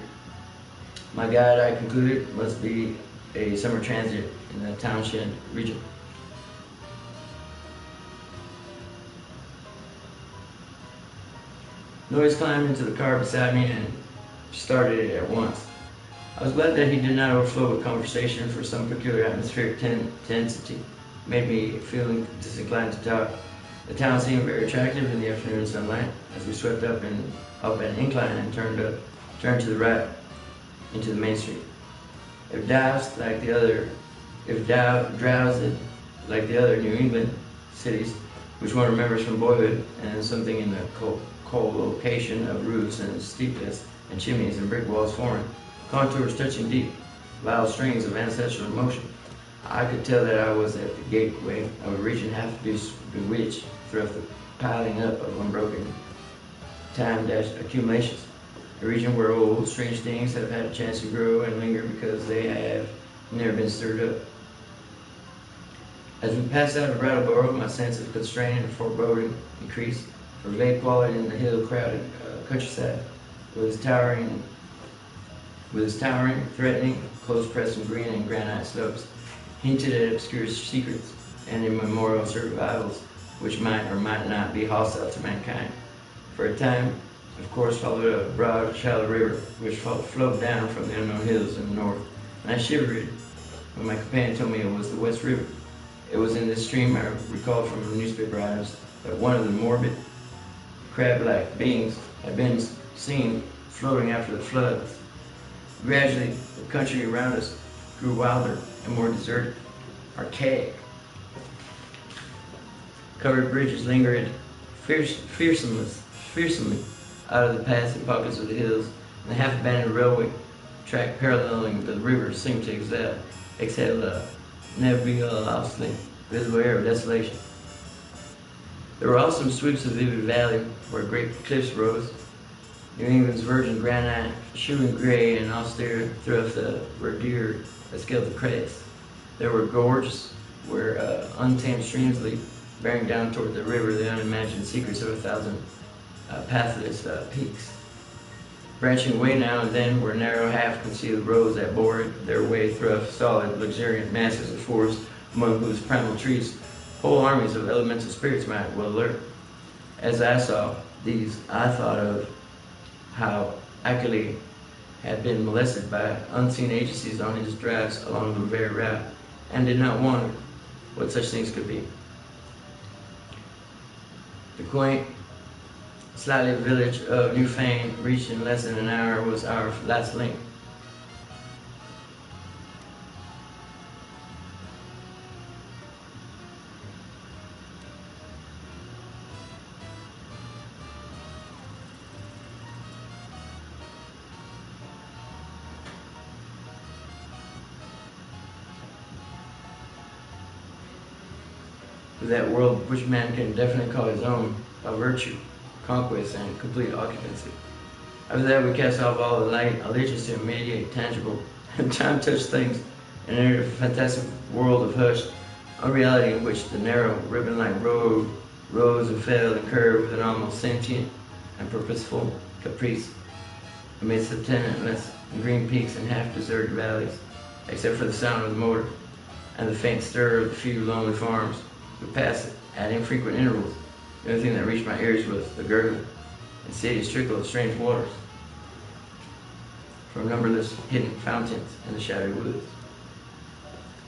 My guide, I concluded, must be a summer transit in the Townshend region. Noise climbed into the car beside me and started it at once. I was glad that he did not overflow with conversation, for some peculiar atmospheric intensity made me feel disinclined to talk. The town seemed very attractive in the afternoon sunlight as we swept up an incline and turned to the right into the main street. If drowsed like the other New England cities, which one remembers from boyhood, and something in the co-location of roofs and steepness and chimneys and brick walls foreign, contours touching deep, wild strings of ancestral emotion, I could tell that I was at the gateway of a region half bewitched through the piling up of unbroken time-dashed accumulations. A region where old, strange things have had a chance to grow and linger because they have never been stirred up. As we passed out of Brattleboro, my sense of constraint and foreboding increased, for vague quality in the hill-crowded countryside, with its towering, threatening, close-pressed and green and granite slopes, hinted at obscure secrets and immemorial survivals which might or might not be hostile to mankind. For a time, of course, followed a broad, shallow river which flowed down from the unknown hills in the north, and I shivered when my companion told me it was the West River. It was in this stream, I recalled from the newspaper items, that one of the morbid, crab-like beings had been seen floating after the floods. Gradually, the country around us grew wilder and more deserted, archaic. Covered bridges lingered fearsomely out of the paths and pockets of the hills, and the half-abandoned railway track paralleling the river seemed to exhale a nebulously visible air of desolation. There were also sweeps of vivid valley where great cliffs rose, New England's virgin granite, shooting gray and austere through the verdure that scaled the crest. There were gorges where untamed streams leaped, bearing down toward the river the unimagined secrets of 1,000 pathless peaks. Branching away now and then were narrow, half-concealed roads that bored their way through solid, luxuriant masses of forest, among whose primal trees whole armies of elemental spirits might well lurk. As I saw these, I thought of how Achille had been molested by unseen agencies on his drives along the very route, and did not wonder what such things could be. The quaint, slightly village of New Fane, reached in less than an hour, was our last link. That world which man can definitely call his own by virtue, conquest, and complete occupancy. After that, we cast off all the light allegiance to immediate, tangible, and time-touched things, and entered a fantastic world of hushed unreality in which the narrow, ribbon-like road rose and fell and curved with an almost sentient and purposeful caprice amidst the tenantless and green peaks and half-deserted valleys, except for the sound of the motor and the faint stir of the few lonely farms. We passed it at infrequent intervals. The only thing that reached my ears was the gurgling, insidious trickle of strange waters from numberless hidden fountains in the shadowy woods.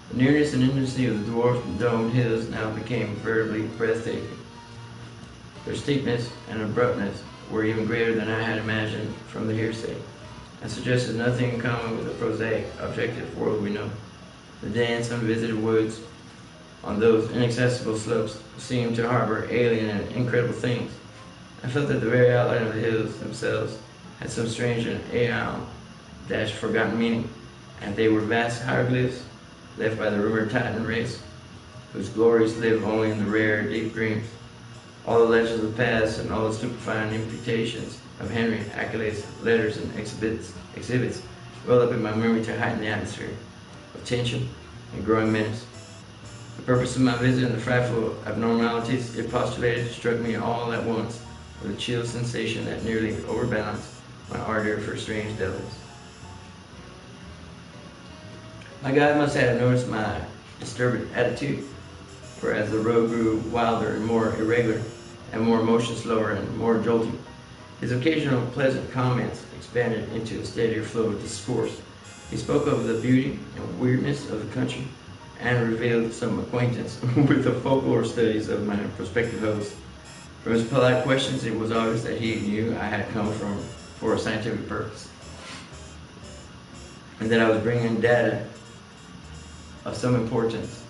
The nearness and intimacy of the dwarfed and domed hills now became veritably breathtaking. Their steepness and abruptness were even greater than I had imagined from the hearsay, and suggested nothing in common with the prosaic, objective world we know. The dense, unvisited woods on those inaccessible slopes seemed to harbor alien and incredible things. I felt that the very outline of the hills themselves had some strange and aeon-forgotten meaning, and they were vast hieroglyphs left by the rumored Titan race, whose glories live only in the rare, deep dreams. All the legends of the past and all the stupefying imputations of Henry, accolades, letters, and exhibits welled up in my memory to heighten the atmosphere of tension and growing menace. The purpose of my visit and the frightful abnormalities it postulated struck me all at once with a chill sensation that nearly overbalanced my ardor for strange devils. My guide must have noticed my disturbed attitude, for as the road grew wilder and more irregular, and more motion slower and more jolting, his occasional pleasant comments expanded into a steadier flow of discourse. He spoke of the beauty and weirdness of the country, and revealed some acquaintance with the folklore studies of my prospective host. From his polite questions, it was obvious that he knew I had come for a scientific purpose, and that I was bringing data of some importance.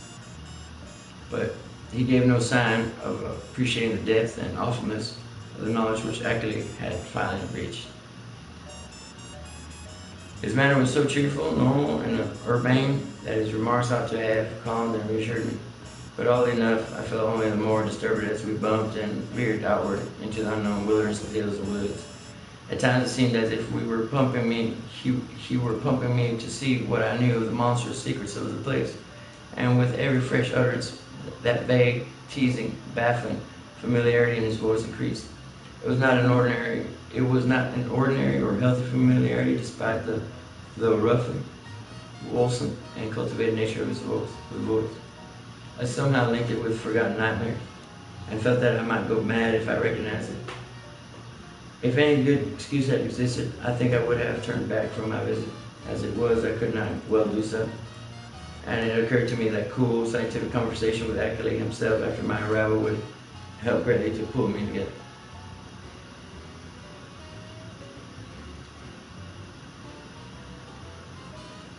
But he gave no sign of appreciating the depth and awfulness of the knowledge which Ackley had finally reached. His manner was so cheerful, normal, and urbane that his remarks ought to have calmed and reassured me. But oddly enough, I felt only the more disturbed as we bumped and veered outward into the unknown wilderness of hills and woods. At times it seemed as if he were pumping me to see what I knew of the monstrous secrets of the place. And with every fresh utterance, that vague, teasing, baffling familiarity in his voice increased. It was not an ordinary or healthy familiarity, despite the roughly wholesome and cultivated nature of his voice. I somehow linked it with forgotten nightmares, and felt that I might go mad if I recognized it. If any good excuse had existed, I think I would have turned back from my visit. As it was, I could not well do so, and it occurred to me that cool, scientific conversation with Ackley himself after my arrival would help greatly to pull me together.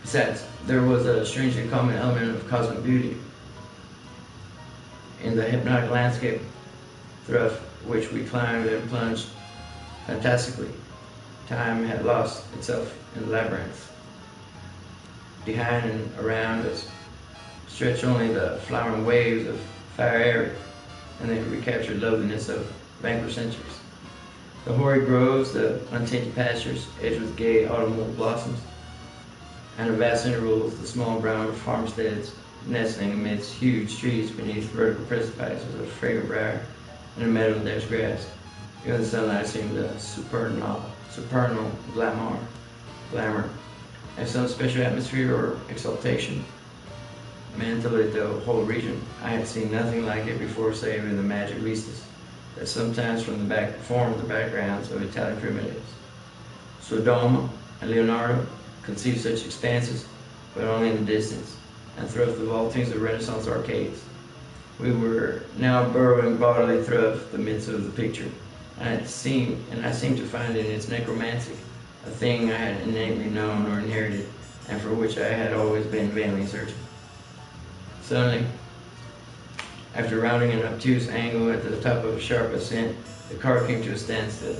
Besides, there was a strangely common element of cosmic beauty in the hypnotic landscape through which we climbed and plunged fantastically. Time had lost itself in labyrinths. Behind and around us stretched only the flowering waves of fire air and the recaptured loveliness of vanquished centuries. The hoary groves, the untainted pastures edged with gay autumnal blossoms, and at vast intervals the small brown farmsteads nestling amidst huge trees beneath vertical precipices of fragrant briar and a meadow of dense grass. Even the sunlight seemed a supernal glamour, and some special atmosphere or exaltation mantled the whole region. I had seen nothing like it before, save in the magic vistas that sometimes formed the backgrounds of Italian primitives. Sodoma and Leonardo conceived such expanses, but only in the distance, and through the vaultings of Renaissance arcades. We were now burrowing bodily through the midst of the picture, and I seemed to find in its necromancy a thing I had innately known or inherited, and for which I had always been vainly searching. Suddenly, after rounding an obtuse angle at the top of a sharp ascent, the car came to a standstill.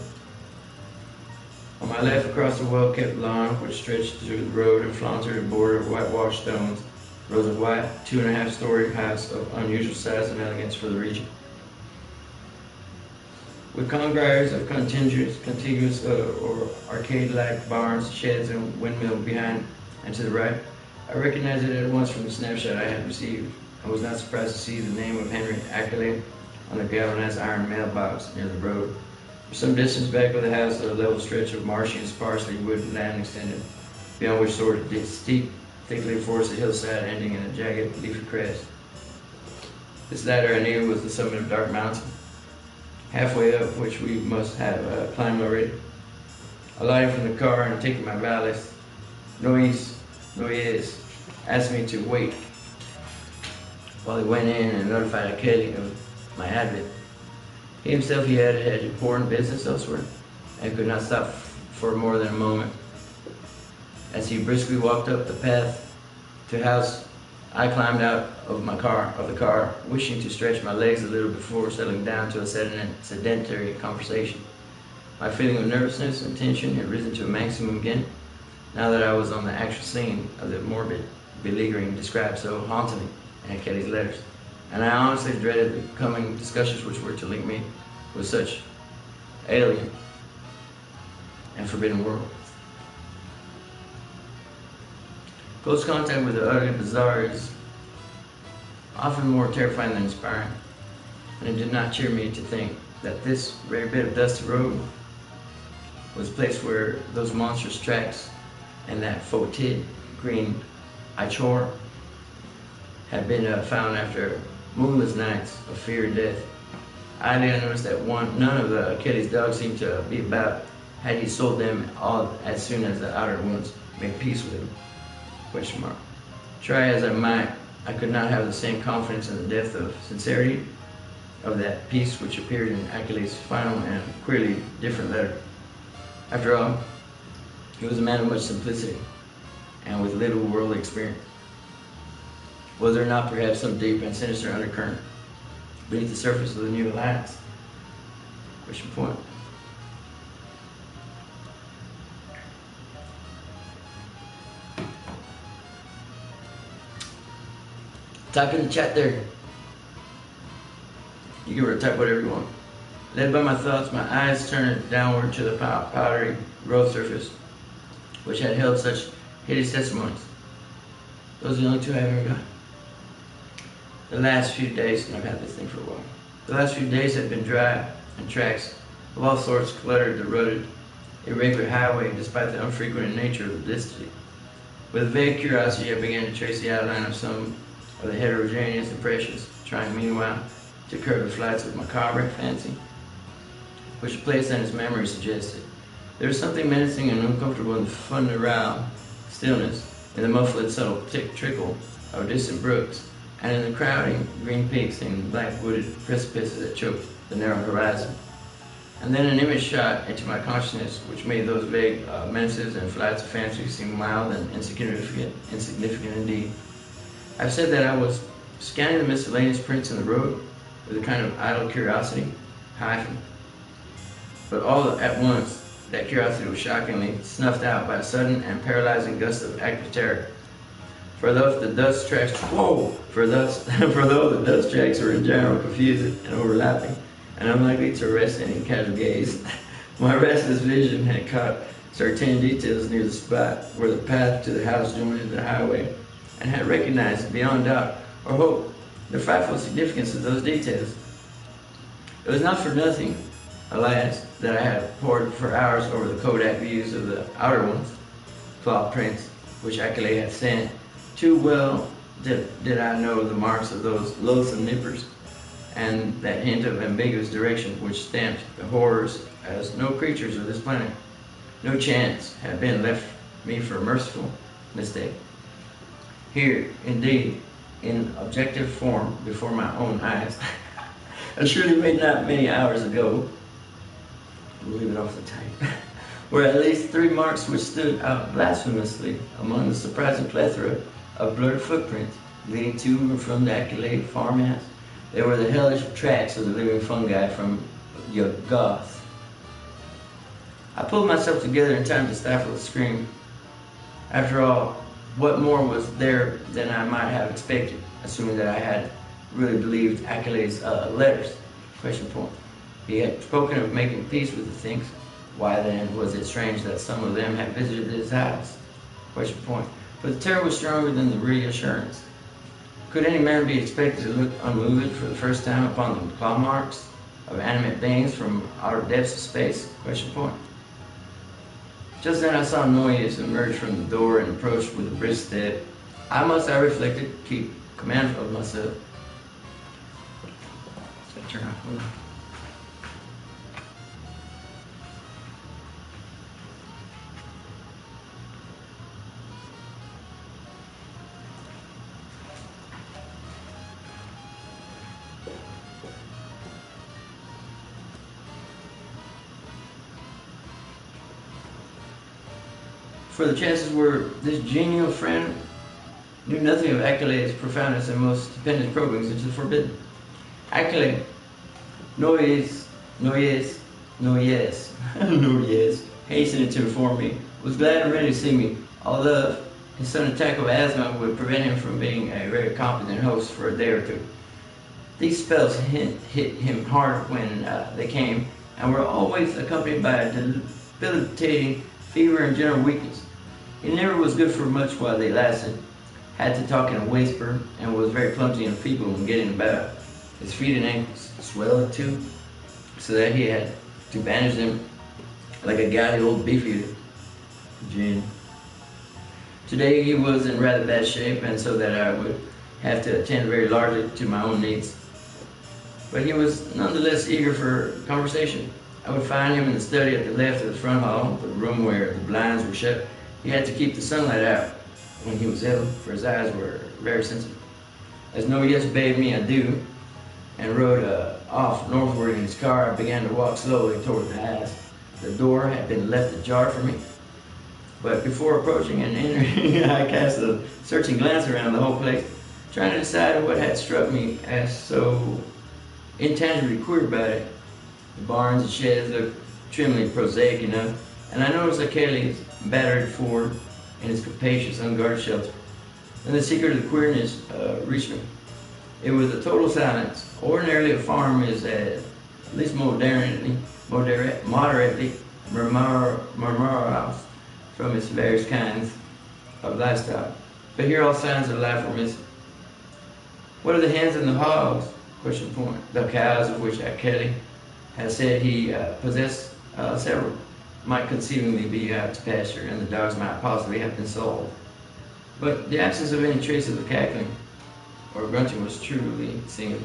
On my left, across the well-kept lawn which stretched through the road and flaunted a border of whitewashed stones, rose a white 2.5-story house of unusual size and elegance for the region. With congyres of contiguous or arcade-like barns, sheds, and windmill behind and to the right, I recognized it at once from the snapshot I had received. I was not surprised to see the name of Henry Ackley on the galvanized iron mailbox near the road. For some distance back of the house, a level stretch of marshy and sparsely wooded land extended, beyond which soared a steep, thickly forested hillside ending in a jagged, leafy crest. This latter I knew was the summit of Dark Mountain, halfway up which we must have climbed already. Alighting from the car and taking my valise, Noyes asked me to wait while he went in and notified Kelly of my advent. He himself, he added, had important business elsewhere and could not stop for more than a moment. As he briskly walked up the path to the house, I climbed out of the car, wishing to stretch my legs a little before settling down to a sedentary conversation. My feeling of nervousness and tension had risen to a maximum again, now that I was on the actual scene of the morbid beleaguering described so hauntingly in Kelly's letters, and I honestly dreaded the coming discussions which were to link me with such alien and forbidden world. Close contact with the utterly bizarre is often more terrifying than inspiring, and it did not cheer me to think that this rare bit of dusty road was a place where those monstrous tracks and that fotid green I chore had been found after moonless nights of fear and death. I noticed that none of Kelly's dogs seemed to be about had he sold them all as soon as the outer ones made peace with him. Question mark. Try as I might, I could not have the same confidence in the depth of sincerity of that peace which appeared in Achilles' final and queerly different letter. After all, he was a man of much simplicity and with little worldly experience. Was there not perhaps some deep and sinister undercurrent beneath the surface of the new alliance? Question point. Type in the chat there. You can type whatever you want. Led by my thoughts, my eyes turned downward to the powdery road surface, which had held such hideous testimonies. Those are the only two I ever got. The last few days, and I've had this thing for a while. The last few days had been dry, and tracks of all sorts cluttered the rutted, irregular highway despite the unfrequented nature of the density. With vague curiosity, I began to trace the outline of some of the heterogeneous impressions, trying meanwhile to curb the flights of macabre fancy, which the place and its memory suggested. There was something menacing and uncomfortable in the funereal stillness, in the muffled subtle trickle of distant brooks, and in the crowding green peaks and black wooded precipices that choked the narrow horizon. And then an image shot into my consciousness which made those vague menaces and flights of fancy seem mild and insignificant indeed. I've said that I was scanning the miscellaneous prints in the road with a kind of idle curiosity, hyphen. But all at once, that curiosity was shockingly snuffed out by a sudden and paralyzing gust of active terror. For though the dust tracks were in general confused and overlapping, and unlikely to arrest any casual gaze, my restless vision had caught certain details near the spot where the path to the house joined the highway, and had recognized beyond doubt or hope the frightful significance of those details. It was not for nothing, alas, that I had pored for hours over the Kodak views of the outer ones, claw prints, which Achilles had sent. Too well did I know the marks of those loathsome nippers, and that hint of ambiguous direction which stamped the horrors as no creatures of this planet. No chance had been left me for a merciful mistake. Here, indeed, in objective form before my own eyes, surely made not many hours ago, we'll leave it off the tape, were at least 3 marks which stood out blasphemously among the surprising plethora of blurred footprints leading to and from the Achilles farmhouse. They were the hellish tracks of the living fungi from Yuggoth. I pulled myself together in time to stifle a scream. After all, what more was there than I might have expected, assuming that I had really believed Achilles' letters? Question point. He had spoken of making peace with the things. Why then was it strange that some of them had visited his house? Question point. But the terror was stronger than the reassurance. Could any man be expected to look unmoved for the first time upon the claw marks of animate beings from outer depths of space? Question point. Just then I saw Noyes emerge from the door and approach with a brisk step. I reflected, keep command of myself. Turn off. For the chances were this genial friend knew nothing of Achilles' profoundest and most stupendous probings into the forbidden. Achilles, Noyes, hastening to inform me, was glad and ready to see me, although his sudden attack of asthma would prevent him from being a very competent host for a day or two. These spells hit him hard when they came, and were always accompanied by a debilitating fever and general weakness. He never was good for much while they lasted, had to talk in a whisper, and was very clumsy and feeble when getting about. His feet and ankles swelled too, so that he had to bandage them like a gouty old beef eater. Gin. Today he was in rather bad shape, and so that I would have to attend very largely to my own needs. But he was nonetheless eager for conversation. I would find him in the study at the left of the front hall, the room where the blinds were shut. He had to keep the sunlight out when he was ill, for his eyes were very sensitive. As No Yes bade me adieu and rode off northward in his car, I began to walk slowly toward the house. The door had been left ajar for me, but before approaching and entering, I cast a searching glance around the whole place, trying to decide what had struck me as so intangibly queer about it. The barns and sheds looked trimly prosaic enough, and I noticed Achilles' battered Ford in its capacious, unguarded shelter. Then the secret of the queerness reached me. It was a total silence. Ordinarily, a farm is at least moderately murmurous from its various kinds of livestock, but here all signs of life were missing. What of the hens and the hogs? Question point. The cows, of which Kelly has said he possessed several, might conceivably be out to pasture, and the dogs might possibly have been sold. But the absence of any trace of the cackling or grunting was truly singular.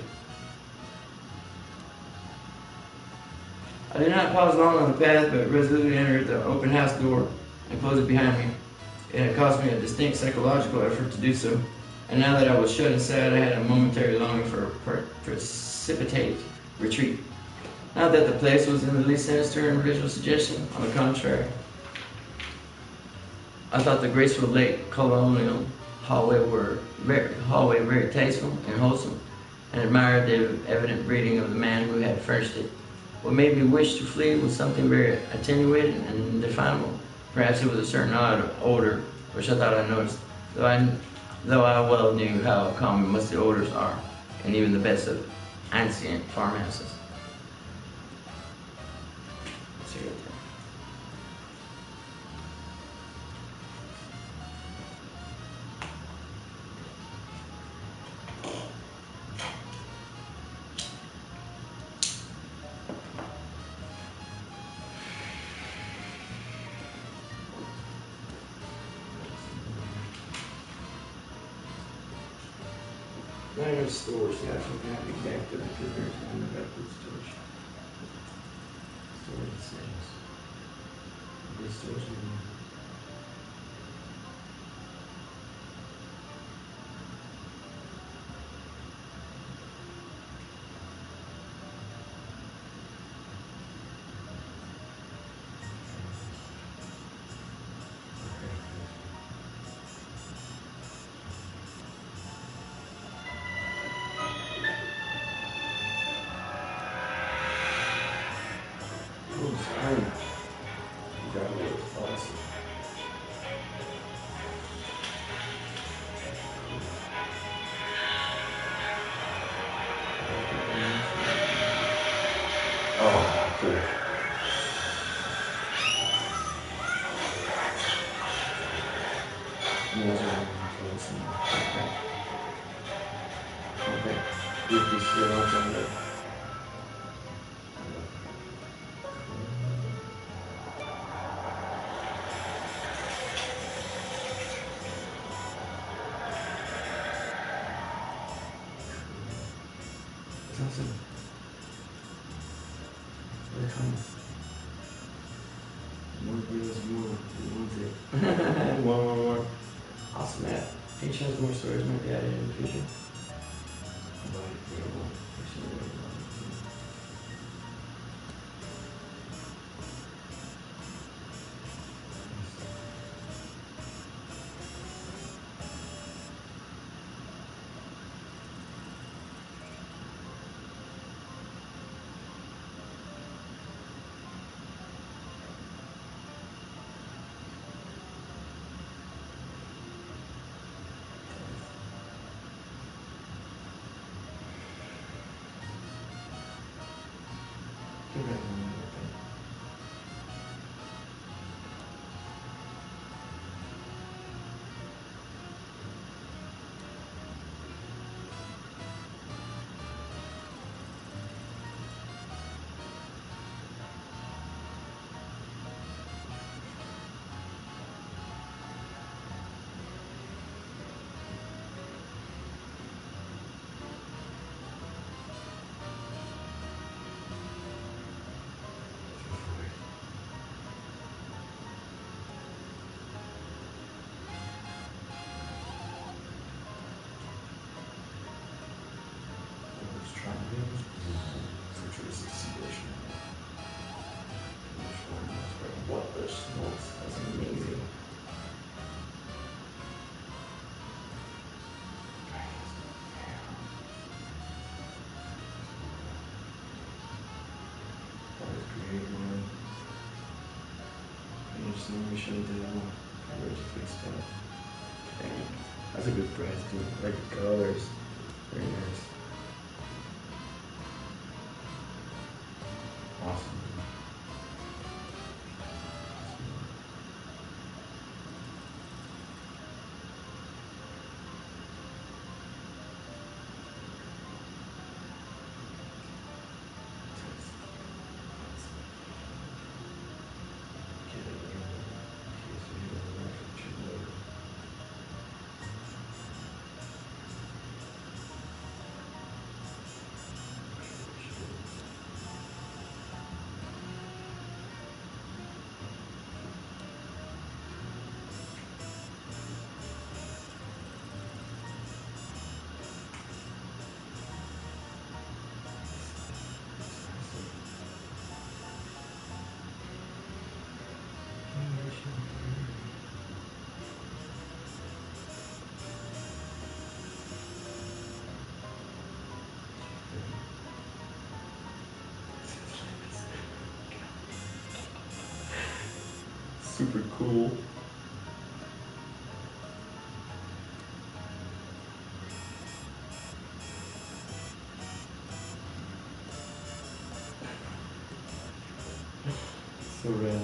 I did not pause long on the path, but resolutely entered the open house door and closed it behind me. It had cost me a distinct psychological effort to do so, and now that I was shut inside, I had a momentary longing for a precipitate retreat. Not that the place was in the least sinister in visual suggestion, on the contrary. I thought the graceful late colonial hallway very tasteful and wholesome, and admired the evident breeding of the man who had furnished it. What made me wish to flee was something very attenuated and indefinable. Perhaps it was a certain odd odor, which I thought I noticed, though I well knew how common musty odors are, and even the best of ancient farmhouses. Not enough stores, yeah, something I could back to because there's one about food stores. Storage settings. These stores are oh, cool. Okay. If you still on something. It's awesome. More videos, more. More. Awesome, Matt. Any chance more stories might be added in the future? when we shut it down. Pretty much fixed up. Dang. That's a good price too. I like the colors. Very nice. Awesome. Super cool. So rad.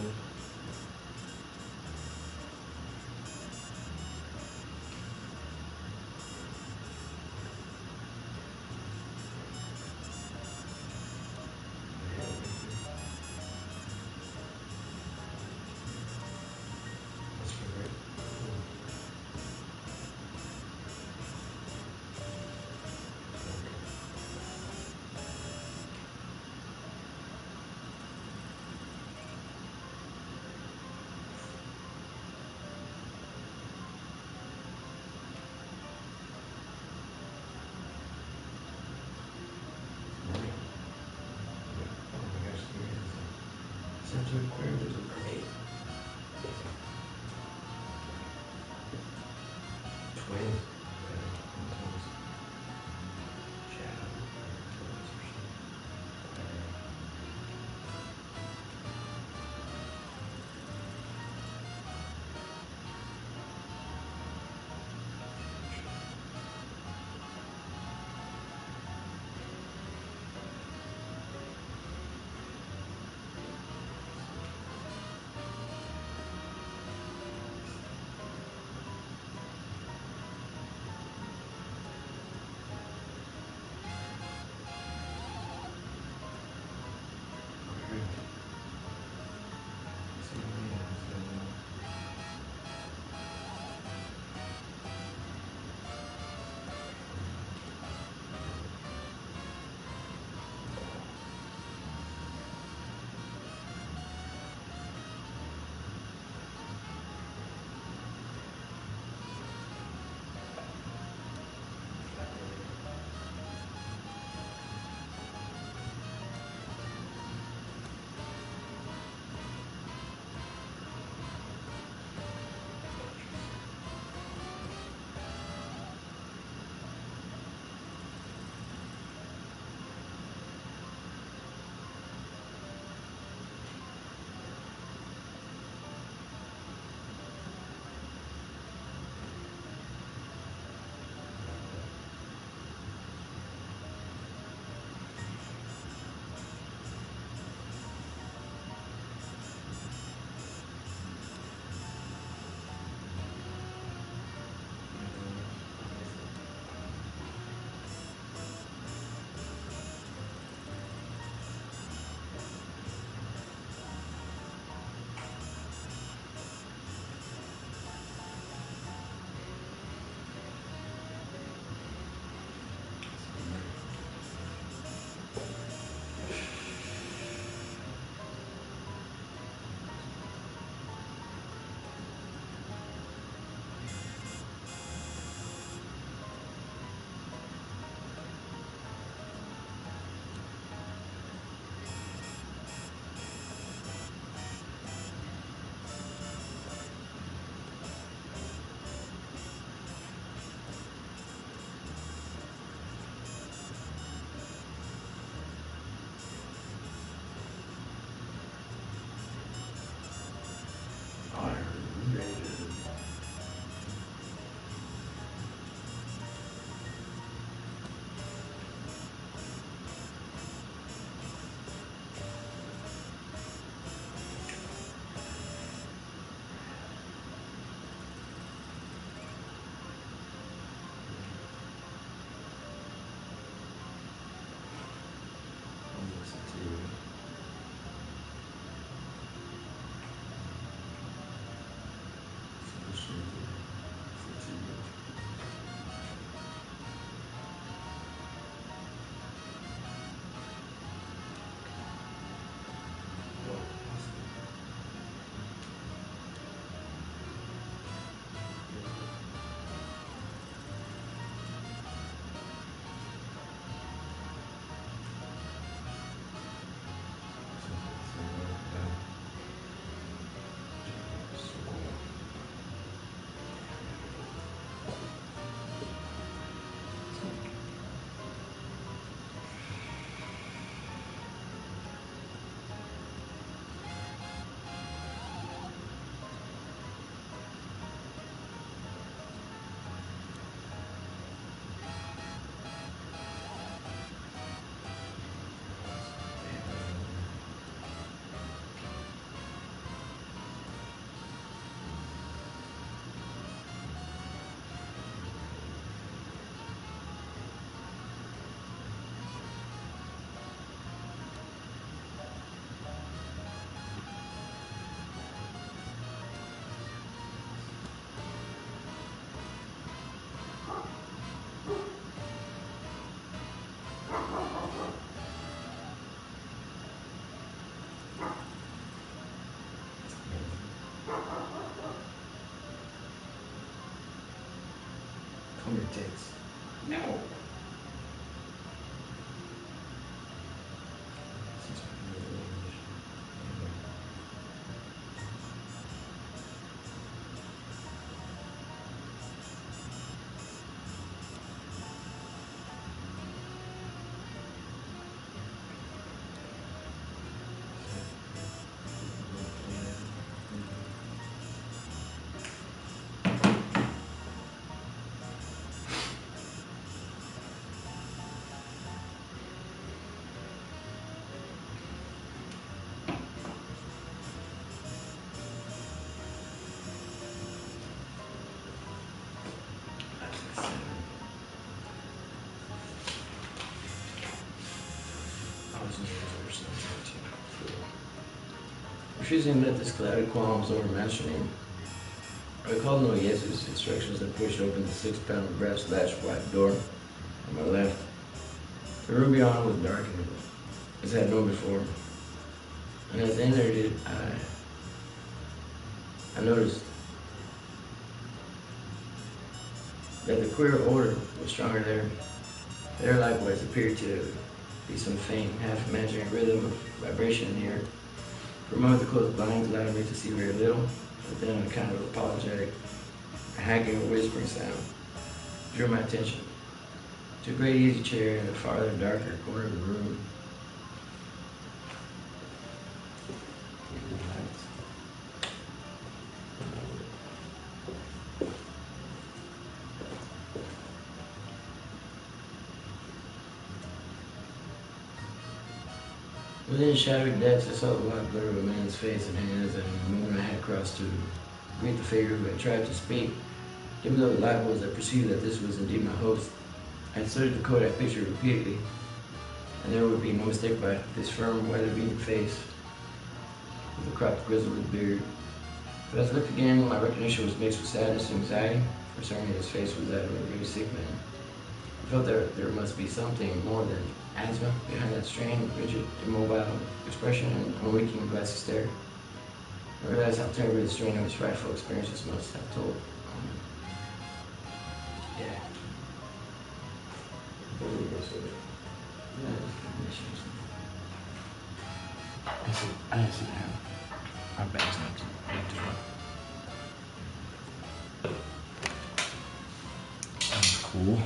Central aquariums are great. Twins. tits. No. Refusing to let this clouded qualms overmaster me, I recalled no Jesus' instructions and pushed open the 6-pound brass latch-wide door on my left. The room beyond was darkened, as I had known before, and as I entered it, I noticed that the queer odor was stronger there. There likewise appeared to be some faint, half-imaginary rhythm of vibration in the air. For a moment, the closed blinds allowed me to see very little, but then a kind of apologetic, hacking or whispering sound drew my attention to a great easy chair in a farther, darker corner of the room. Within the shadowed depths, I saw the white glitter of a man's face and hands, and the moment I had crossed to greet the figure who had tried to speak, even though the light was, I perceived that this was indeed my host. I had studied the Kodak picture repeatedly, and there would be no mistake by this firm, weather-beaten face with a cropped, grizzled beard. But as I looked again, my recognition was mixed with sadness and anxiety, for certainly his face was that of a very sick man. I felt there must be something more than asthma behind that strained, rigid, immobile expression and unwinking glassy stare. I realized how terribly the strain of his frightful experiences must have told on him. Yeah. I see now. Our back's not too That's cool.